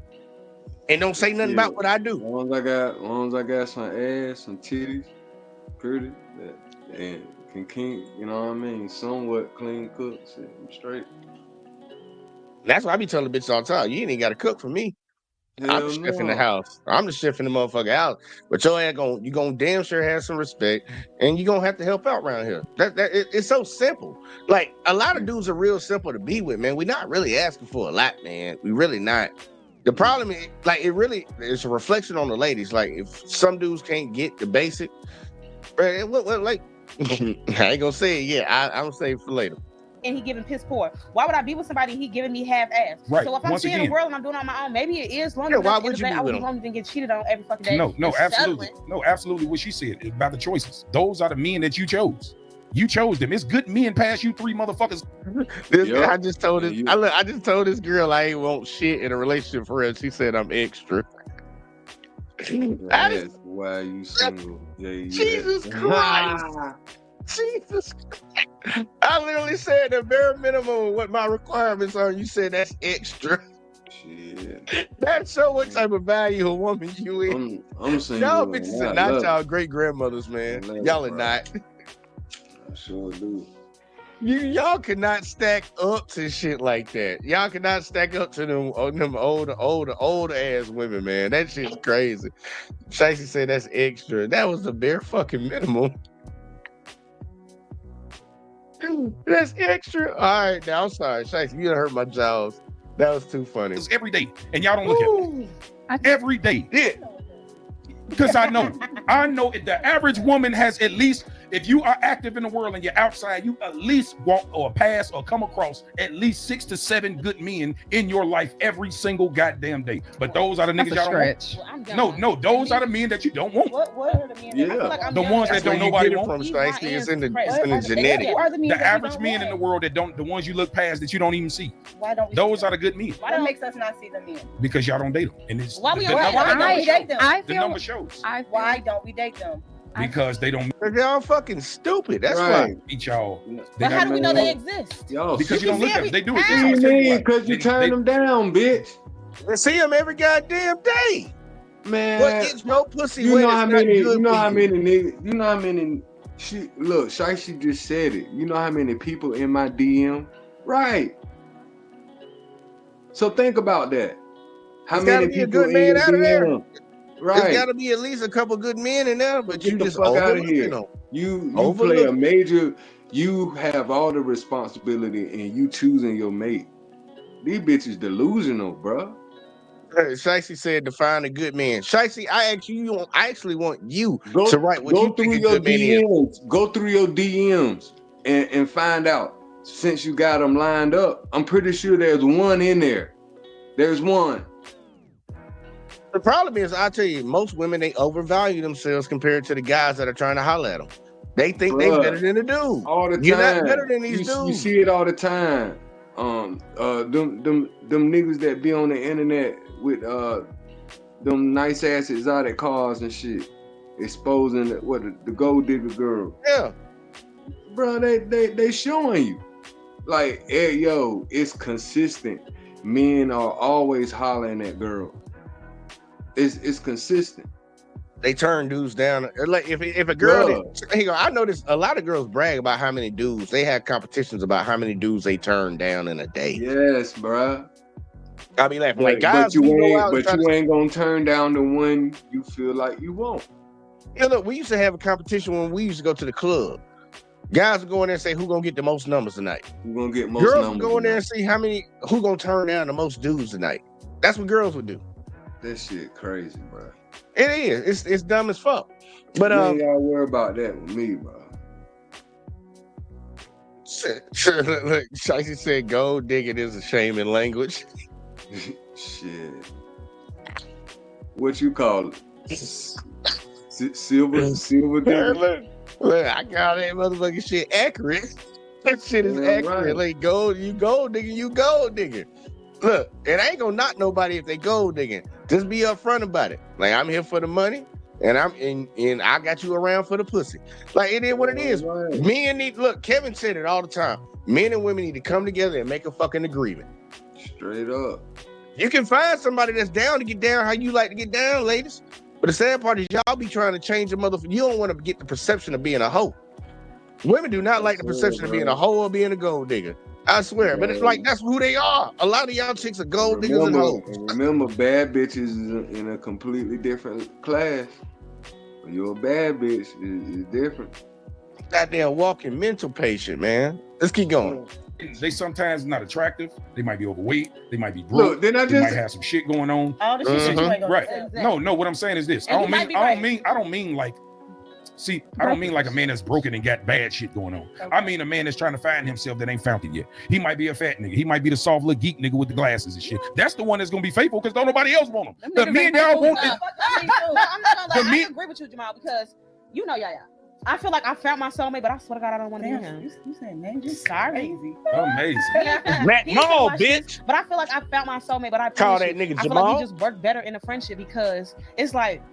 and don't say nothing about what I do. As long as I got some ass, some titties, pretty, and can you know what I mean, somewhat clean cook, shit, I'm straight. That's why I be telling bitches all the time, you ain't even got to cook for me. I'm the chef in the house. I'm the chef in the motherfucker house. But your ass you gonna damn sure have some respect, and you gonna have to help out around here. It's so simple. Like, a lot of dudes are real simple to be with, man. We're not really asking for a lot, man. We really not. The problem is, like, it's a reflection on the ladies. Like, if some dudes can't get the basic, like, I ain't gonna say it yet. I'm gonna save it for later. And he giving piss poor. Why would I be with somebody and he giving me half ass? Right. So if I'm seeing a world and I'm doing it on my own, maybe it is long enough. Why would you be I with would him? want to get cheated on every fucking day. No, absolutely. No, absolutely what she said about the choices. Those are the men that you chose. You chose them. It's good men past you three motherfuckers. I just told this girl I ain't want shit in a relationship for her. She said I'm extra. That's why you single. Jesus Christ. Jesus. I literally said the bare minimum of what my requirements are. You said that's extra. Shit. That show what type of value a woman you is. I'm single. Y'all bitches are not y'all great grandmothers, man. Y'all are not. I sure do. Y'all cannot stack up to shit like that. Y'all cannot stack up to them older ass women, man. That shit's crazy. Shicey said that's extra. That was the bare fucking minimum. That's extra. All right, now I'm sorry, Shicey. You done hurt my jaws. That was too funny. It's every day, and y'all don't look at me. Every day. Yeah. Because I know the average woman has at least If you are active in the world and you're outside, you at least walk or pass or come across at least 6 to 7 good men in your life every single goddamn day. But those are the niggas y'all don't want. No, those are the men that you don't want. What are the men? Yeah. I feel like I'm The ones that don't nobody get it want. from, Stacey. It's in the genetic. The average men in the world that don't, the ones you look past that you don't even see. Why don't we those are the good men? Why makes us not see the men? Because y'all don't date them. And it's Why the don't we date them? The number shows. Why don't we date them? Because they don't. Y'all fucking stupid. That's Right. why. Eat y'all. But how do we know they exist? Yo, Because you don't look at them. They do it. What do you mean? Because you turn them down, bitch. I see them every goddamn day. Man, what gets no pussy? You know how many? You know how many niggas? You know how many? Look, Shicey just said it. You know how many people in my DM? Right. So think about that. How many people in your DM? Right. There's got to be at least a couple good men in there, but you just fuck out of overlooking here. them. You play a major. You have all the responsibility, and you choosing your mate. These bitches delusional, bro. Shicey said, "Define a good man." Shicey, I actually want you go, to write what go you through think a your good man is. DMs. Go through your DMs and find out. Since you got them lined up, I'm pretty sure there's one in there. There's one. The problem is, I tell you, most women, they overvalue themselves compared to the guys that are trying to holler at them. They think they're better than the dude. All the time. You're not better than these dudes. You see it all the time. Them niggas that be on the internet with them nice ass exotic cars and shit, exposing the gold digger girl. Yeah, bro, they showing you, like, hey, yo, it's consistent. Men are always hollering at girls. It's consistent. They turn dudes down. Like if a girl, I notice a lot of girls brag about how many dudes they have competitions about how many dudes they turn down in a day. Yes, bruh. I be laughing like guys. But you ain't gonna turn down the one you feel like you want. Yeah, look, we used to have a competition when we used to go to the club. Guys would go in there and say who gonna get the most numbers tonight. Who gonna get most girls numbers? Would go in there and see who gonna turn down the most dudes tonight. That's what girls would do. That shit crazy, bro. It is. It's dumb as fuck. But you ain't gotta worry about that with me, bro. Look, Shicey said gold digging is a shame in language. Shit. What you call it? Silver digging? Look, I call that motherfucking shit accurate. That shit is accurate. Right. Like gold digging, you gold digging. Look, it ain't gonna knock nobody if they gold digging. Just be upfront about it. Like, I'm here for the money, and I got you around for the pussy. Like, it is what it is. Right. Men need, look, Kevin said it all the time. Men and women need to come together and make a fucking agreement. Straight up. You can find somebody that's down to get down how you like to get down, ladies. But the sad part is y'all be trying to change the motherfucker. You don't want to get the perception of being a hoe. Women do not like the perception of being a hoe or being a gold digger. I swear, yeah. But it's like that's who they are. A lot of y'all chicks are gold diggers and hoes. Remember, bad bitches is in a completely different class. When you're a bad bitch, it's different. Goddamn walking mental patient, man. Let's keep going. They sometimes not attractive. They might be overweight. They might be broke. They might have some shit going on. All the shit you ain't gonna right. No. What I'm saying is this. I don't mean like. See, I don't mean like a man that's broken and got bad shit going on. Okay. I mean a man that's trying to find himself that ain't found it yet. He might be a fat nigga. He might be the soft little geek nigga with the glasses and shit. That's the one that's gonna be faithful because don't nobody else want him. The men y'all want it. I'm not gonna lie. I agree with you, Jamal, because you know, I feel like I found my soulmate, but I swear to God, I don't want to be him. You said man, you sorry. Amazing. Matt Mall, bitch. But I feel like I found my soulmate, but I call that nigga Jamal. I feel like we just work better in a friendship because it's like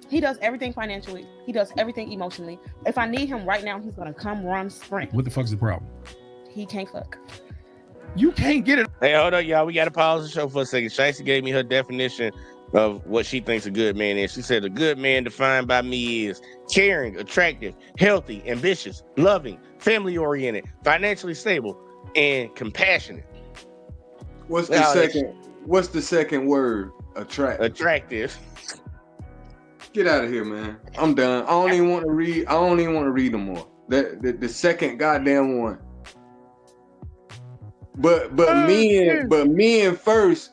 he does everything financially. He does everything emotionally. If I need him right now, he's gonna come run sprint. What the fuck's the problem? He can't fuck. You can't get it. Hey, hold on, y'all. We gotta pause the show for a second. Shicey gave me her definition of what she thinks a good man is. She said a good man defined by me is caring, attractive, healthy, ambitious, loving, family-oriented, financially stable, and compassionate. What's the second word? Attractive. Get out of here, man. I'm done. I don't even want to read no more. The second goddamn one. But men first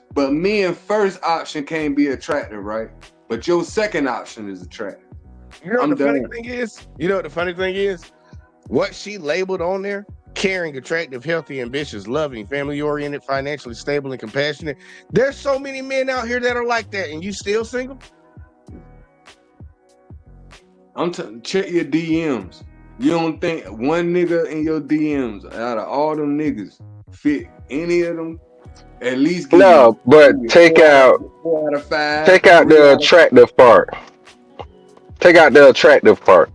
option can't be attractive, right? But your second option is attractive. You know what the funny thing is? What she labeled on there, caring, attractive, healthy, ambitious, loving, family-oriented, financially stable, and compassionate. There's so many men out here that are like that, and you still single? Check your DMs. You don't think one nigga in your DMs out of all them niggas fit any of them? At least give you, No, but take out 4 out of 5, take out 3 the out of attractive part. Take out the attractive part.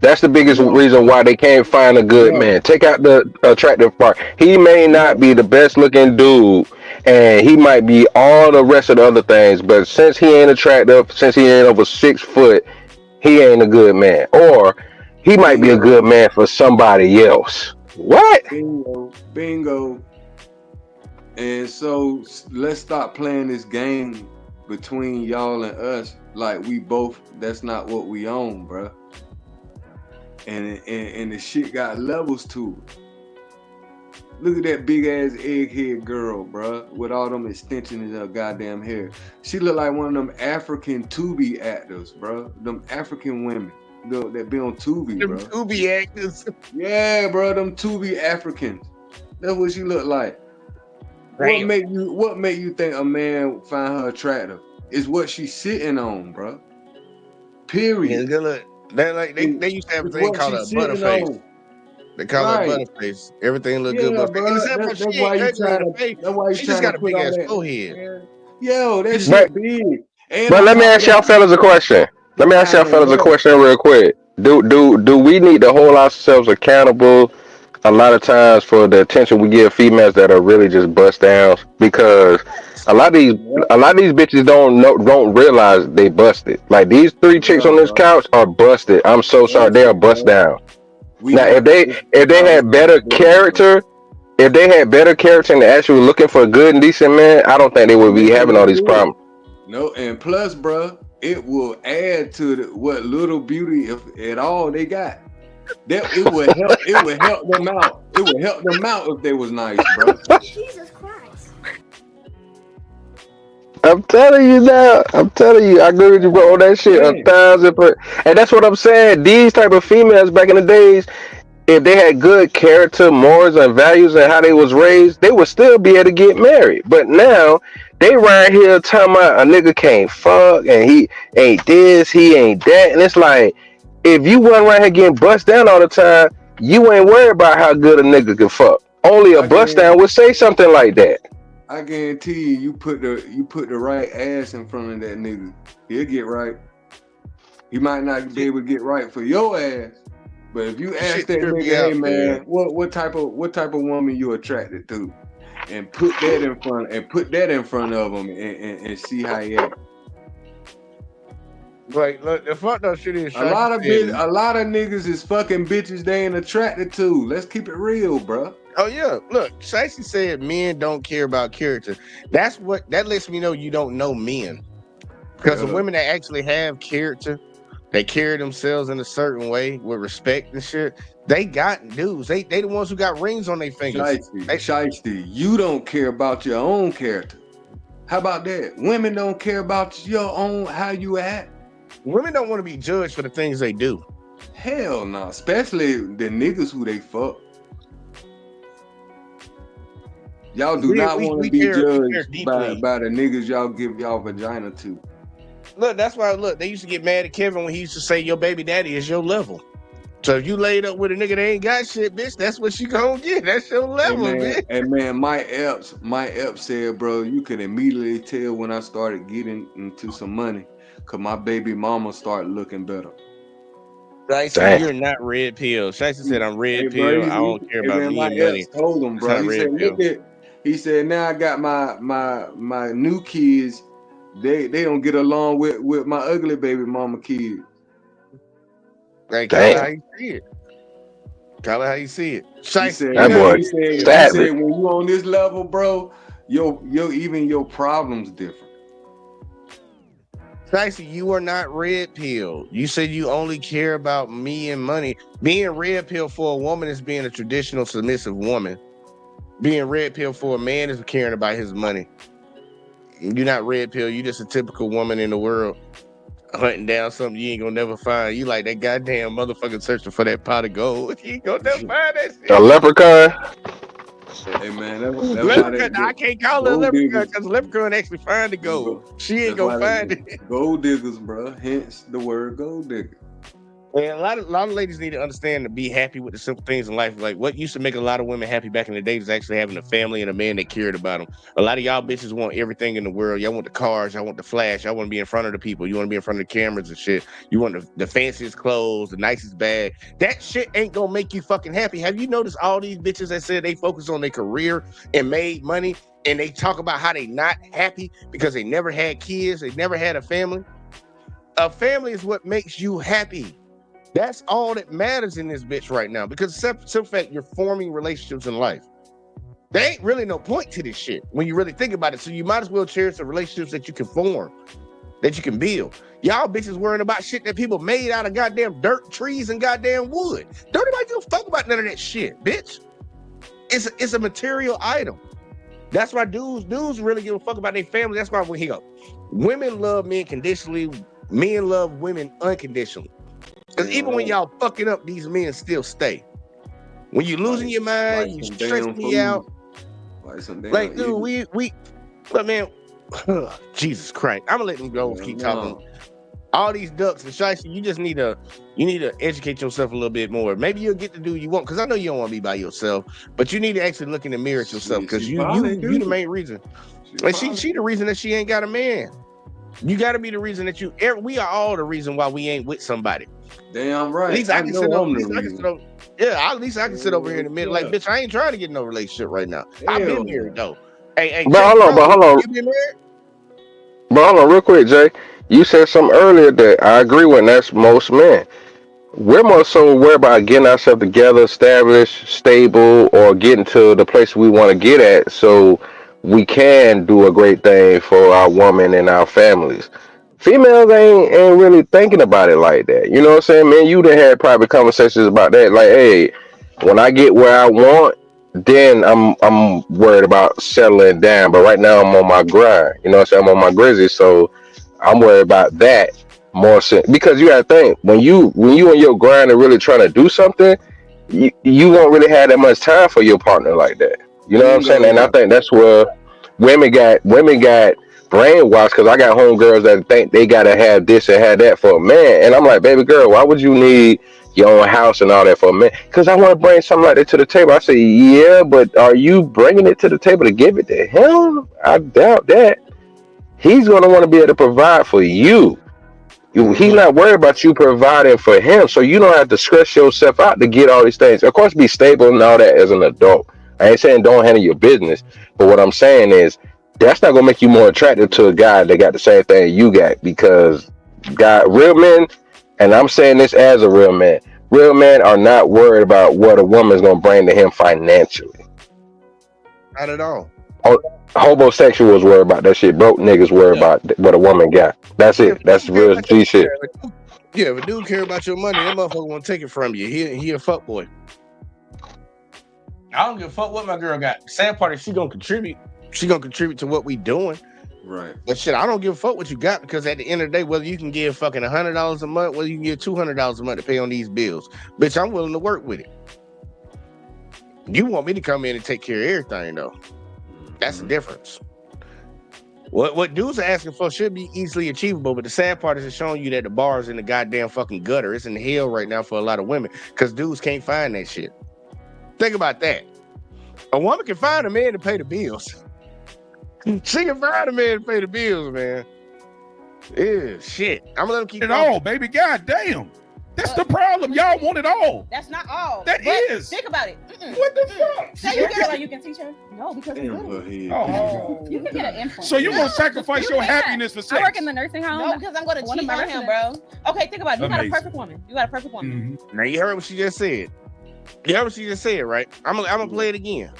That's the biggest no, reason why they can't find a good no, man. Take out the attractive part. He may not no. be the best looking dude, and he might be all the rest of the other things, but since he ain't attractive, since he ain't over 6 foot, he ain't a good man. Or he might be a Bingo, good man for somebody else. What? bingo, bingo. And so let's stop playing this game between y'all and us like we both, that's not what we own, bruh. And the shit got levels to it. Look at that big ass egghead girl, bruh, with all them extensions in her goddamn hair. She look like one of them African Tubi actors, bruh. Them African women that be on Tubi, Them bruh. Tubi actors. Yeah, bruh, them Tubi Africans. That's what she look like. Damn. What make you think a man find her attractive? Is what she's sitting on, bruh. Period. Yeah, look, they used to have a It's thing what called a she's sitting butterface. on. They call her Right. butterface. Everything look good, Yeah, butterface. And bro. except for That's she why ain't you ugly in trying the to. face. That's why you She just trying to got a put big all ass that. forehead. Yo, that She just, But shit big. And but on let me top of ask y'all that, fellas a question. Let me ask y'all man, fellas a bro. question real quick. Do we need to hold ourselves accountable a lot of times for the attention we give females that are really just bust downs? Because a lot of these Yep. a lot of these bitches don't realize they busted. Like these 3 chicks Yeah, on this bro. couch are busted. I'm so sorry, they are Busted, bust bro. down. We Now got if they our had better responsibility, bro. character, if they had better character and they actually were looking for a good and decent man, I don't think they would And be having they all these do. problems. No, and plus, bro, it will add to what little beauty, if at all, they got. That it would help. It would help them out. It would help them out if they was nice, bro. Jesus Christ. I'm telling you now. I'm telling you. I agree with you, bro. On that shit, Man, 1,000%. And that's what I'm saying. These type of females back in the days, if they had good character, morals, and values, and how they was raised, they would still be able to get married. But now they right here talking about a nigga can't fuck and he ain't this, he ain't that, and it's like if you wasn't right here getting bust down all the time, you ain't worried about how good a nigga can fuck. Only a I bust guarantee, down would say something like that. I guarantee you put the right ass in front of that nigga, he'll get right. He might not be able to get right for your ass, but if you ask shit that trip me nigga, hey out, man. man, what type of woman you attracted to, and put that in front of him and see how he act. Like, look, the fucked up shit is A Shicey lot of said, niggas is fucking bitches they ain't attracted to. Let's keep it real, bro. oh yeah, look, Shicey said men don't care about character. That lets me know you don't know men. Because the Yeah. women that actually have character, they carry themselves in a certain way with respect and shit. They got dudes. They the ones who got rings on their fingers. Shiesty, you don't care about your own character. How about that? Women don't care about your own how you act. Women don't want to be judged for the things they do. Hell no, especially the niggas who they fuck. Y'all do not want to be We care judged by deeply. the niggas y'all give y'all vagina to. Look, that's why they used to get mad at Kevin when he used to say your baby daddy is your level. So if you laid up with a nigga that ain't got shit, bitch, that's what you gonna get. That's your level, bitch. Hey man, my Epps said, bro, you could immediately tell when I started getting into some money, cause my baby mama started looking better. Shicey, Damn. you're not red pill. Shicey said I'm Hey red bro, pill. I don't care hey about man, me my and money. Epps told him, That's bro. not He red said, pill. he said, now I got my new kids. They don't get along with my ugly baby mama kids. Hey, call it how Damn. you see it. Call it how you see it. He Shicey, said, you That know boy you. he said, savage. when you on this level, bro, your problems different. Shicey, you are not red pill. You said you only care about me and money. Being red pill for a woman is being a traditional submissive woman. Being red pill for a man is caring about his money. You're not red pill. You're just a typical woman in the world. hunting down something you ain't gonna never find. You like that goddamn motherfucker searching for that pot of gold. You ain't gonna never find that shit. A leprechaun. Hey man, that's why Leprechaun, I can't call her a gold leprechaun diggers. because leprechaun actually find the gold. She ain't That's gonna why find they it. gold diggers, bro. Hence the word gold digger. And a lot of ladies need to understand to be happy with the simple things in life. Like what used to make a lot of women happy back in the day was actually having a family and a man that cared about them. A lot of y'all bitches want everything in the world. Y'all want the cars, y'all want the flash, y'all want to be in front of the people, you want to be in front of the cameras and shit. You want the fanciest clothes, the nicest bag. That shit ain't gonna make you fucking happy. Have you noticed all these bitches that said they focus on their career and made money and they talk about how they not happy because they never had kids, they never had a family? A family is what makes you happy. That's all that matters in this bitch right now because simple fact, you're forming relationships in life. There ain't really no point to this shit when you really think about it. So you might as well cherish the relationships that you can form, that you can build. Y'all bitches worrying about shit that people made out of goddamn dirt, trees, and goddamn wood. Don't nobody give a fuck about none of that shit, bitch. It's a material item. That's why dudes really give a fuck about their family. That's why women love men conditionally, men love women unconditionally. Because even when y'all fucking up, these men still stay. When you losing your mind, you stressing me out. Like, dude, but man, Jesus Christ. I'm gonna let them go keep talking. All these ducks and shiesty, you need to educate yourself a little bit more. Maybe you'll get the dude you want, because I know you don't want to be by yourself, but you need to actually look in the mirror at yourself, because you the main reason. And she the reason that she ain't got a man. You got to be the reason that we are all the reason why we ain't with somebody. Damn right. At least I can sit over. At least I can sit over here in a minute. Like, bitch, I ain't trying to get no relationship right now. I've been married though. Hey, but hold on. You been married? But hold on, real quick, Jay. You said something earlier that I agree with, and that's most men. We're more so worried about getting ourselves together, established, stable, or getting to the place we want to get at, so we can do a great thing for our woman and our families. Females ain't really thinking about it like that. You know what I'm saying, man? You done had private conversations about that. Like, hey, when I get where I want, then I'm worried about settling down. But right now I'm on my grind. You know what I'm saying? I'm on my grizzly, so I'm worried about that more so, because you gotta think when you on your grind and really trying to do something, you won't really have that much time for your partner like that. You know what I'm saying? And I think that's where women got brainwashed, because I got homegirls that think they gotta have this and have that for a man, and I'm like, baby girl, why would you need your own house and all that for a man? Because I want to bring something like that to the table. I say, yeah, but are you bringing it to the table to give it to him? I doubt that. He's gonna want to be able to provide for you. He's not worried about you providing for him, so you don't have to stress yourself out to get all these things. Of course, be stable and all that as an adult. I ain't saying don't handle your business, but what I'm saying is that's not gonna make you more attractive to a guy that got the same thing you got, because real men, and I'm saying this as a real man are not worried about what a woman's gonna bring to him financially. Not at all. Homosexuals worry about that shit. Broke niggas worry about what a woman got. That's it. That's real G shit. Yeah, if a dude care about your money, that motherfucker won't take it from you. He a fuck boy. I don't give a fuck what my girl got. Sad part is she gonna contribute. She gonna contribute to what we doing. Right. But shit, I don't give a fuck what you got, because at the end of the day, whether you can give fucking $100 a month, whether you can give $200 a month to pay on these bills, bitch, I'm willing to work with it. You want me to come in and take care of everything though. That's the difference. What dudes are asking for should be easily achievable, but the sad part is it's showing you that the bar is in the goddamn fucking gutter. It's in hell right now for a lot of women, because dudes can't find that shit. Think about that. A woman can find a man to pay the bills. She can find a man to pay the bills, man. Yeah, shit. I'm gonna let him keep it all, baby. God damn. That's the problem. Y'all want it all. That's not all. That is. Think about it. What the fuck? Say you feel like you can teach her? No, because it's little. You can get an implant. So you're gonna sacrifice your happiness for sex? I work in the nursing home. No, because I'm gonna cheat on him, bro. Okay, think about it. You got a perfect woman. Mm-hmm. Now you heard what she just said. You heard what she just said, right? I'm gonna play it again.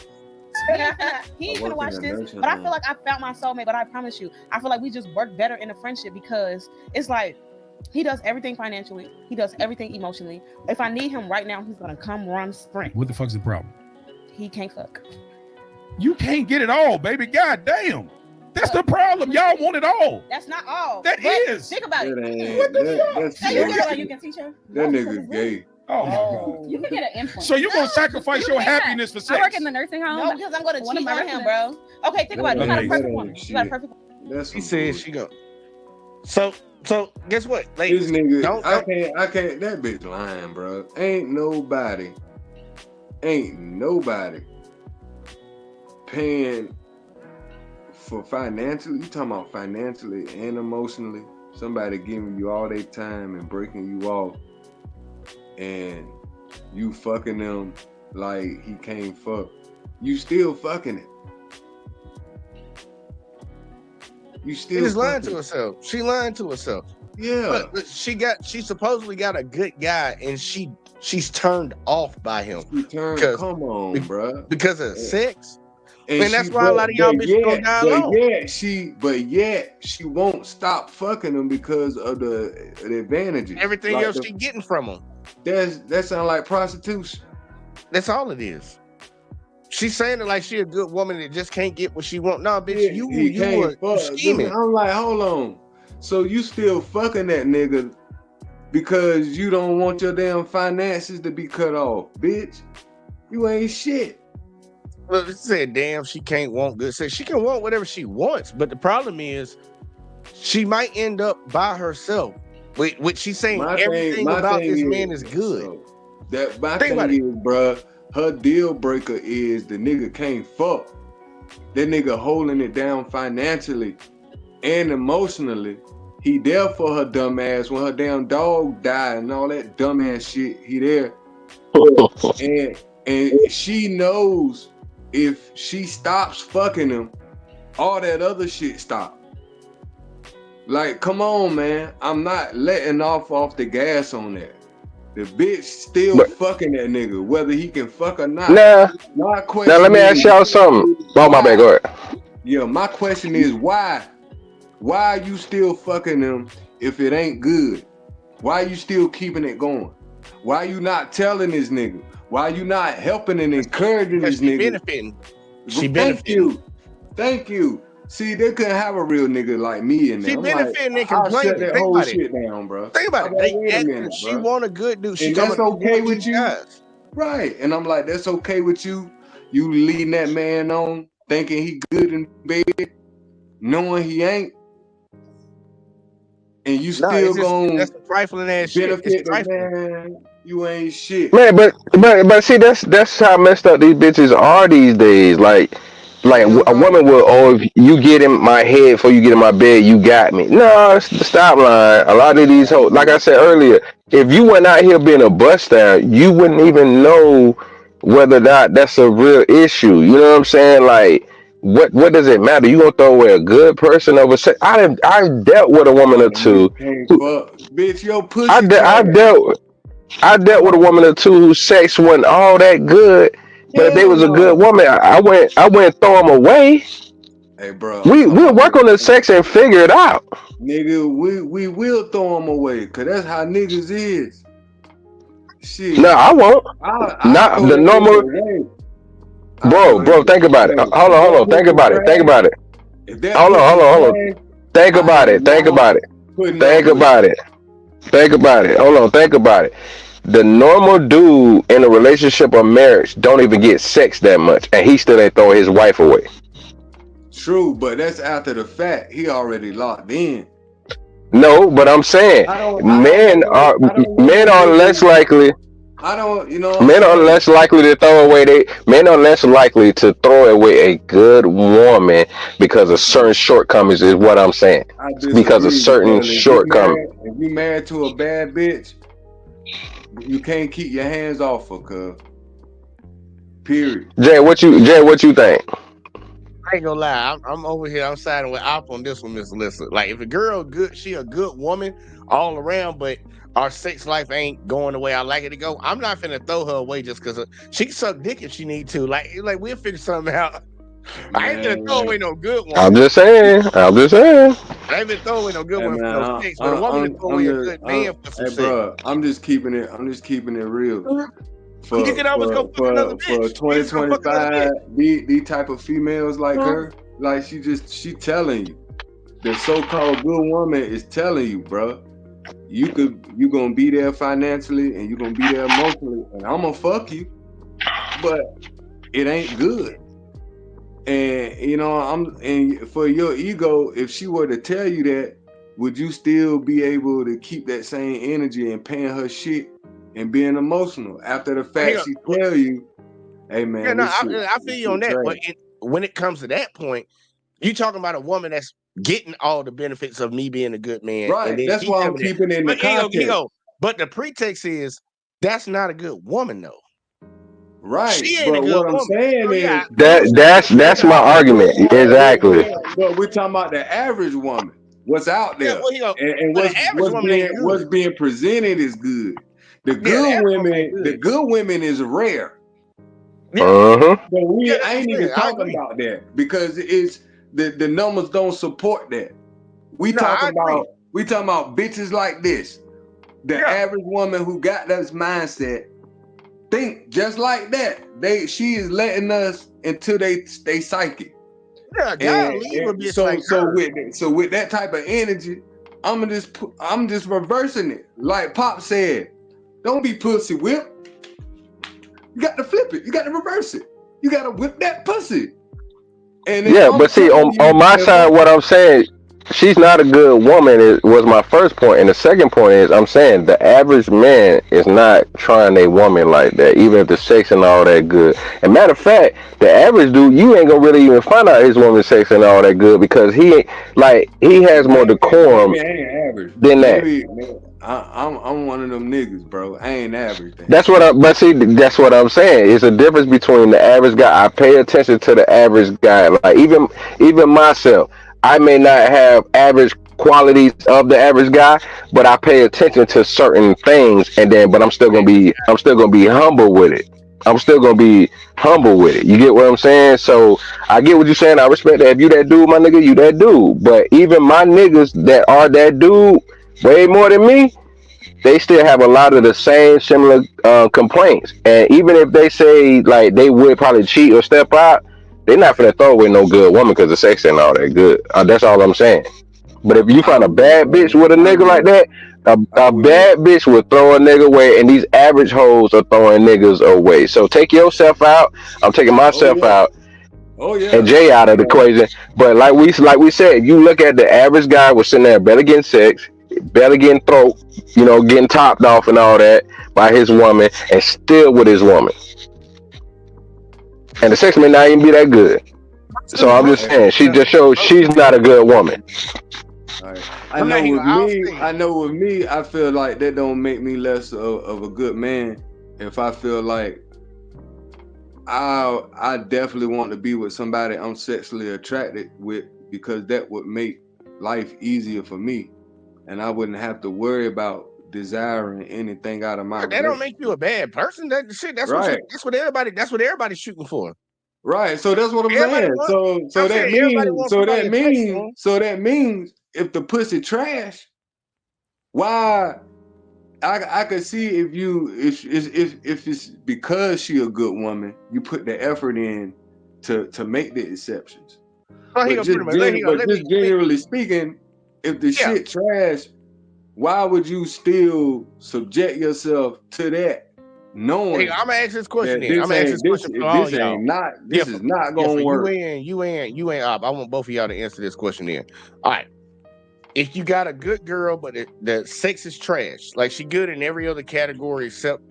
He ain't gonna watch this, but I feel like I found my soulmate. But I promise you, I feel like we just work better in a friendship, because it's like he does everything financially, he does everything emotionally. If I need him right now, he's gonna come run sprint. What the fuck's the problem? He can't fuck. You can't get it all, baby. God damn. That's the problem. Y'all want it all. That's not all. That is. Think about it. What the fuck? So you feel like you can teach her? That nigga gay. Oh my God. You can get an implant. So you gonna sacrifice your happiness for I sex? work in the nursing home. No, because I'm gonna One of cheat my on him, bro. Okay, think about it. You got a perfect woman. You got a perfect. He said she go. So guess what? Like, This nigga, I can't. That bitch lying, bro. Ain't nobody paying for financially. You talking about financially and emotionally? Somebody giving you all their time and breaking you off, and you fucking them like he can't fuck. You still fucking it. You still She's lying to herself. She lying to herself. Yeah. But she supposedly got a good guy, and she's turned off by him. Come on, bro. Because of sex. And that's why a lot of y'all bitches gonna die alone. But yet she won't stop fucking them because of the advantages. Everything else she getting from them. That sounds like prostitution. That's all it is. She's saying it like she a good woman that just can't get what she want. No, bitch, you scheming. I'm like, hold on. So you still fucking that nigga because you don't want your damn finances to be cut off, bitch? You ain't shit. Well, it said, damn, she can't want good sex. She can want whatever she wants, but the problem is she might end up by herself. Which she's saying everything about this man is good. My thing is, bruh, her deal breaker is the nigga can't fuck. That nigga holding it down financially and emotionally. He there for her dumb ass when her damn dog died and all that dumb ass shit. He there. and she knows if she stops fucking him, all that other shit stop. Like, come on, man. I'm not letting off the gas on that. The bitch still fucking that nigga, whether he can fuck or not. Now let me ask y'all something. Oh, my bad, go ahead. Yeah, my question is why? Why are you still fucking him if it ain't good? Why are you still keeping it going? Why are you not telling this nigga? Why are you not helping and encouraging this nigga? Benefiting. She benefiting. Thank you. See, they couldn't have a real nigga like me in there. She benefiting and complaining. I'll shut that whole shit down, bro. Think about it. She want a good dude. And that's okay with you. Right. And I'm like, that's okay with you. You leading that man on, thinking he good in bed, knowing he ain't. And you still gonna that's the trifling ass shit. Benefit the man. You ain't shit. Man, but see, that's how messed up these bitches are these days. Like a woman will, if you get in my head before you get in my bed, you got me. No, stop lying. A lot of these hoes, like I said earlier, if you went out here being a bust down, you wouldn't even know whether or not that's a real issue. You know what I'm saying? Like, what does it matter? You gonna throw away a good person over sex? I've dealt with a woman or two. Bitch, your pussy. I dealt with a woman or two whose sex wasn't all that good. But if they was a good woman, I went throw them away. Hey, bro. We'll work on the sex and figure it out. Nigga, we will throw them away, cause that's how niggas is. Shit. No, I won't. Not the normal. Bro, think about it. Hold on. Think about it. Hold on. Think about it. Hold on. Think about it. The normal dude in a relationship or marriage don't even get sex that much, and he still ain't throwing his wife away. True, but that's after the fact. He already locked in. No, but I'm saying men are less likely. Men are less likely to throw away. Men are less likely to throw away a good woman because of certain shortcomings. Is what I'm saying. Because of certain shortcomings. If you married to a bad bitch, you can't keep your hands off her, cuz. Period. Jay, what you think? I ain't gonna lie. I'm over here. I'm siding with Op on this one, Miss Alyssa. Like, if a girl good, she a good woman all around, but our sex life ain't going the way I like it to go, I'm not finna throw her away just because she can suck dick if she need to. Like we'll figure something out. I ain't gonna throw away no good one. I'm just saying. I ain't been throwing away no good one for no sex, but a woman to throw away a good man for some sex. Bro, I'm just keeping it real. You can always go fuck another bitch. For 2025, these type of females like her, she telling you. The so-called good woman is telling you, bro. You gonna be there financially and you gonna be there emotionally, and I'm gonna fuck you, but it ain't good. And and for your ego, if she were to tell you that, would you still be able to keep that same energy and paying her shit and being emotional after the fact she tell you, hey man, yeah, no, this shit, I feel you on that. But when it comes to that point, you talking about a woman that's getting all the benefits of me being a good man, and right? then That's she why tell I'm me that. keeping it in the But here you context. go. But the pretext is that's not a good woman, though. Right, She ain't a but good what I'm woman. saying So is, yeah, That's my argument. Exactly. but we're talking about the average woman. What's out yeah. there, Well, here you go. and But the average woman ain't what's good. being presented is good. The Yeah, the good average woman ain't women, the good. good women is rare. Yeah, But yeah, I that's what I'm ain't even saying. I talking agree. about that because it's the numbers don't support that. We No, I talking agree. about bitches like this. The Yeah, average woman who got this mindset think just like that. She is letting us into they psyche. yeah. God leave a bitch like her. With that type of energy, I'm just reversing it. Like Pop said, don't be pussy whipped. You got to flip it. You got to reverse it. You got to whip that pussy. And if Yeah, I'm but see, telling on you, my side, what I'm saying, she's not a good woman. Was my first point, and the second point is, I'm saying the average man is not trying a woman like that, even if the sex and all that good. And matter of fact, the average dude, you ain't gonna really even find out his woman's sex and all that good because he has more decorum maybe I ain't average. than that. Maybe I'm one of them niggas, bro. I ain't average then. But see, that's what I'm saying. It's a difference between the average guy. I pay attention to the average guy. Like even myself, I may not have average qualities of the average guy, but I pay attention to certain things, but I'm still gonna be humble with it. I'm still gonna be humble with it. You get what I'm saying? So I get what you're saying. I respect that. If you that dude, my nigga, you that dude. But even my niggas that are that dude, way more than me, they still have a lot of the same similar complaints. And even if they say like they would probably cheat or step out, they're not gonna throw away no good woman because the sex ain't all that good. That's all I'm saying. But if you I find a will, bad bitch bro. with a I nigga like will. that, I a will. bad bitch will throw a nigga away, and these average hoes are throwing niggas away. So take yourself out. I'm taking Oh myself yeah. out Oh and yeah. Jay out of the equation. But like we said, you look at the average guy was sitting there barely getting sex, barely getting throat, getting topped off and all that by his woman, and still with his woman. And the sex may not even be that good. So I'm just saying, she just shows she's not a good woman. All right. I'm not here. I'll say. I feel like that don't make me less of a good man if I feel like I definitely want to be with somebody I'm sexually attracted with because that would make life easier for me and I wouldn't have to worry about desiring anything out of my That don't make relationship. you a bad person. That shit. Right. That's what everybody's shooting for. Right. So that's what I'm Everybody saying. want. I'm saying everybody wants somebody to take for them. So that means if the pussy trash, why I could see if it's because she a good woman, you put the effort in to make the exceptions. Oh, he gonna pretty much. Let me. Generally speaking, if the Yeah. shit trash, why would you still subject yourself to that, Hey, knowing I'm gonna ask this question that then. I'm gonna ask this question for all y'all. this is not For gonna you work? and you ain't up. I want both of y'all to answer this question then. All right. If you got a good girl, but the sex is trash, like she good in every other category except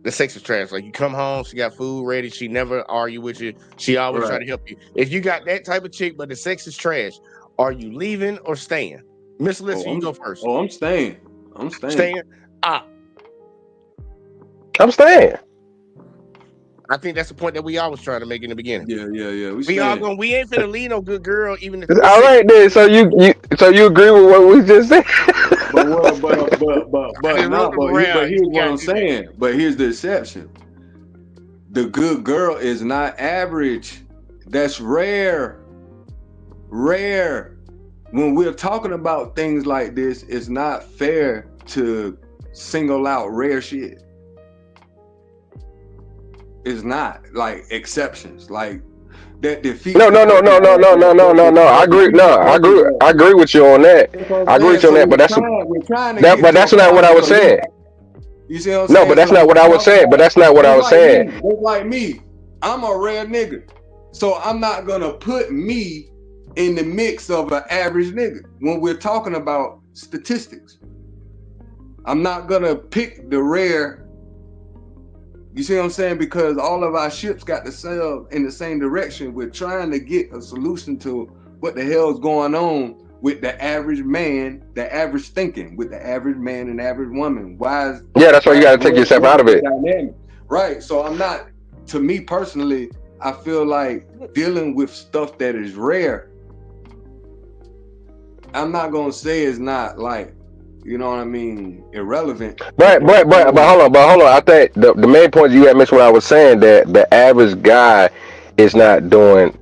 the sex is trash. Like you come home, she got food ready, she never argue with you, she always try Right. to help you. If you got that type of chick, but the sex is trash, are you leaving or staying? Miss Alyssa, you go first. I'm staying. I'm staying. Staying. I'm staying. I think that's the point that we always trying to make in the beginning. Yeah. We ain't finna leave no good girl, even if All sex. right then. So you agree with what we just said? But here's You what gotta I'm do that. saying. But here's the exception. The good girl is not average. That's rare. Rare. When we're talking about things like this, it's not fair to single out rare shit. It's not like exceptions. Like that defeats. No. I agree. No, I agree with you on that. I agree with you on that. But we're trying to get but that's not what I was saying. You see what I'm No, saying? but that's not what I was saying. But that's not what I was saying. Just like me, I'm a rare nigga, so I'm not gonna put me in the mix of an average nigga when we're talking about statistics. I'm not gonna pick the rare. You see what I'm saying? Because all of our ships got to sail in the same direction. We're trying to get a solution to what the hell's going on with the average man, the average thinking, with the average man and average woman. Why is that's why you got to take yourself out of it. Dynamic? Right. So I'm not. To me personally, I feel like dealing with stuff that is rare. I'm not gonna say it's not like, you know what I mean, irrelevant. But hold on. I think the main point you had missed what I was saying, that the average guy is not doing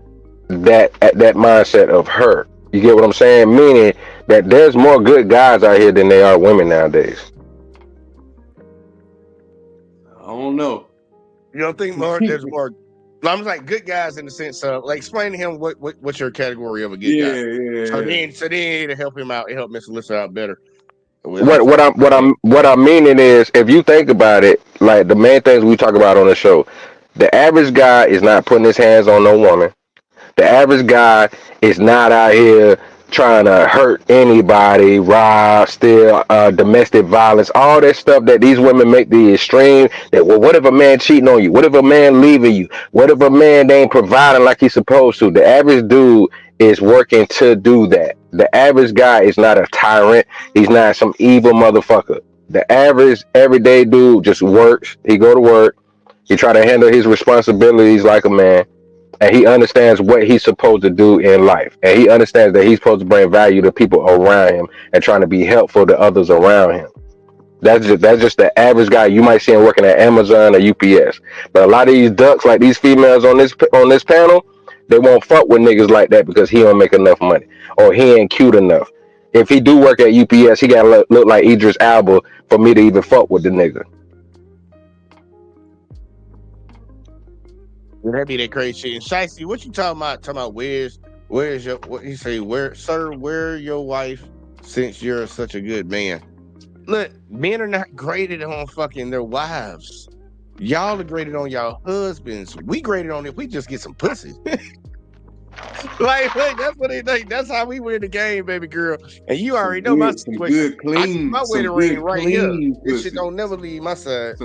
that at that mindset of her. You get what I'm saying? Meaning that there's more good guys out here than there are women nowadays. I don't know. You don't think there's more? I'm like good guys in the sense of like explain to him what's your category of a good guy. So then to help him out, it help Mr. Lister out better. What I'm meaning is, if you think about it, like the main things we talk about on the show, the average guy is not putting his hands on no woman. The average guy is not out here trying to hurt anybody, rob, steal, domestic violence, all that stuff that these women make the extreme. That, well, what if a man cheating on you? What if a man leaving you? What if a man ain't providing like he's supposed to? The average dude is working to do that. The average guy is not a tyrant. He's not some evil motherfucker. The average everyday dude just works. He go to work. He try to handle his responsibilities like a man. And he understands what he's supposed to do in life. And he understands that he's supposed to bring value to people around him and trying to be helpful to others around him. That's just the average guy you might see him working at Amazon or UPS. But a lot of these ducks, like these females on this panel, they won't fuck with niggas like that because he don't make enough money or he ain't cute enough. If he do work at UPS, he gotta look like Idris Elba for me to even fuck with the nigga. That be that crazy shit. And Shiesty, what you talking about? Talking about where's your what you say? Where your wife? Since you're such a good man. Look, men are not graded on fucking their wives. Y'all are graded on y'all husbands. We graded on if we just get some pussy. Like that's what they think. That's how we win the game, baby girl. And you already know my situation. Good, clean, my wedding ring right here. This shit pussy. don't never leave my side.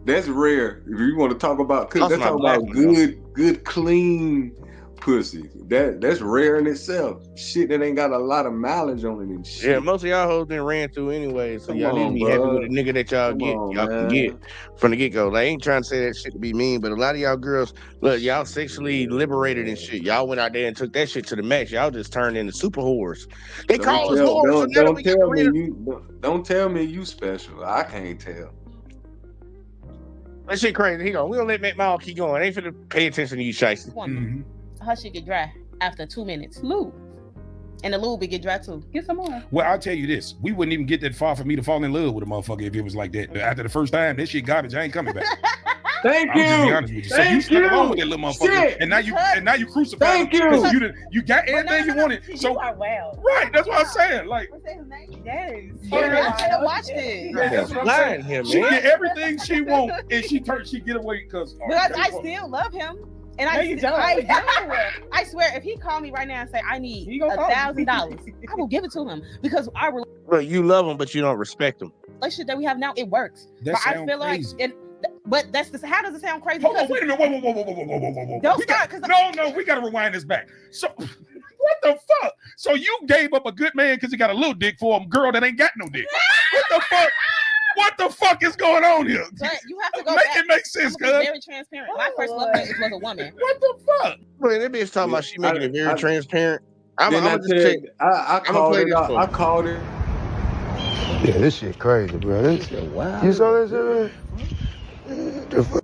That's rare. If you want to talk about, let's talk about good, clean pussy. That's rare in itself. Shit that ain't got a lot of mileage on it and shit. Yeah, most of y'all hoes been ran through anyway, so y'all need to be happy with the nigga that y'all can get from the get go. Like, I ain't trying to say that shit to be mean, but a lot of y'all girls, look, y'all sexually liberated and shit. Y'all went out there and took that shit to the max. Y'all just turned into super whores. They call us whores. Don't tell me you special. I can't tell. That shit crazy. We gonna let Mack Mall keep going. I ain't finna pay attention to you, Shiesty. Her shit get dry after 2 minutes. Lube. And the lube get dry too. Get some more. Well, I'll tell you this. We wouldn't even get that far for me to fall in love with a motherfucker if it was like that. After the first time, that shit garbage. I ain't coming back. Thank you. Just be honest with you. So you stuck along with that little motherfucker, and now you crucified. Thank you. You got everything you wanted. So you are well. Right, that's what I'm saying. Like, yes. I should have watched it. That's what I'm saying. She get everything she want, and she get away because I still love him. And I swear, if he called me right now and say I need $1,000, I will give it to him because Well, you love him, but you don't respect him. Relationship that we have now, it works. That but I feel crazy. But how does it sound crazy? Hold on, wait a minute. Whoa. Don't start. No, we gotta rewind this back. So what the fuck? So you gave up a good man because he got a little dick for a girl that ain't got no dick. What the fuck? What the fuck is going on here? But you have to go make it make sense, cuz. Very transparent. My first love was a woman. What the fuck? Well, that bitch talking about she making it very transparent. I called it. I called it. Yeah, this shit crazy, bro. This shit wild. You saw this shit, man?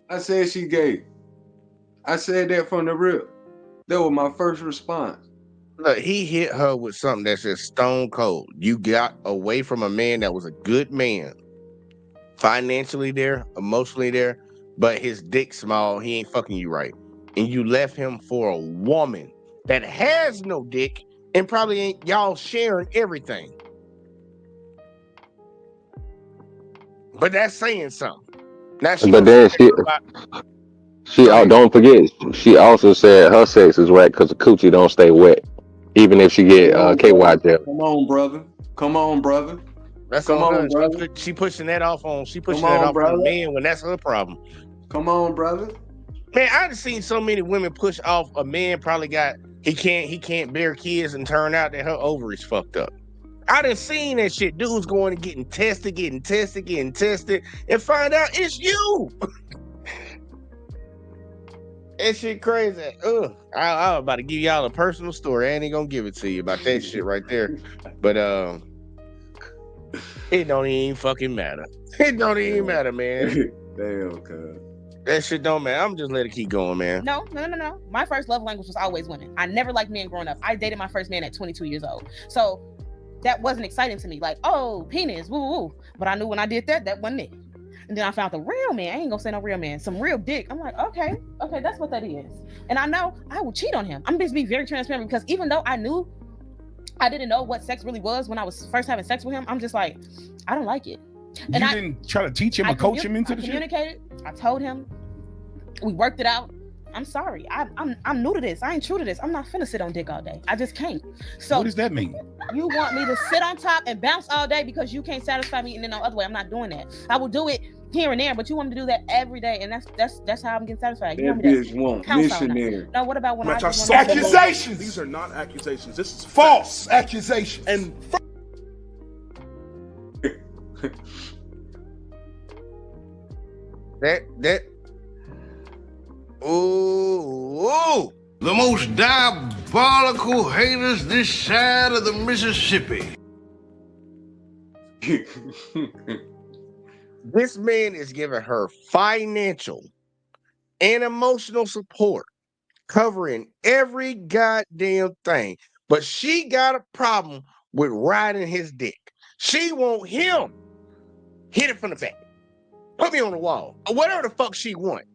I said she gay. I said that from the rip. That was my first response. Look, he hit her with something that's just stone cold. You got away from a man that was a good man, financially there, emotionally there, but his dick small, he ain't fucking you right. And you left him for a woman that has no dick and probably ain't y'all sharing everything. But that's saying something. Now she But gonna then don't forget, she also said her sex is wet because the coochie don't stay wet, even if she get KY gel. Come on, brother. Come on, brother. That's Come on on, her. brother. She pushing that off on. She Come pushing that on, off on brother. men when that's her problem. Come on, brother. Man, I've seen so many women push off a man probably got he can't bear kids and turn out that her ovaries fucked up. I done seen that shit. Dudes going and getting tested, and find out it's you. That shit crazy. Ugh. I was about to give y'all a personal story. I ain't gonna give it to you about that shit right there. But it don't even fucking matter. It don't even matter, man. Damn, cuz. That shit don't matter. I'm just let it keep going, man. No. My first love language was always women. I never liked men growing up. I dated my first man at 22 years old. So that wasn't exciting to me. Like, oh, penis, woo, woo. But I knew when I did that wasn't it. And then I found the real man. I ain't gonna say no real man. Some real dick. I'm like, okay, that's what that is. And I know I would cheat on him. I'm just being very transparent because even though I didn't know what sex really was when I was first having sex with him, I'm just like, I don't like it. And you didn't try to teach him or coach him into the shit? I communicated. I told him. We worked it out. I'm sorry. I'm new to this. I ain't true to this. I'm not finna sit on dick all day. I just can't. So what does that mean? You want me to sit on top and bounce all day because you can't satisfy me, and then no other way. I'm not doing that. I will do it here and there, but you want me to do that every day, and that's how I'm getting satisfied. You That bitch want missionary. No, what about when I just accusations? These are not accusations. This is false accusations. And that ooh. The most diabolical haters this side of the Mississippi. This man is giving her financial and emotional support, covering every goddamn thing. But she got a problem with riding his dick. She want him hit it from the back. Put me on the wall. Or whatever the fuck she want.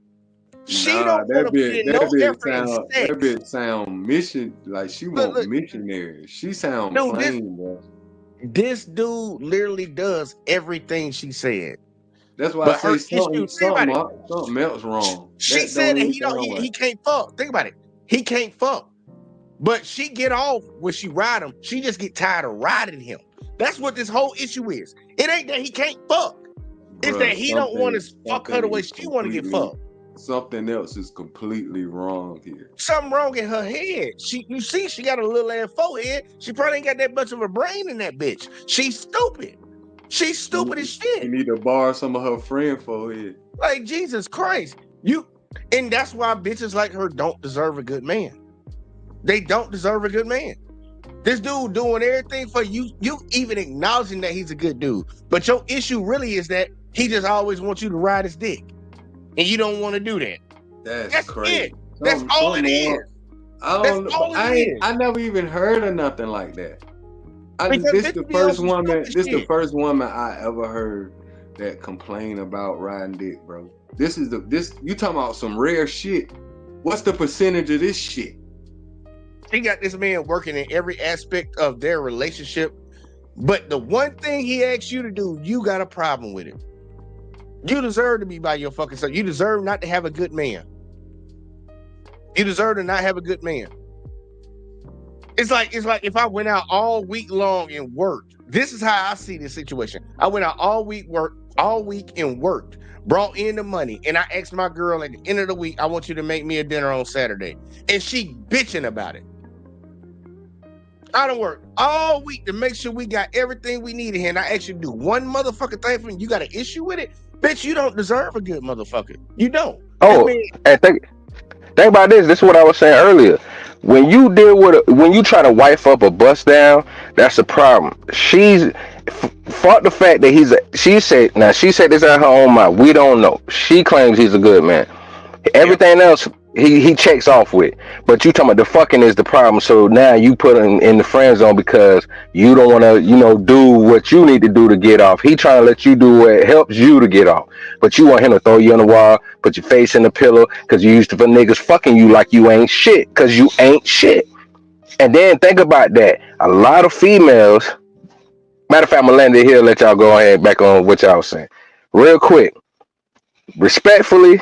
She don't want to put in no effort in sex. That bitch sound mission like she want missionary. She sound plain, bro. This dude literally does everything she said. That's why I say something else wrong. She said that he can't fuck. Think about it. He can't fuck. But she get off when she ride him. She just get tired of riding him. That's what this whole issue is. It ain't that he can't fuck. It's that he don't want to fuck her the way she want to get fucked. Something else is completely wrong here. Something wrong in her head. You see, she got a little ass forehead. She probably ain't got that much of a brain in that bitch. She's stupid. She's stupid as shit. You need to borrow some of her friend forehead. Like Jesus Christ. And that's why bitches like her don't deserve a good man. They don't deserve a good man. This dude doing everything for you. You even acknowledging that he's a good dude. But your issue really is that he just always wants you to ride his dick. And you don't want to do that. That's crazy. It. That's all it is. I never even heard of nothing like that. This is the first woman I ever heard that complain about riding dick, bro. You talking about some rare shit. What's the percentage of this shit? She got this man working in every aspect of their relationship. But the one thing he asks you to do, you got a problem with it. You deserve to be by your fucking self. You deserve not to have a good man. You deserve to not have a good man. It's like if I went out all week long and worked. This is how I see this situation. I went out all week and worked, brought in the money, and I asked my girl at the end of the week, I want you to make me a dinner on Saturday. And she bitching about it. I done worked all week to make sure we got everything we needed here. And I actually do one motherfucking thing for me. You got an issue with it? Bitch, you don't deserve a good motherfucker. You don't. Oh, and think about this. This is what I was saying earlier. When you when you try to wife up a bust down, that's a problem. She's fought the fact that she said this out her own mouth. We don't know. She claims he's a good man. Everything else he checks off with. But you talking about the fucking is the problem. So now you put him in the friend zone because you don't want to, do what you need to do to get off. He trying to let you do what helps you to get off. But you want him to throw you on the wall, put your face in the pillow because you used to for niggas fucking you like you ain't shit because you ain't shit. And then think about that. A lot of females, matter of fact, I'm gonna land it here, let y'all go ahead back on what y'all was saying. Real quick, respectfully,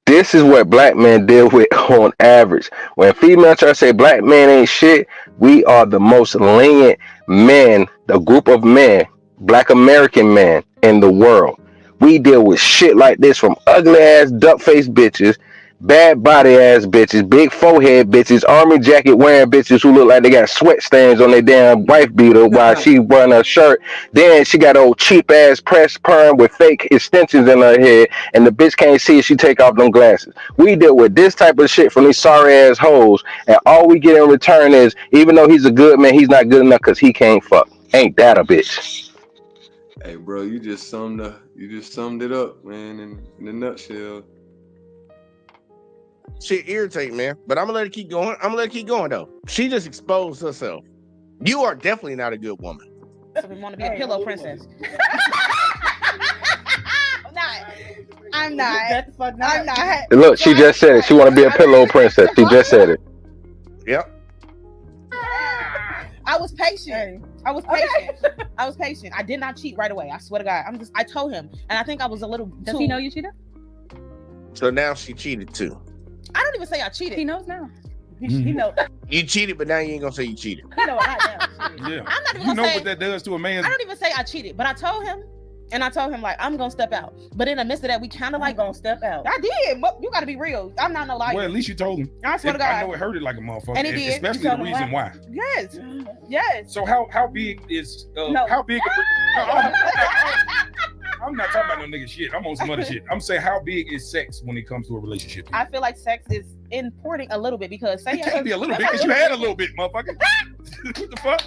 this is what black men deal with on average. When females try to say black men ain't shit, we are the most lenient men, the group of men, black American men in the world. We deal with shit like this from ugly ass duck face bitches, bad body ass bitches, big forehead bitches, army jacket wearing bitches who look like they got sweat stains on their damn wife beater while she wearing her shirt. Then she got old cheap ass pressed perm with fake extensions in her head, and the bitch can't see if she take off them glasses. We deal with this type of shit from these sorry ass hoes, and all we get in return is, even though he's a good man, he's not good enough because he can't fuck. Ain't that a bitch? Hey, bro, you just summed it up, man, in a nutshell. Shit irritate, man. But I'm gonna let it keep going. I'm gonna let it keep going though. She just exposed herself. You are definitely not a good woman. So we want to be a pillow princess. I'm not. I'm not. Look, she just said it. She want to be a pillow princess. She just said it. Yep. I was patient. I was patient. I was patient. I did not cheat right away. I swear to God. I told him, and I think I was a little. Does he know you cheated? So now she cheated too. I don't even say I cheated. He knows now. He know. You cheated, but now you ain't gonna say you cheated. He know right now. Yeah. I'm not even You know gonna say, what that does to a man. I don't even say I cheated, but I told him, like, I'm gonna step out. But in the midst of that, we kind of like gonna step out. I did. But you got to be real. I'm not no liar. Well, at least you told him. I swear to God. I know it hurted like a motherfucker, And he did. especially the reason why. Yes. Yes. So how big is No. how big? I'm not talking about no nigga shit. I'm on some other shit. I'm saying how big is sex when it comes to a relationship? I feel like sex is important a little bit because It can't be a little bit because you had a little bit, motherfucker. What the fuck?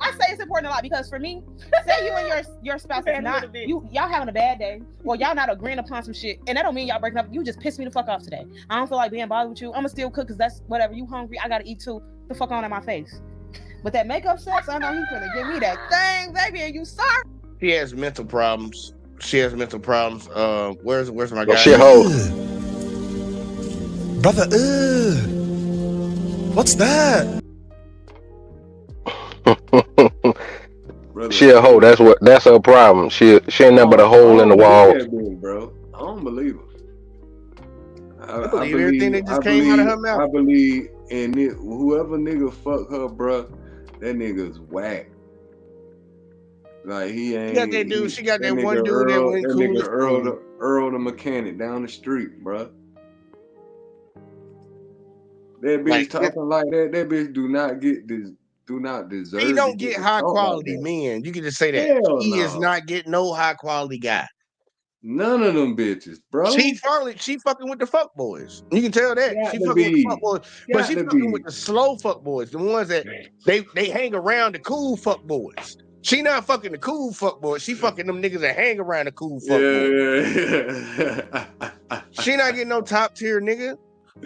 I say it's important a lot because for me, say you and your spouse is not y'all having a bad day or y'all not agreeing upon some shit, and that don't mean y'all breaking up. You just piss me the fuck off today. I don't feel like being bothered with you. I'ma still cook because that's whatever. You hungry? I gotta eat too. The fuck on in my face. But that makeup sex, I know he's gonna give me that thing, baby. And you sorry? She has mental problems. She has mental problems. Where's my guy? Shit hole. Brother, what's that? She a hoe. That's her problem. She ain't nothing but a hole in the wall. Bro, I don't believe her. I believe everything that just came out of her mouth. I believe in it. Whoever nigga fuck her, bro, that nigga's whack. Like he ain't. She got that dude. She got that one dude that went cool. Nigga Earl the mechanic down the street, bro. That bitch Like, talking like that. That bitch do not deserve. He don't get high quality men. You can just say that. Hell He no. is not getting no high quality guy. None of them bitches, bro. She fucking with the fuck boys. You can tell that. She fucking with the fuck boys. But she fucking with the slow fuck boys. The ones that they hang around the cool fuck boys. She not fucking the cool fuck boys. She fucking them niggas that hang around the cool fuck boys. She not getting no top tier nigga.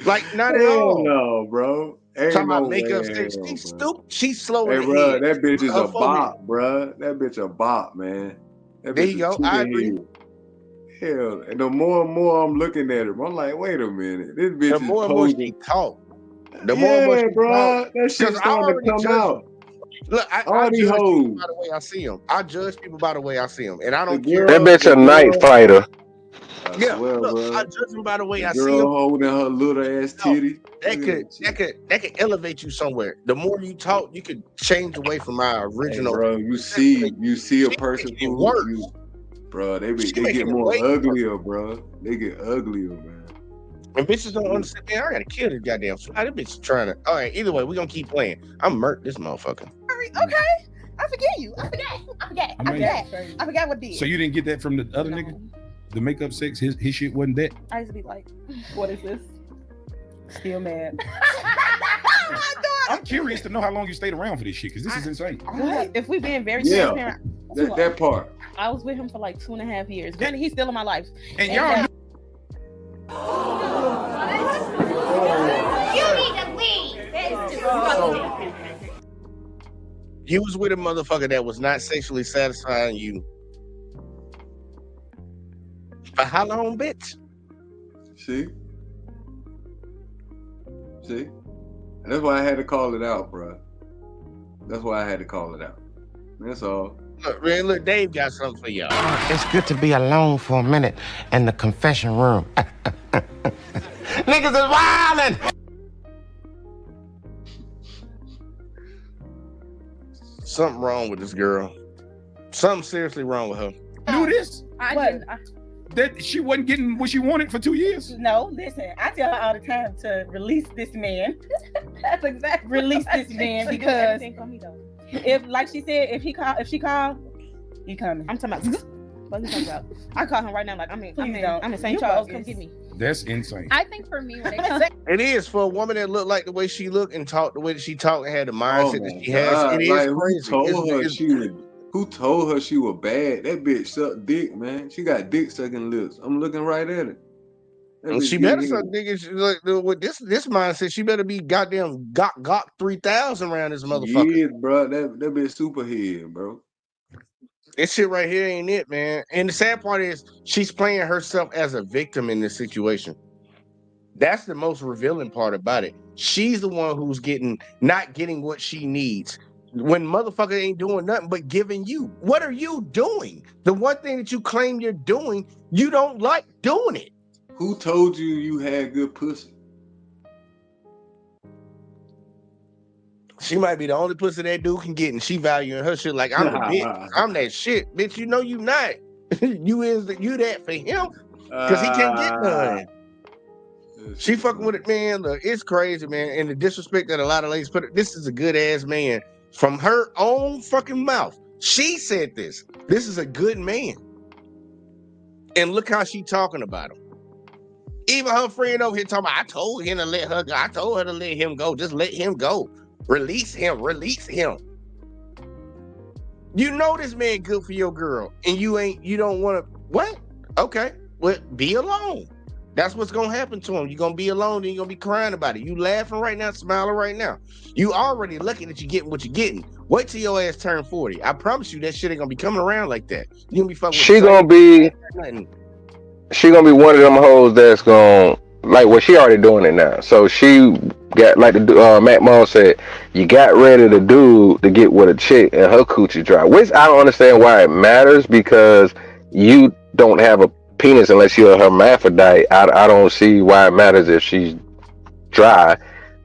Like not at all. No, bro. Ain't Talking about no makeup way, sticks. bro. She's stupid. She's slow Hey, in the bro, head. that bitch is Her a bop, bro. That bitch a bop, man. That There bitch you go. is I chicken agree. head. Hell, and the more and more I'm looking at her, I'm like, wait a minute. This bitch The is more and more posing. she talk. The more and more she bro, talk. that shit I starting already to come judge out. them. Look, I All these judge people hoes. by the way I see them. I judge people by the way I see them, and I don't The care. That bitch a night fighter. I Yeah, swear, look, bro. I judge them by the way The I see girl them. holding her little ass titty. That could elevate you somewhere. The more you talk, you could change away from my original. Hey, bro, you see a person who bro, they get more uglier, bro. They get uglier, man. And bitches don't understand. Man, I gotta kill this goddamn fly. This bitch is trying to. All right, either way, we gonna keep playing. I'm murked this motherfucker. Okay. I forget you. I forgot what did. So you didn't get that from the other nigga? The makeup sex, his shit wasn't that. I used to be like, what is this? Still mad. I'm curious to know how long you stayed around for this shit because this is insane. If we being very Yeah, transparent, that part. I was with him for like 2.5 years. Granted, he's still in my life. And y'all. You was with a motherfucker that was not sexually satisfying you. For how long, bitch? See? That's why I had to call it out, bro. That's why I had to call it out. That's all. Look, man, look, Dave got something for y'all. It's good to be alone for a minute in the confession room. Niggas is wildin'. Something wrong with this girl. Something seriously wrong with her. Knew this? That she wasn't getting what she wanted for 2 years? No, listen, I tell her all the time to release this man. That's exactly release this man because if, like she said, if she call, he coming. I'm talking about. What are you talking about? I call him right now. Like I'm in St. Charles. Come get me. That's insane. I think for me, when it is for a woman that looked like the way she looked and talked the way that she talked and had the mindset that she has. It is like, crazy. Who told her she was bad? That bitch sucked dick, man. She got dick sucking lips. I'm looking right at it. And she better suck dick. Like, with this mindset, she better be goddamn got 3,000 around this motherfucker. Yeah, bro. That bitch super head, bro. This shit right here ain't it, man. And the sad part is she's playing herself as a victim in this situation. That's the most revealing part about it. She's the one who's not getting what she needs. When motherfucker ain't doing nothing but giving you. What are you doing? The one thing that you claim you're doing, you don't like doing it. Who told you had good pussy? She might be the only pussy that dude can get, and she valuing her shit like I'm the bitch. I'm that shit, bitch. You know you not. you that for him because he can't get none. She fucking with it, man. Look, it's crazy, man. And the disrespect that a lot of ladies put. This is a good ass man from her own fucking mouth. She said this. This is a good man, and look how she talking about him. Even her friend over here talking about, I told him to let her go. I told her to let him go. Just let him go. Release him. Release him. You know this man good for your girl, and you don't want to. What? Okay. Well, be alone. That's what's gonna happen to him. You're gonna be alone, and you're gonna be crying about it. You laughing right now, smiling right now. You already lucky that you're getting what you're getting. Wait till your ass turn 40. I promise you that shit ain't gonna be coming around like that. You're gonna be fucking with She gonna be one of them hoes that's gonna she already doing it now. So she got like the Mack Mall said, you got ready to do to get with a chick and her coochie dry. Which I don't understand why it matters because you don't have a penis unless you're a hermaphrodite. I don't see why it matters if she's dry.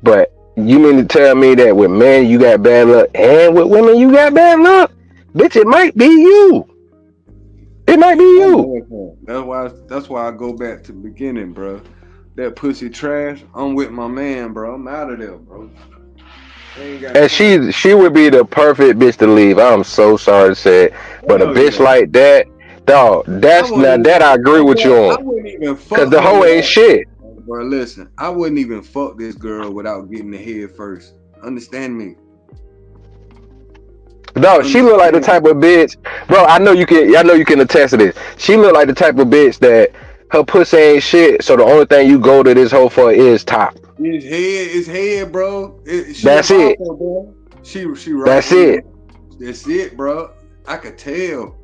But you mean to tell me that with men you got bad luck and with women you got bad luck? Bitch, it might be you. It might be you. That's why I go back to the beginning, bro. That pussy trash. I'm with my man, bro. I'm out of there, bro. And she would be the perfect bitch to leave. I'm so sorry to say it, but a bitch like that, dog. That I agree with you on. I wouldn't even fuck because the hoe ain't shit. Bro, listen, I wouldn't even fuck this girl without getting the head first. Understand me? No, she look like the type of bitch, bro. I know you can attest to this. She look like the type of bitch that her pussy ain't shit. So the only thing you go to this hoe for is top. His head, bro. That's it. Her, bro. She right. That's it. That's it, bro. I could tell.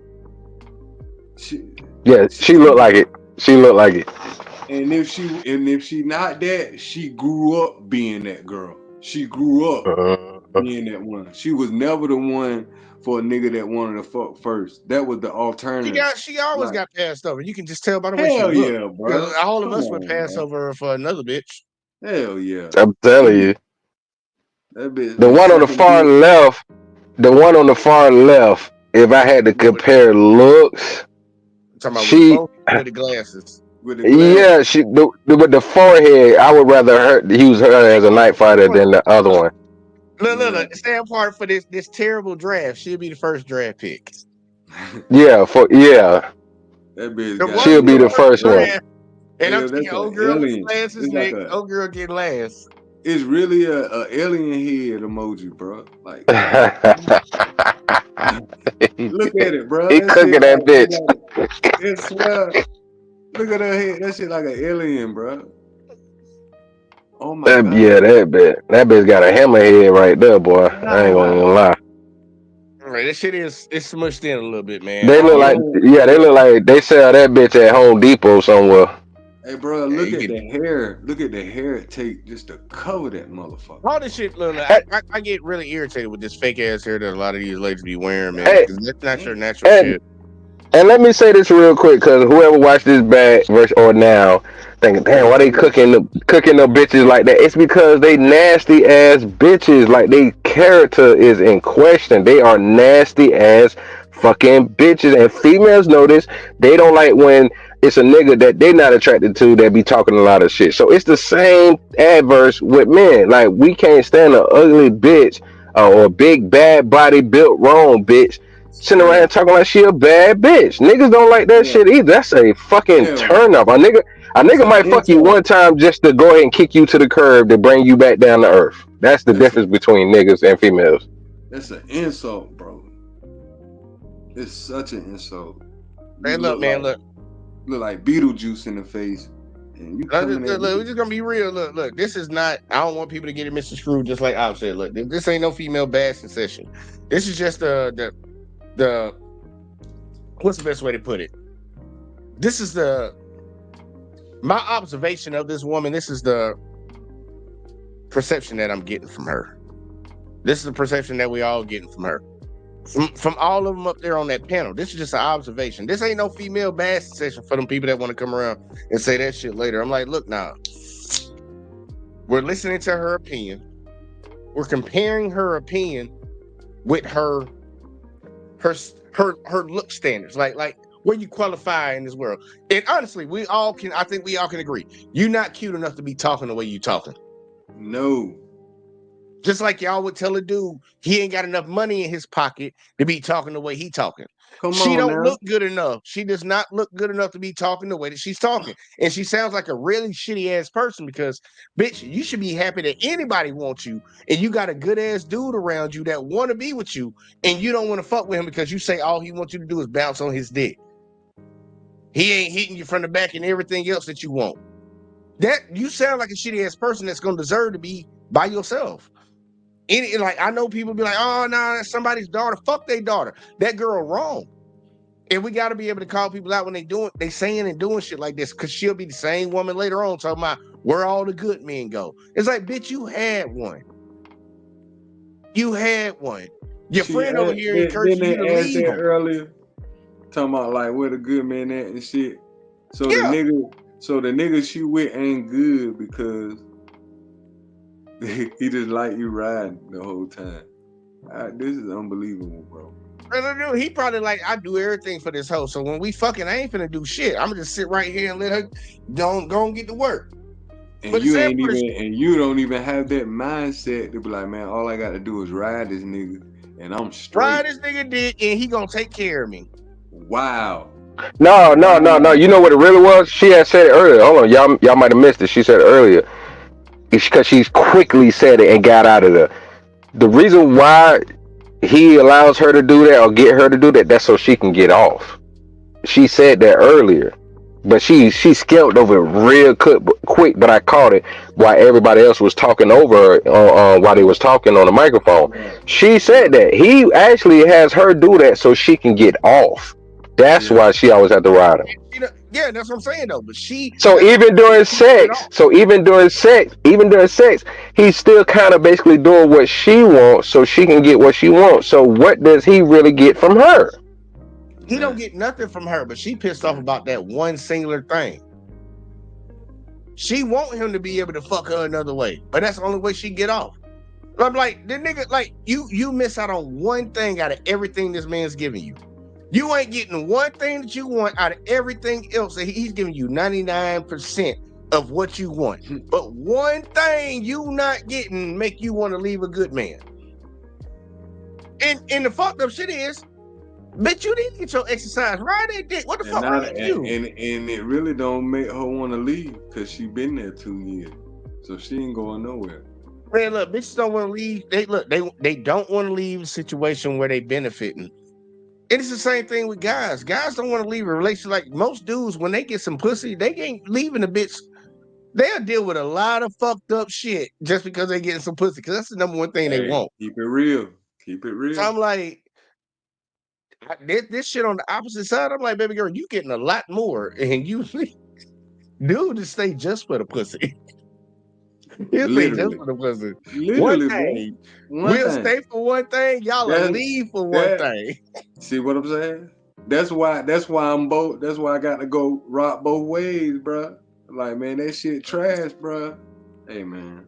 She look like it. She look like it. And if she not that, she grew up being that girl. She grew up being that one. She was never the one for a nigga that wanted to fuck first. That was the alternative. She always got passed over. You can just tell by the way hell she yeah, looked. bro. All of us would pass over her for another bitch. Hell yeah. I'm telling you. That bitch. The one on the far left, if I had to compare looks, she with the glasses. Yeah, with the forehead, I would rather use her as a night fighter than the other one. Look. Stay apart for this terrible draft. She'll be the first draft pick. Yeah. That bitch. She'll be the first one. And I'm thinking, old girl with glasses next. Old girl getting last. It's really a alien head emoji, bro. Like, look at it, bro. He cooking that bitch. It's look at her head. That shit like an alien, bro. Oh my god. Yeah, that bitch got a hammer head right there, boy. I ain't gonna even lie. Right, that shit is it's smushed in a little bit, man. They look You like, know, yeah, they look like they sell that bitch at Home Depot somewhere. hey, bro, Yeah, look you at get the hair. Look at the hair it take just to cover that motherfucker. all this shit. Look, I get really irritated with this fake ass hair that a lot of these ladies be wearing, man, Hey, because that's not your Damn. natural and shit. And let me say this real quick, cause whoever watched this back verse or now, thinking, damn, why they cooking the bitches like that? It's because they nasty ass bitches. Like they character is in question. They are nasty ass fucking bitches. And females know this. They don't like when it's a nigga that they not attracted to that be talking a lot of shit. So it's the same adverse with men. Like we can't stand an ugly bitch or a big bad body built wrong bitch sitting around Yeah, here talking like she a bad bitch. Niggas don't like that yeah, shit either. That's a fucking hell turn no. up. A That's nigga an might fuck you one insult. time just to go ahead and kick you to the curb to bring you back down to earth. That's the That's a difference between niggas and females. that's an insult, bro. It's such an insult. Hey, You look, man, look. look like Beetlejuice in the face, and you Look, coming at look, me. we're just gonna be real. Look. This is not. I don't want people to get it Mr. Screw just like I've said. Look, this ain't no female bashing session. This is just the what's the best way to put it? This is my observation of this woman. This is the perception that I'm getting from her. This is the perception that we all getting from her. From all of them up there on that panel. This is just an observation. This ain't no female bashing session for them people that want to come around and say that shit later. I'm like, look now. We're listening to her opinion. We're comparing her opinion with her look standards. Like where you qualify in this world. And honestly, I think we all can agree. You're not cute enough to be talking the way you talking. No. Just like y'all would tell a dude he ain't got enough money in his pocket to be talking the way he talking. Come She on don't now. look good enough. She does not look good enough to be talking the way that she's talking. And she sounds like a really shitty ass person because, bitch, you should be happy that anybody wants you and you got a good ass dude around you that want to be with you and you don't want to fuck with him because you say all he wants you to do is bounce on his dick. He ain't hitting you from the back and everything else that you want. That you sound like a shitty ass person that's gonna deserve to be by yourself. Like I know people be like, oh no, that's somebody's daughter. Fuck their daughter. That girl wrong. And we got to be able to call people out when they saying and doing shit like this, because she'll be the same woman later on talking about where all the good men go. It's like, bitch, you had one. You had one. Your friend over here Didn't encouraging you to they ask leave that him. earlier? Talking about like where the good man at and shit. So Yeah. the nigga she with ain't good because he just like you riding the whole time. This is unbelievable, bro. He probably like, I do everything for this hoe. So when we fucking, I ain't finna do shit. I'm gonna just sit right here and let her go and get to work. And But you don't even have that mindset to be like, man, all I gotta do is ride this nigga and I'm straight. Ride this nigga dick and he gonna take care of me. Wow. No. You know what it really was? She had said it earlier. Hold on, y'all might have missed it. She said it earlier. It's because she's quickly said it and got out of there. The reason why he allows her to do that or get her to do that, that's so she can get off. She said that earlier, but she scaled over it real quick. But I caught it while everybody else was talking over her while they was talking on the microphone. She said that he actually has her do that so she can get off. That's why she always had to ride him. Yeah, that's what I'm saying though. But So even during sex, he's still kind of basically doing what she wants so she can get what she wants. So what does he really get from her? He don't get nothing from her, but she pissed off about that one singular thing. She want him to be able to fuck her another way, but that's the only way she get off. I'm like, the nigga, like you miss out on one thing out of everything this man's giving you. You ain't getting one thing that you want out of everything else that he's giving you 99% of what you want. But one thing you not getting make you want to leave a good man. And the fucked up shit is, bitch, you need to get your exercise. Ride that dick. What the fuck wrong with you? And it really don't make her want to leave because she been there 2 years. So she ain't going nowhere. Man, look, bitches don't want to leave. They don't want to leave a situation where they benefiting. And it's the same thing with guys. Guys don't want to leave a relationship. Like most dudes, when they get some pussy, they ain't leaving the bitch. They'll deal with a lot of fucked up shit just because they getting some pussy. Because that's the number one thing they Hey, want. keep it real. Keep it real. So I'm like, This shit on the opposite side. I'm like, baby girl, you getting a lot more, and you dude just stay just for the pussy. He'll stay just Literally. for the pussy. One Literally, bro. thing, One we'll thing. stay for one thing. Y'all will That leave for one that thing. see what I'm saying? That's why I'm both. That's why I got to go rock both ways, bro. Like, man, that shit trash, bro. Hey, man.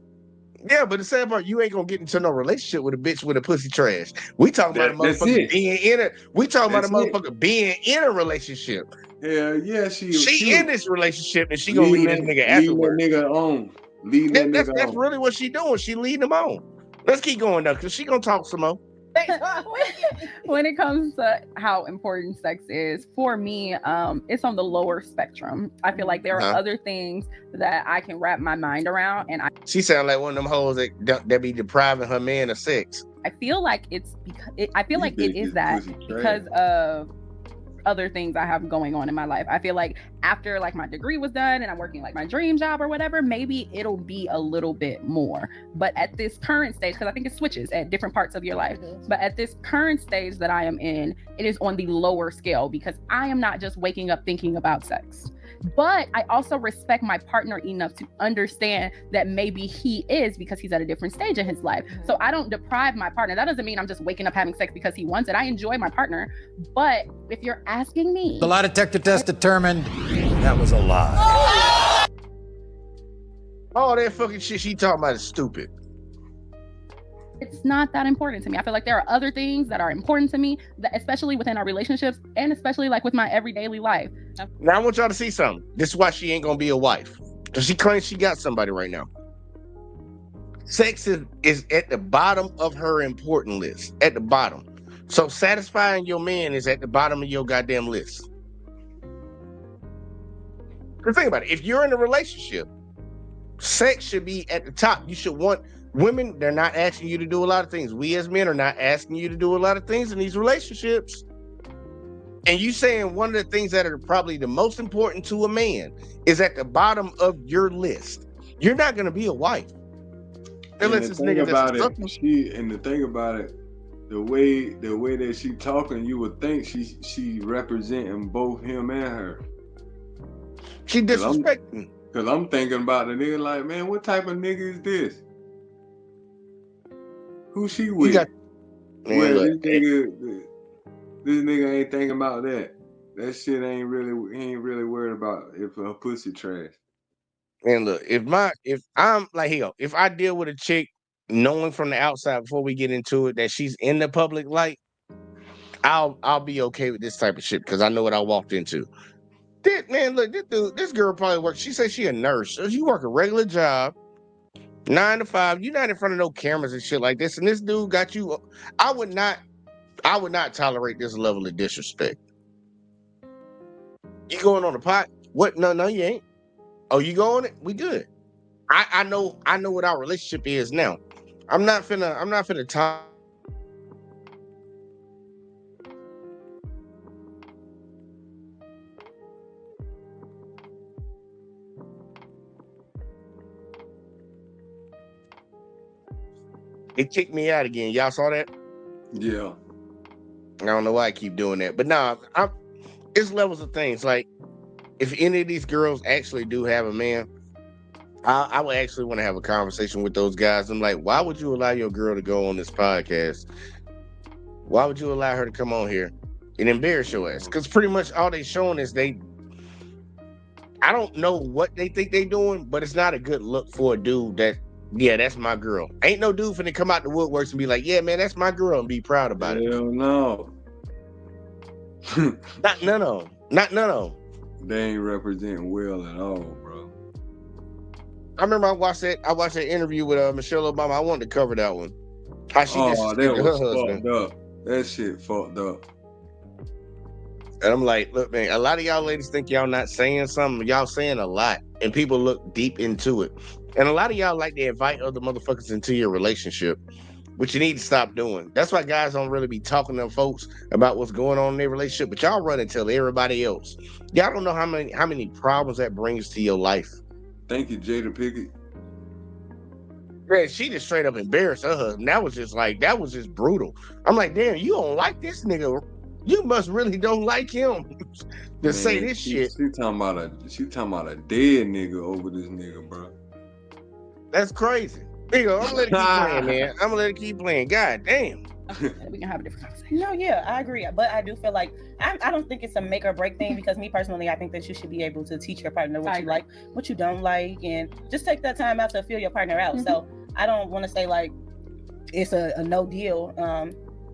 Yeah, but the sad part, you ain't gonna get into no relationship with a bitch with a pussy trash. We talking about a That's motherfucker it. being in it. We talking about a That's it. motherfucker being in a relationship. Hell yeah, she She in was this relationship and she gonna leave this nigga leading that afterwards. nigga on. Leading that nigga That's on. really what she doing. She leading him on. Let's keep going though, cause she gonna talk some more. When it comes to how important sex is, for me, it's on the lower spectrum. I feel like there are other things that I can wrap my mind around, and She sound like one of them hoes that be depriving her man of sex. I feel like it's because it is that because of other things I have going on in my life. I feel like after like my degree was done and I'm working like my dream job or whatever, maybe it'll be a little bit more. But at this current stage, because I think it switches at different parts of your life, but at this current stage that I am in, it is on the lower scale because I am not just waking up thinking about sex. But I also respect my partner enough to understand that maybe he is, because he's at a different stage in his life. So I don't deprive my partner. That doesn't mean I'm just waking up having sex because he wants it. I enjoy my partner. But if you're asking me, The lie detector test determined that was a lie. All that fucking shit she talking about is stupid. it's not that important to me. I feel like there are other things that are important to me, that especially within our relationships and especially like with my everyday life. Now I want y'all to see something. This is why she ain't gonna be a wife. Because she claims she got somebody right now. Sex is at the bottom of her important list. At the bottom. So satisfying your man is at the bottom of your goddamn list. Because think about it. If you're in a relationship, sex should be at the top. You should want women, they're not asking you to do a lot of things. We as men are not asking you to do a lot of things in these relationships. And you saying one of the things that are probably the most important to a man is at the bottom of your list. You're not going to be a wife. And the thing about it, the way that she talking, you would think she representing both him and her. She disrespecting. Cause I'm thinking about the nigga like, man, what type of nigga is this? Who she with? This nigga ain't thinking about that. That shit he ain't really worried about if her pussy trash. And look, if I'm like, hell, if I deal with a chick knowing from the outside before we get into it that she's in the public light, I'll be okay with this type of shit because I know what I walked into. This girl probably works. She says she a nurse. So you work a regular job, 9 to 5. You're not in front of no cameras and shit like this. And this dude got you. I would not tolerate this level of disrespect. You going on the pot? What? No, you ain't. Oh, you go on it? We good. I know what our relationship is now. I'm not finna talk. It kicked me out again. Y'all saw that? Yeah. I don't know why I keep doing that, but nah, it's levels of things. Like, if any of these girls actually do have a man, I would actually want to have a conversation with those guys. I'm like, why would you allow your girl to go on this podcast? Why would you allow her to come on here and embarrass your ass? Because pretty much all they showing is I don't know what they think they doing, but it's not a good look for a dude that's my girl. Ain't no dude finna come out the woodworks and be like, yeah, man, that's my girl, and be proud about it. Hell no. Not none of them. They ain't representing well at all, bro. I remember I watched that interview with Michelle Obama. I wanted to cover that one. How she that her was husband. fucked up. That shit fucked up. And I'm like, look, man, a lot of y'all ladies think y'all not saying something. Y'all saying a lot. And people look deep into it. And a lot of y'all like to invite other motherfuckers into your relationship, which you need to stop doing. That's why guys don't really be talking to folks about what's going on in their relationship. But y'all run and tell everybody else. Y'all don't know how many problems that brings to your life. Thank you, Jada Pickett. Man, she just straight up embarrassed her husband. That was just brutal. I'm like, damn, you don't like this nigga. You must really don't like him to say this shit. She talking about a dead nigga over this nigga, bro. That's crazy. I'm gonna let it keep playing, man. I'm gonna let it keep playing. God damn. We can have a different conversation. No, yeah, I agree. But I do feel like I don't think it's a make or break thing, because me personally, I think that you should be able to teach your partner what you like, what you don't like, and just take that time out to feel your partner out. So I don't want to say like it's a no deal.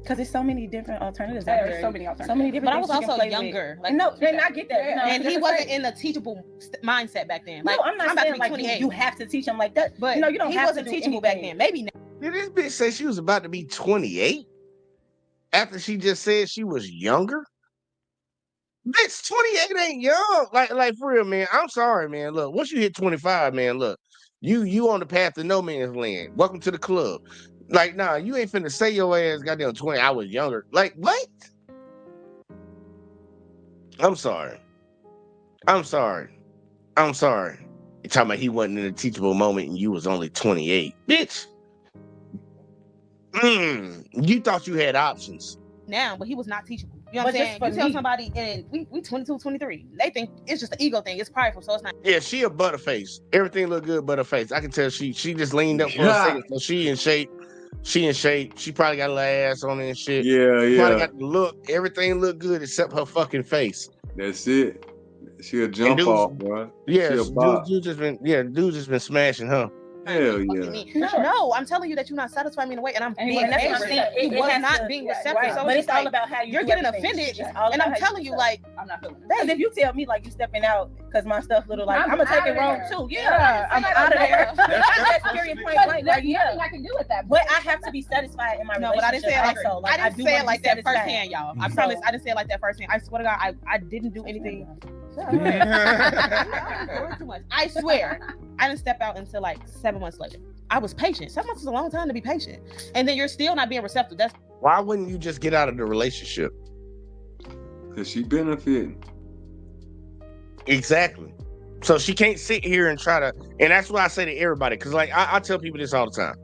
Because there's so many different alternatives out there. There's so many alternatives. So many different But I was things you can also play younger. with. Like, no, and I get that. You know, and he different wasn't things. in a teachable mindset back then. No, Like, I'm not about to saying be like 28. you have to teach him like that. But you know, you don't he have wasn't to do teachable back anything. then. Maybe now. Did this bitch say she was about to be 28 after she just said she was younger? Bitch, 28 ain't young. Like for real, man. I'm sorry, man. Look, once you hit 25, man, look, you on the path to no man's land. Welcome to the club. Like, nah, you ain't finna say your ass goddamn 20. I was younger. Like, what? I'm sorry. You're talking about he wasn't in a teachable moment and you was only 28. Bitch. You thought you had options. Now, but he was not teachable. You know what I'm saying? You tell somebody, and we 22, 23, they think it's just an ego thing. It's prideful, so it's not. Yeah, she a butterface. Everything look good, butterface. I can tell she just leaned up for a second, so she in shape. She probably got a little ass on it and shit. Yeah. Probably got the look. Everything look good except her fucking face. That's it. She'll jump off, bro. Yeah, She'll dude just been smashing her. Hell yeah. No, I'm telling you that you're not satisfying me in a way, and I'm being that's what I'm saying. he was not being receptive. Right. So but it's all like, about how you're getting everything. offended, All and about I'm how telling you, like, I'm not feeling it. Because if you tell me like you stepping out because my stuff little, like I'm gonna take it wrong too. Yeah, I'm out of there. That's period point blank. There's Like, yeah. nothing I can do with that. But I have to be satisfied in my no, relationship. but I didn't say it like also. I didn't do say wanna it like be that satisfied. firsthand, y'all. I promise, I didn't say it like that firsthand. I swear to God, I didn't do anything. I swear, I didn't step out until like 7 months later. I was patient. 7 months is a long time to be patient, and then you're still not being receptive. That's why wouldn't you just get out of the relationship? Because she benefiting. Exactly. So she can't sit here and try to, and that's why I say to everybody, because like I tell people this all the time.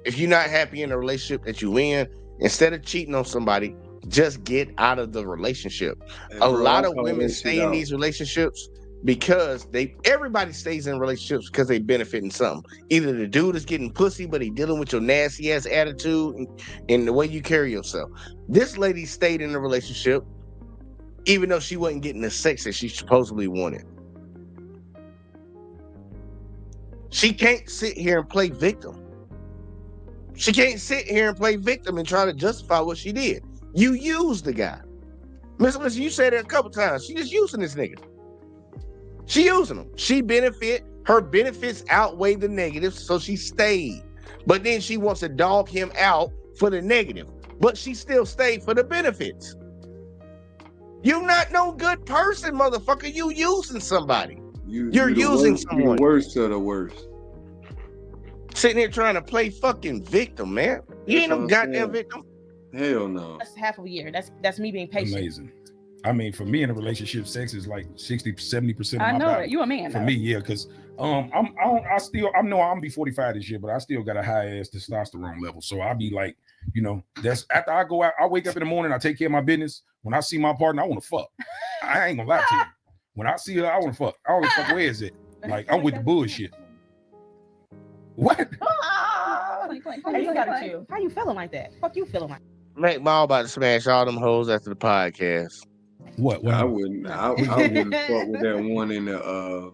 If you're not happy in the relationship that you in, instead of cheating on somebody, just get out of the relationship. A lot of women stay in these relationships because everybody stays in relationships because they benefit in something. Either the dude is getting pussy, but he dealing with your nasty ass attitude and the way you carry yourself. This lady stayed in the relationship even though she wasn't getting the sex that she supposedly wanted. She can't sit here and play victim. She can't sit here and play victim and try to justify what she did. You used the guy. Listen, you said it a couple times. She just using this nigga. She using him. Her benefits outweigh the negatives, so she stayed. But then she wants to dog him out for the negative. But she still stayed for the benefits. You're not no good person, motherfucker. You using somebody. You're using someone. You're the worst of the worst. Sitting here trying to play fucking victim, man. You ain't no goddamn victim. Hell no. That's half of a year. That's me being patient. Amazing. I mean, for me in a relationship, sex is like 60-70% of my I know body. it. You a man. For though. me, yeah, because I'm be 45 this year, but I still got a high ass testosterone level. So I'll be like, that's after I go out, I wake up in the morning, I take care of my business. When I see my partner, I want to fuck. I ain't gonna lie to you. When I see her, I want to fuck. I don't fuck. Where is it? Like I'm with the bullshit. What? How you feeling like that? Fuck you feeling like? Mack Ball about to smash all them hoes after the podcast. What? I wouldn't. I wouldn't fuck with that one in the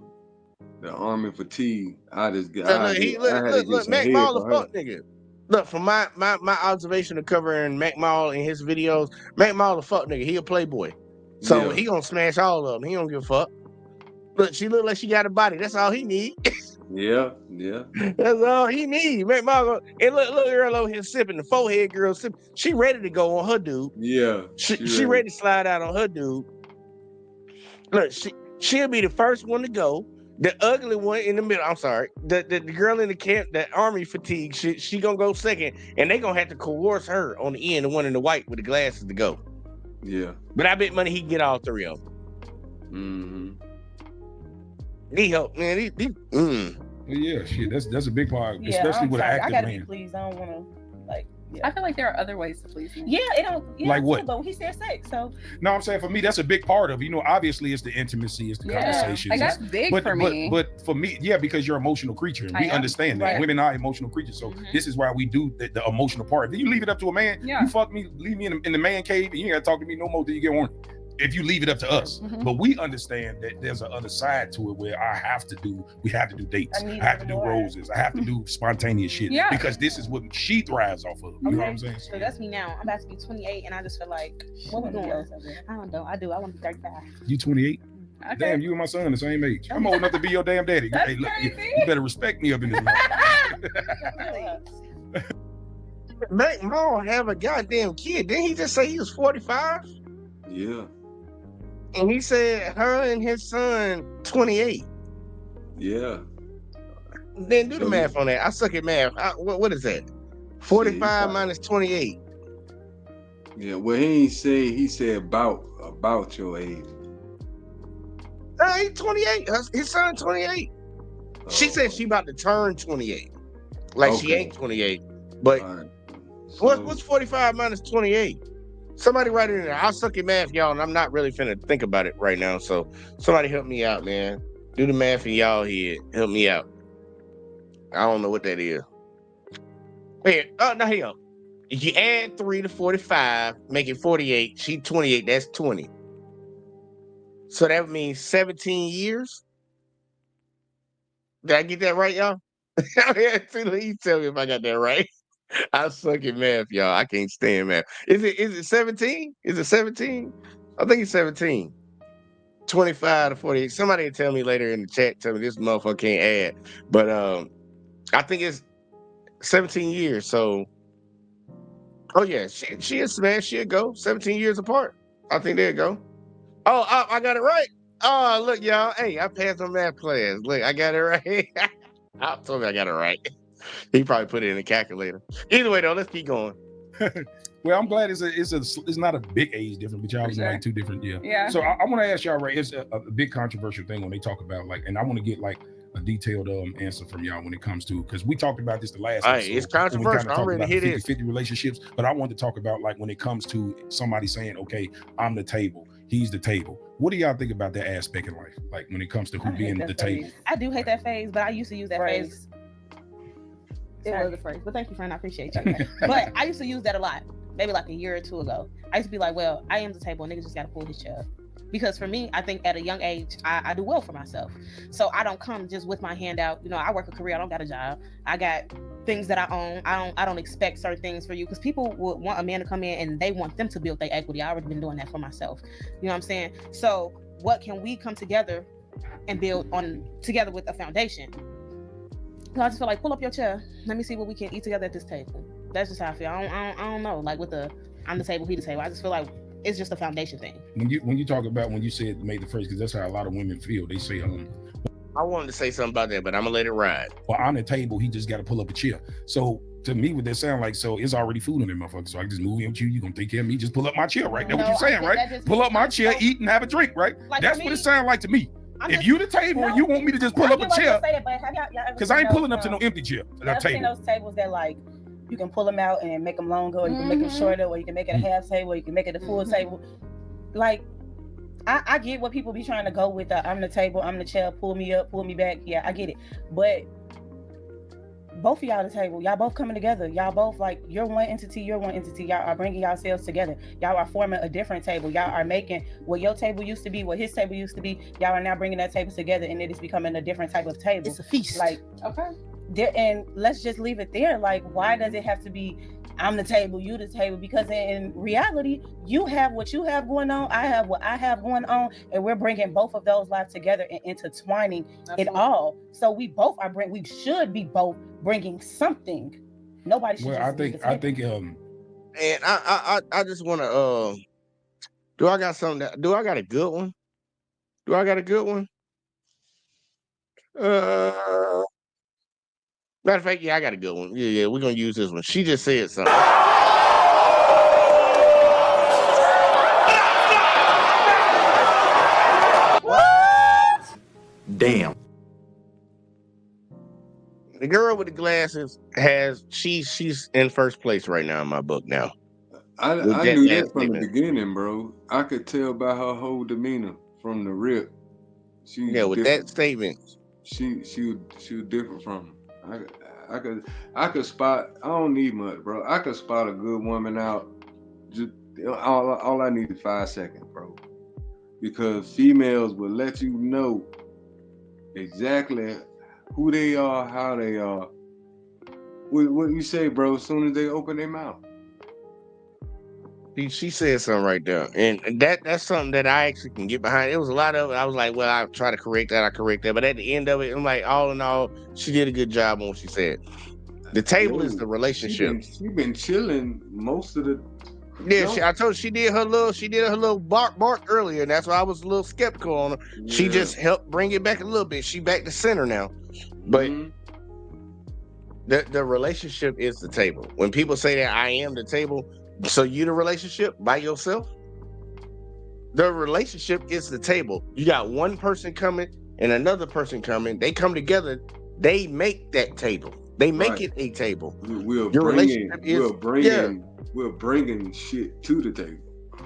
army fatigue. I just get. Look, Mack Ball a fuck nigga. Look, from my observation of covering Mack Ball in his videos, Mack Ball a fuck nigga. He a playboy, so he gonna smash all of them. He don't give a fuck. Look, she look like she got a body. That's all he need. Yeah. That's all he need. Mack Ball and look, girl over here sipping. The forehead girl sipping. She ready to go on her dude. Yeah. She ready to slide out on her dude. Look, she'll be the first one to go. The ugly one in the middle. I'm sorry. The girl in the camp, that army fatigue, she gonna go second, and they gonna have to coerce her on the end, the one in the white with the glasses to go. Yeah. But I bet money he can get all three of them. Mm-hmm. Need help, man. Yeah, shit. That's a big part, Yeah, especially I'm with an sorry. active I gotta man. be pleased. I don't want to like I feel like there are other ways to please me. Yeah, it don't. Yeah, Like what? But he said sex, so. No, I'm saying for me, that's a big part of it. Obviously it's the intimacy, it's the conversations. Like that's big for me. But for me, yeah, because you're an emotional creature, and we understand that. Right. Women are emotional creatures, so this is why we do the emotional part. Then you leave it up to a man. You fuck me, leave me in the man cave, and you ain't gotta talk to me no more till you get horny. If you leave it up to us. But we understand that there's a other side to it where we have to do dates. I have to do roses. I have to do spontaneous shit. Yeah. Because this is what she thrives off of. You know what I'm saying? So that's me now. I'm about to be 28, and I just feel like, what we doing? I don't know. I want to be 35. You 28? Okay. Damn, you and my son the same age. I'm old enough to be your damn daddy. Hey, look, you better respect me up in this mouth. Mack Mall have a goddamn kid. Didn't he just say he was 45? Yeah. And he said her and his son 28. Yeah. Then do the math on that. I suck at math. What is that? 45 minus 28. Yeah, well, he said about your age. No, he's 28. His son 28. She said she about to turn 28. Like she ain't 28. But what's 45 minus 28? Somebody write it in there. I'll suck at math, y'all, and I'm not really finna think about it right now. So somebody help me out, man. Do the math in y'all head. Help me out. I don't know what that is. Here, no, here you go. If you add 3 to 45, make it 48. She 28, that's 20. So that means 17 years? Did I get that right, y'all? You tell me if I got that right. I suck at math, y'all. I can't stand math. Is it 17? Is it 17? I think it's 17. 25 to 48. Somebody will tell me later in the chat, tell me this motherfucker can't add. But I think it's 17 years. So yeah, she is smash, she'll go 17 years apart. I think there you go. Oh, I got it right. Oh, look, y'all. Hey, I passed my math class. Look, I got it right. I told me I got it right. He probably put it in the calculator. Either way, though, let's keep going. Well, I'm glad it's not a big age difference, but y'all was like two different, Yeah. So I want to ask y'all, right? It's a big controversial thing when they talk about and I want to get like a detailed answer from y'all when it comes to, because we talked about this the last episode. It's controversial. I'm ready to hit it. 50-50 relationships, but I wanted to talk about like when it comes to somebody saying, okay, I'm the table, he's the table. What do y'all think about that aspect in life? Like when it comes to who being the table? I do hate that phase, but I used to use that phrase. It was a phrase, but thank you, friend. I appreciate you. But I used to use that a lot, maybe like a year or two ago. I used to be like, well, I am the table, niggas just got to pull his chair. Because for me, I think at a young age, I do well for myself. So I don't come just with my hand out. You know, I work a career. I don't got a job. I got things that I own. I don't expect certain things for you, because people would want a man to come in and they want them to build their equity. I already been doing that for myself. You know what I'm saying? So what can we come together and build on together with a foundation? So I just feel like, pull up your chair. Let me see what we can eat together at this table. That's just how I feel. I don't know. Like with I'm the table, he the table. I just feel like it's just a foundation thing. When you talk about, when you said made the phrase, because that's how a lot of women feel. They say, I wanted to say something about that, but I'm gonna let it ride. Well, on the table, he just got to pull up a chair. So to me, what that sound like, so it's already food in there, motherfucker. So I can just move in with you. You gonna take care of me? Just pull up my chair, right? That's what you're saying, right? Pull up my chair, eat, and have a drink, right? Like that's what it sounds like to me. If you the table and you want me to just pull up a chair, because I ain't pulling up to no empty chair. I've seen those tables that like you can pull them out and make them longer, or you can make them shorter, or you can make it a half table, or you can make it a full table. Like I get what people be trying to go with. I'm the table, I'm the chair, pull me up, pull me back. Yeah, I get it. But both of y'all the table, y'all both coming together. Y'all both like, you're one entity, you're one entity. Y'all are bringing yourselves together. Y'all are forming a different table. Y'all are making what your table used to be, what his table used to be. Y'all are now bringing that table together, and it is becoming a different type of table. It's a feast. Like, okay. And let's just leave it there. Like, why does it have to be I'm the table, you the table? Because in reality, you have what you have going on, I have what I have going on, and we're bringing both of those lives together and intertwining it all. So we should be both bringing something. Nobody should. Well, I think and I just want to do I got something do I got a good one? Do I got a good one? Matter of fact, yeah, I got a good one. Yeah, we're gonna use this one. She just said something. Damn. The girl with the glasses she's in first place right now in my book now. With I that knew last that from the statement. beginning, bro. I could tell by her whole demeanor from the rip. She's Yeah, with that different. statement. She was different from her. I could spot. I don't need much, bro. I could spot a good woman out. Just all I need is 5 seconds, bro. Because females will let you know exactly who they are, how they are. What you say, bro? As soon as they open their mouth. She said something right there, and that's something that I actually can get behind. It was a lot of it. I was like, well, I try to correct that. I correct that, but at the end of it, I'm like, all in all, she did a good job on what she said. The table is the relationship. She been chilling most of the. Yeah, I told her she did her little bark earlier, and that's why I was a little skeptical on her. Yeah. She just helped bring it back a little bit. She back to center now, but the relationship is the table. When people say that I am the table, so you the relationship by yourself. The relationship is the table. You got one person coming and another person coming. They come together. They make that table. They make it a table. We're Your relationship is we're bringing shit to the table.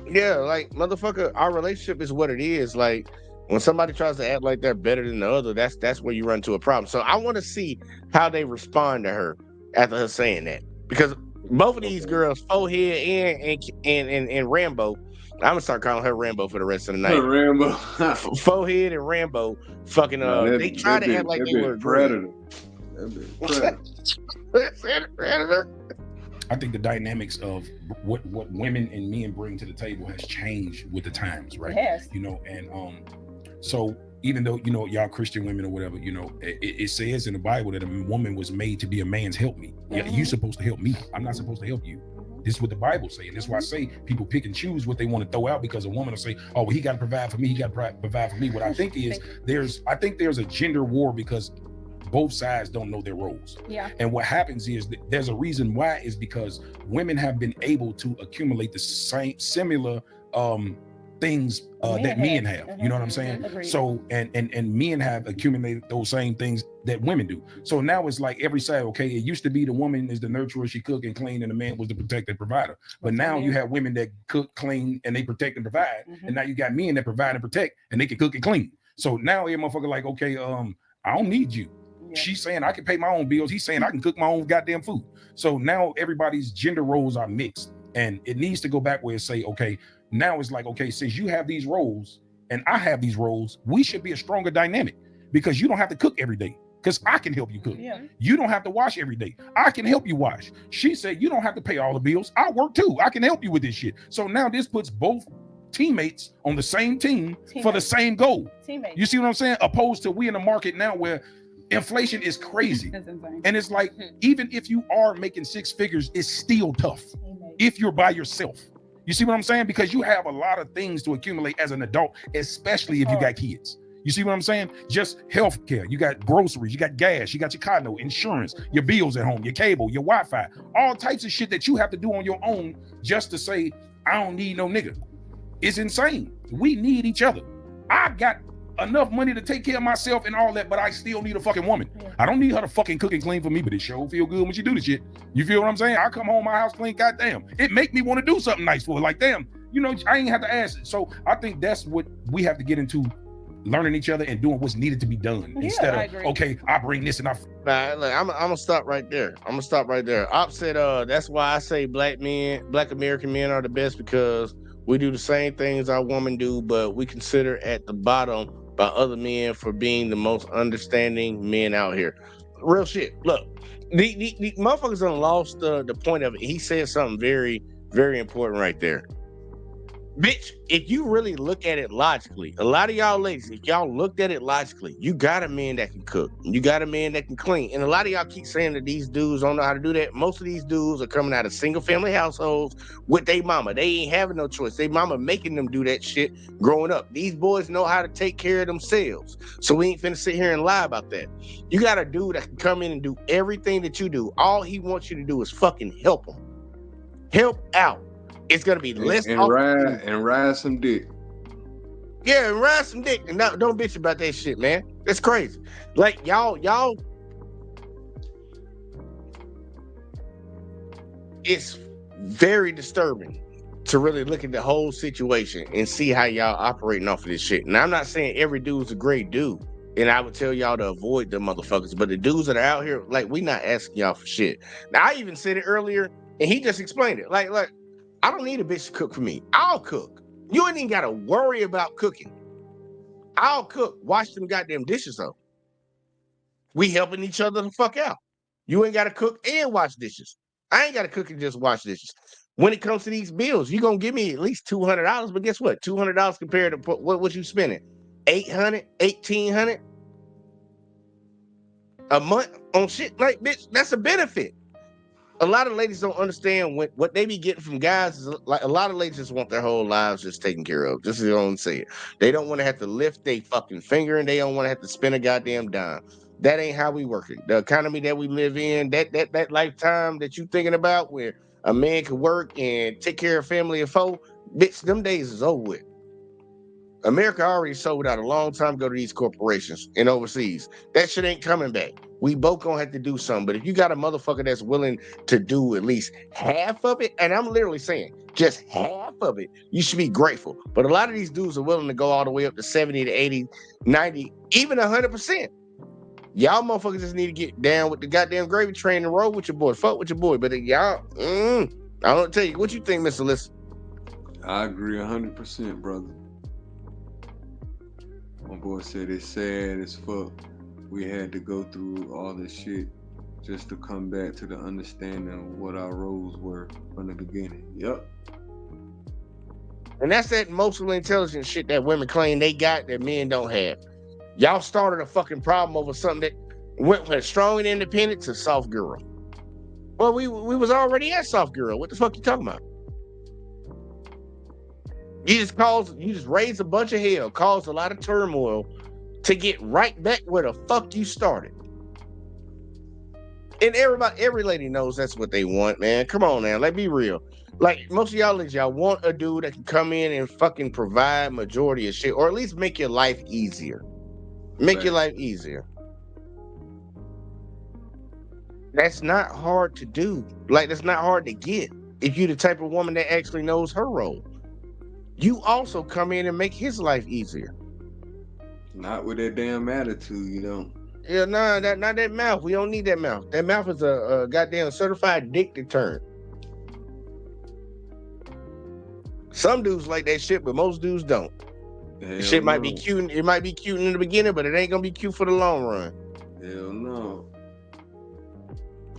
Yeah, like motherfucker, our relationship is what it is. Like when somebody tries to act like they're better than the other, that's where you run into a problem. So I want to see how they respond to her after her saying that, because both of these girls, Forehead and Rambo, I'm gonna start calling her Rambo for the rest of the night. Rambo, Forehead and Rambo, fucking they try to act like they were Predator. Predator. I think the dynamics of what women and men bring to the table has changed with the times, right? Yes. You know, and so even though, you know, y'all Christian women or whatever, you know, it says in the Bible that a woman was made to be a man's helpmeet. Yeah, you're supposed to help me. I'm not supposed to help you. This is what the Bible says. And that's why I say people pick and choose what they want to throw out, because a woman will say, oh, well, he got to provide for me. He got to provide for me. What I think is there's a gender war because both sides don't know their roles. Yeah. And what happens is that there's a reason why, is because women have been able to accumulate the same similar things that men have. You know what I'm saying? Agreed. So and men have accumulated those same things that women do. So now it's like every side, okay, it used to be the woman is the nurturer, she cook and clean, and the man was the protected provider. But now you have women that cook, clean, and they protect and provide. And now you got men that provide and protect, and they can cook and clean. So now every motherfucker like, okay, I don't need you. Yeah. She's saying I can pay my own bills. He's saying I can cook my own goddamn food. So now everybody's gender roles are mixed, and it needs to go back where it say, okay, now it's like, okay, since you have these roles and I have these roles, we should be a stronger dynamic, because you don't have to cook every day, because I can help you cook. Yeah. You don't have to wash every day. I can help you wash. She said, you don't have to pay all the bills. I work too. I can help you with this shit. So now this puts both teammates on the same team for the same goal. You see what I'm saying? Opposed to we in a market now where inflation is crazy. And it's like, even if you are making 6 figures, it's still tough if you're by yourself. You see what I'm saying? Because you have a lot of things to accumulate as an adult, especially if you got kids. You see what I'm saying? Just healthcare. You got groceries, you got gas, you got your car note, insurance, your bills at home, your cable, your Wi-Fi, all types of shit that you have to do on your own just to say, I don't need no nigga. It's insane. We need each other. I got enough money to take care of myself and all that, but I still need a fucking woman. I don't need her to fucking cook and clean for me, but it sure feel good when she do the shit. You feel what I'm saying? I come home, my house clean, goddamn. It make me want to do something nice for her. Like, damn, you know, I ain't have to ask it. So I think that's what we have to get into, learning each other and doing what's needed to be done. Instead of, okay, I bring this and I... Nah, look, I'm gonna stop right there. Op said, that's why I say black American men are the best, because we do the same things our women do, but we consider at the bottom by other men for being the most understanding men out here. Real shit. Look, the motherfuckers done lost the point of it. He said something very, very important right there. Bitch, if you really look at it logically, a lot of y'all ladies, if y'all looked at it logically, you got a man that can cook. You got a man that can clean. And a lot of y'all keep saying that these dudes don't know how to do that. Most of these dudes are coming out of single family households with their mama. They ain't having no choice. Their mama making them do that shit growing up. These boys know how to take care of themselves. So we ain't finna sit here and lie about that. You got a dude that can come in and do everything that you do. All he wants you to do is fucking help him. Help out. It's gonna be less and ride some dick. Yeah, and ride some dick, and don't bitch about that shit, man. It's crazy. Like y'all it's very disturbing to really look at the whole situation and see how y'all operating off of this shit. And I'm not saying every dude's a great dude, and I would tell y'all to avoid them motherfuckers. But the dudes that are out here, like, we not asking y'all for shit. Now, I even said it earlier, and he just explained it. Like, I don't need a bitch to cook for me. I'll cook. You ain't even got to worry about cooking. I'll cook. Wash them goddamn dishes up. We helping each other the fuck out. You ain't got to cook and wash dishes. I ain't got to cook and just wash dishes. When it comes to these bills, you're going to give me at least $200, but guess what? $200 compared to what you spending? $800, $1,800 a month on shit? Like, bitch, that's a benefit. A lot of ladies don't understand what they be getting from guys. Is like, a lot of ladies just want their whole lives just taken care of. This is the only say it. They don't want to have to lift their fucking finger, and they don't want to have to spend a goddamn dime. That ain't how we work it. The economy that we live in, that lifetime that you thinking about, where a man can work and take care of family and foe, bitch, them days is over with. America already sold out a long time ago to these corporations and overseas. That shit ain't coming back. We both gonna have to do something. But if you got a motherfucker that's willing to do at least half of it, and I'm literally saying just half of it, you should be grateful. But a lot of these dudes are willing to go all the way up to 70 to 80, 90, even 100%. Y'all motherfuckers just need to get down with the goddamn gravy train and roll with your boy. Fuck with your boy. But y'all, I don't tell you. What you think, Mr. Listen? I agree 100%, brother. My boy said it's sad as fuck. We had to go through all this shit just to come back to the understanding of what our roles were from the beginning. Yep. And that's that emotional intelligence shit that women claim they got that men don't have. Y'all started a fucking problem over something that went from strong and independent to soft girl. Well, we was already at soft girl. What the fuck you talking about? You just raised a bunch of hell, caused a lot of turmoil to get right back where the fuck you started. And every lady knows that's what they want, man. Come on now, let's be real. Like, most of y'all ladies, y'all want a dude that can come in and fucking provide majority of shit, or at least make your life easier. Make your life easier. That's not hard to do. Like, that's not hard to get if you're the type of woman that actually knows her role. You also come in and make his life easier. Not with that damn attitude, you know. Yeah, nah, not that mouth. We don't need that mouth. That mouth is a goddamn certified dick deterrent. Some dudes like that shit, but most dudes don't. The shit might be cute. It might be cute in the beginning, but it ain't gonna be cute for the long run. Hell no.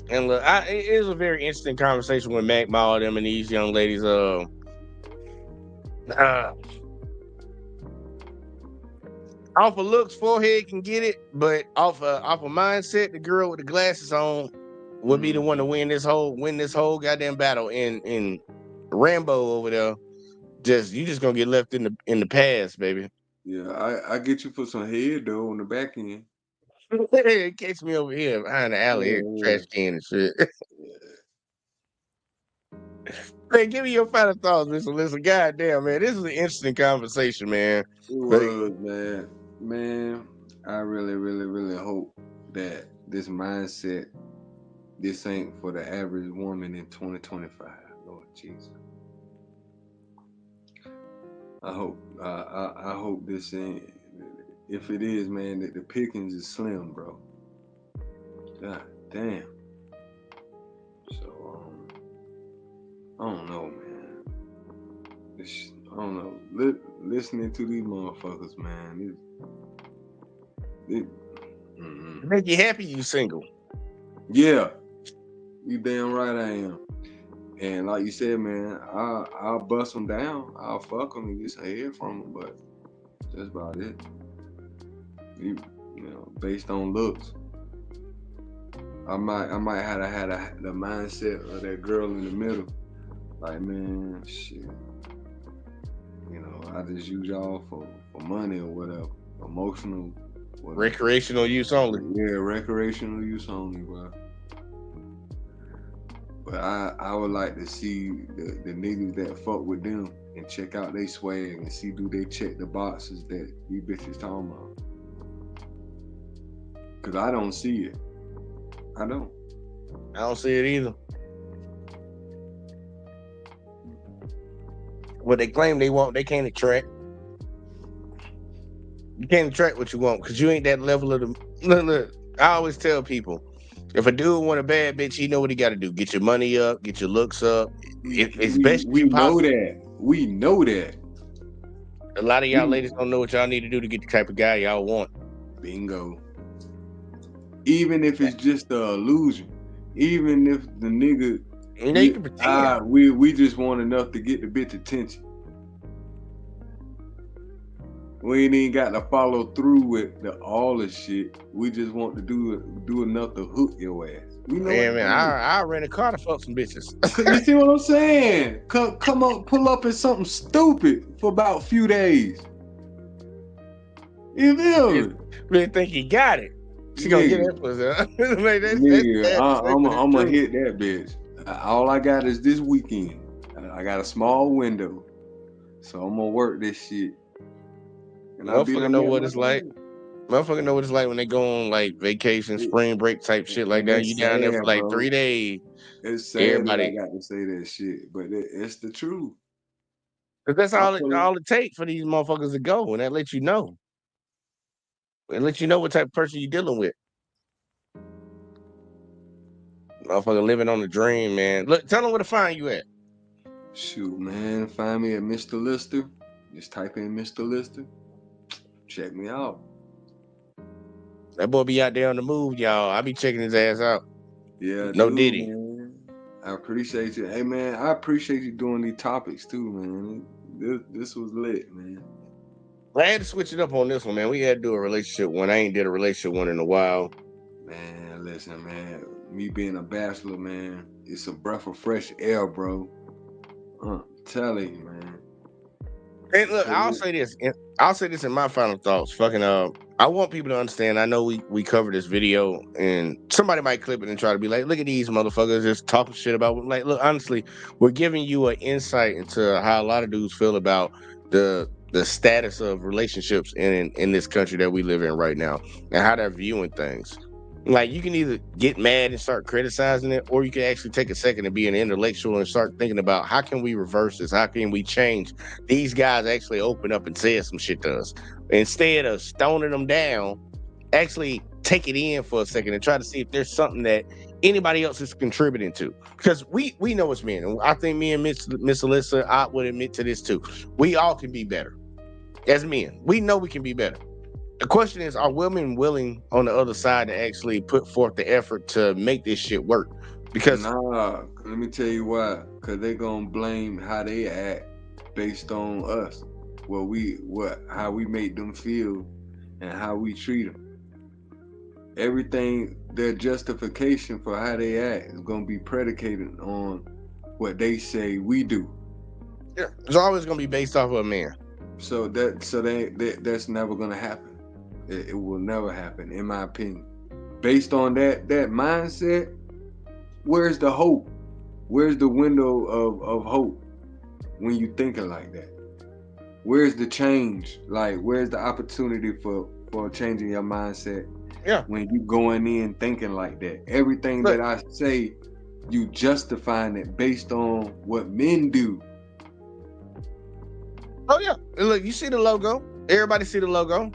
And look, it is a very interesting conversation with Mack, Ma, them, and these young ladies. Off of looks, forehead can get it, but off of mindset, the girl with the glasses on would be the one to win this whole goddamn battle. In Rambo over there, you just gonna get left in the past, baby. Yeah, I get you for some head though on the back end. It catch me over here behind the alley, trash can and shit. Man, give me your final thoughts, Mr. Listen. Goddamn, man, this is an interesting conversation, man. It was, man. Man, I really, really, really hope that this mindset, this ain't for the average woman in 2025. Lord Jesus. I hope this ain't. If it is, man, that the pickings is slim, bro. God damn. So, I don't know, man. I don't know. Listening to these motherfuckers, man. Make you happy you single. Yeah. You damn right I am. And like you said, man, I'll bust them down. I'll fuck them and get some head from them, but that's about it. You know, based on looks. I might have had the mindset of that girl in the middle. Like, man, shit. You know, I just use y'all for money or whatever. Emotional. Whatever. Recreational use only. Yeah, recreational use only, bro. But I would like to see the niggas that fuck with them and check out they swag and see do they check the boxes that these bitches talking about. Cause I don't see it. I don't see it either. what they claim they want, they can't attract. You can't attract what you want because you ain't that level of the. Look, I always tell people, if a dude want a bad bitch, he know what he got to do: get your money up, get your looks up. If it's best We you know possible. that. We know that. A lot of y'all ladies don't know what y'all need to do to get the type of guy y'all want. Bingo. Even if it's just an illusion, even if the nigga, you can pretend. we just want enough to get the bitch attention. We ain't even got to follow through with all the shit. We just want to do enough to hook your ass. We know Man, I rent a car to fuck some bitches. You see what I'm saying? Come up, pull up in something stupid for about a few days. You feel me? Really think he got it. She gonna get that pussy. I'm gonna hit that bitch. All I got is this weekend. I got a small window, so I'm gonna work this shit. And Motherfucker know what it's like. Motherfucker know what it's like when they go on like vacation, spring break type shit like that. You down there for like 3 days. It's sad that I got to say that shit, but it's the truth. Cause that's all it takes for these motherfuckers to go, and that lets you know. It lets you know what type of person you're dealing with. Motherfucker living on the dream, man. Look, tell them where to find you at. Shoot, man, find me at Mr. Lister. Just type in Mr. Lister. Check me out. That boy be out there on the move, y'all. I be checking his ass out. Yeah, no dude, Diddy. Man. I appreciate you. Hey, man, I appreciate you doing these topics too, man. This was lit, man. I had to switch it up on this one, man. We had to do a relationship one. I ain't did a relationship one in a while. Man, listen, man. Me being a bachelor, man, it's a breath of fresh air, bro. I'm telling you, man. Hey, look, I'll say this. I'll say this in my final thoughts. Fucking I want people to understand. I know we covered this video, and somebody might clip it and try to be like, "Look at these motherfuckers just talking shit about." Like, look, honestly, we're giving you an insight into how a lot of dudes feel about the status of relationships in this country that we live in right now, and how they're viewing things. Like, you can either get mad and start criticizing it, or you can actually take a second and be an intellectual and start thinking about how can we reverse this? How can we change? These guys actually open up and say some shit to us. Instead of stoning them down, actually take it in for a second and try to see if there's something that anybody else is contributing to. Because we know it's men. And I think me and Miss Alyssa, I would admit to this too. We all can be better. As men, we know we can be better. The question is, are women willing on the other side to actually put forth the effort to make this shit work? Because let me tell you why. Because they gonna blame how they act based on us, how we make them feel, and how we treat them. Everything, their justification for how they act is gonna be predicated on what they say we do. Yeah, it's always gonna be based off of a man. So that's never gonna happen. It will never happen, in my opinion. Based on that mindset, where's the hope? Where's the window of hope when you thinking like that? Where's the change? Like, where's the opportunity for changing your mindset? Yeah. When you going in thinking like that, everything that I say, you justifying it based on what men do. Oh yeah, look, you see the logo. Everybody see the logo.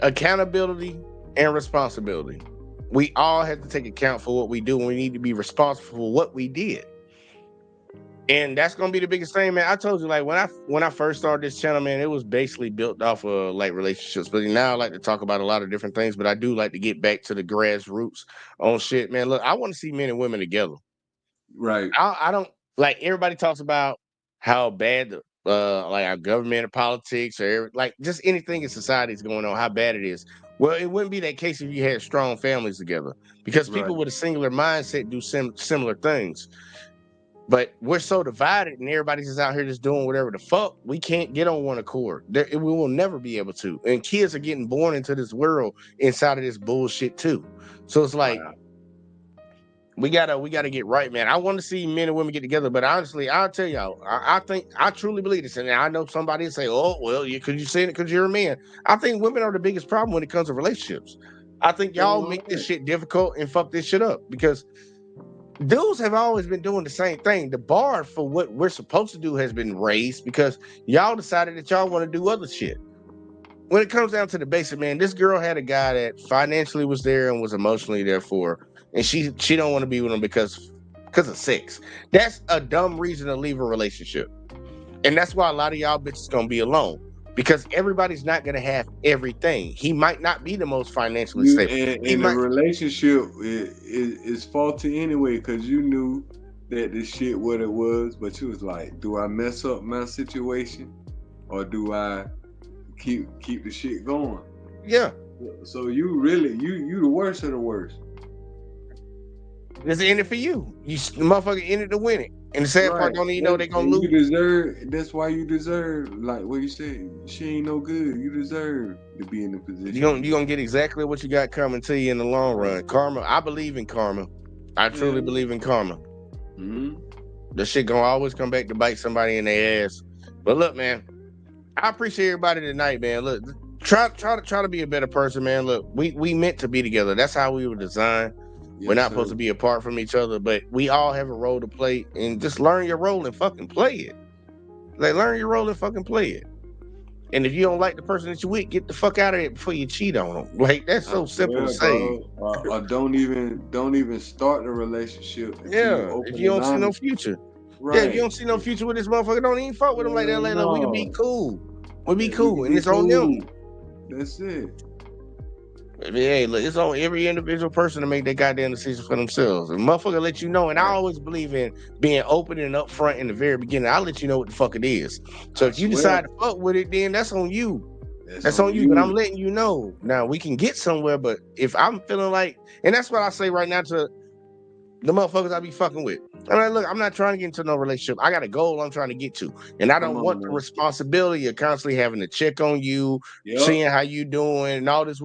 Accountability and responsibility. We all have to take account for what we do, and we need to be responsible for what we did. And that's gonna be the biggest thing, man. I told you, like when I first started this channel, man, it was basically built off of like relationships. But now I like to talk about a lot of different things. But I do like to get back to the grassroots on shit, man. Look, I want to see men and women together. Right. I don't like everybody talks about how bad like our government or politics or like just anything in society is going on, how bad it is. Well, it wouldn't be that case if you had strong families together, because people with a singular mindset do similar things. But we're so divided, and everybody's just out here just doing whatever the fuck. We can't get on one accord. We will never be able to. And kids are getting born into this world inside of this bullshit too. So it's like, we gotta get right, man. I want to see men and women get together, but honestly, I'll tell y'all, I think I truly believe this, and I know somebody say, "Oh, well, could you say it because you're a man?" I think women are the biggest problem when it comes to relationships. I think y'all make this shit difficult and fuck this shit up because dudes have always been doing the same thing. The bar for what we're supposed to do has been raised because y'all decided that y'all want to do other shit. When it comes down to the basic, man, this girl had a guy that financially was there and was emotionally there for her, and she don't want to be with him because of sex. That's a dumb reason to leave a relationship. And that's why a lot of y'all bitches gonna be alone. Because everybody's not gonna have everything. He might not be the most financially stable. And the relationship is faulty anyway, because you knew that the shit what it was, but you was like, do I mess up my situation or do I keep the shit going? Yeah. So you really you the worst of the worst. It's in it for you. You motherfucker in it to win it. And the sad part don't even know they're gonna lose. You deserve. That's why you deserve. Like what you said, she ain't no good. You deserve to be in the position. You gonna get exactly what you got coming to you in the long run. Karma. I believe in karma. I truly believe in karma. Mm-hmm. The shit gonna always come back to bite somebody in their ass. But look, man, I appreciate everybody tonight, man. Look, try to be a better person, man. Look, we meant to be together. That's how we were designed. We're not supposed to be apart from each other, but we all have a role to play, and just learn your role and fucking play it. Like, learn your role and fucking play it. And if you don't like the person that you with, get the fuck out of it before you cheat on them. Like, that's so simple to say. Or don't even start the relationship. If you don't see no future. Right. Yeah, if you don't see no future with this motherfucker, don't even fuck with him like that. Like, look, we can be cool. We'll be cool, and it's on them. That's it. Hey, look, it's on every individual person to make that goddamn decision for themselves. And motherfucker let you know, and I always believe in being open and upfront in the very beginning. I'll let you know what the fuck it is. So if you decide to fuck with it, then that's on you. That's on you. But I'm letting you know. Now we can get somewhere, but if I'm feeling like, and that's what I say right now to the motherfuckers I be fucking with. I'm like, look, I'm not trying to get into no relationship. I got a goal I'm trying to get to. And I don't want the responsibility of constantly having to check on you, seeing how you doing, and all this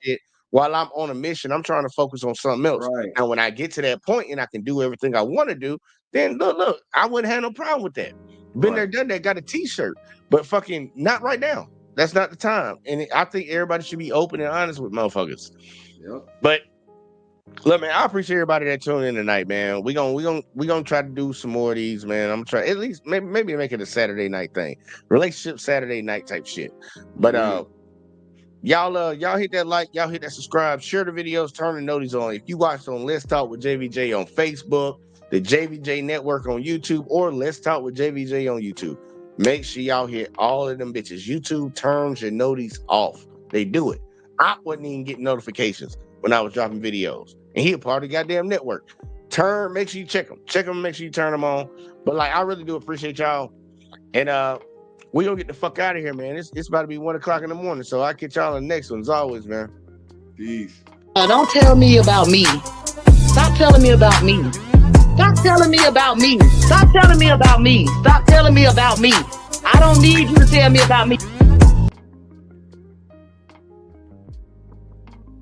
shit. While I'm on a mission, I'm trying to focus on something else. Right. And when I get to that point and I can do everything I want to do, then look, I wouldn't have no problem with that. Been there, done that, got a t-shirt. But fucking not right now. That's not the time. And I think everybody should be open and honest with motherfuckers. Yep. But look, man, I appreciate everybody that tuned in tonight, man. We gonna try to do some more of these, man. I'm trying at least maybe make it a Saturday night thing, relationship Saturday night type shit. But y'all hit that like, y'all hit that subscribe, share the videos, turn the notice on. If you watched on Let's Talk with JVJ on Facebook, the JVJ Network on YouTube, or Let's Talk with JVJ on YouTube, make sure y'all hit all of them bitches. YouTube turns your notice off. They do it. I wasn't even getting notifications when I was dropping videos. And he a part of the goddamn network. Make sure you check them, make sure you turn them on. But like, I really do appreciate y'all. And we gonna get the fuck out of here, man. It's about to be 1 o'clock in the morning. So I'll catch y'all in the next one as always, man. Peace. Don't tell me about me. Stop telling me about me. Stop telling me about me. Stop telling me about me. Stop telling me about me. I don't need you to tell me about me.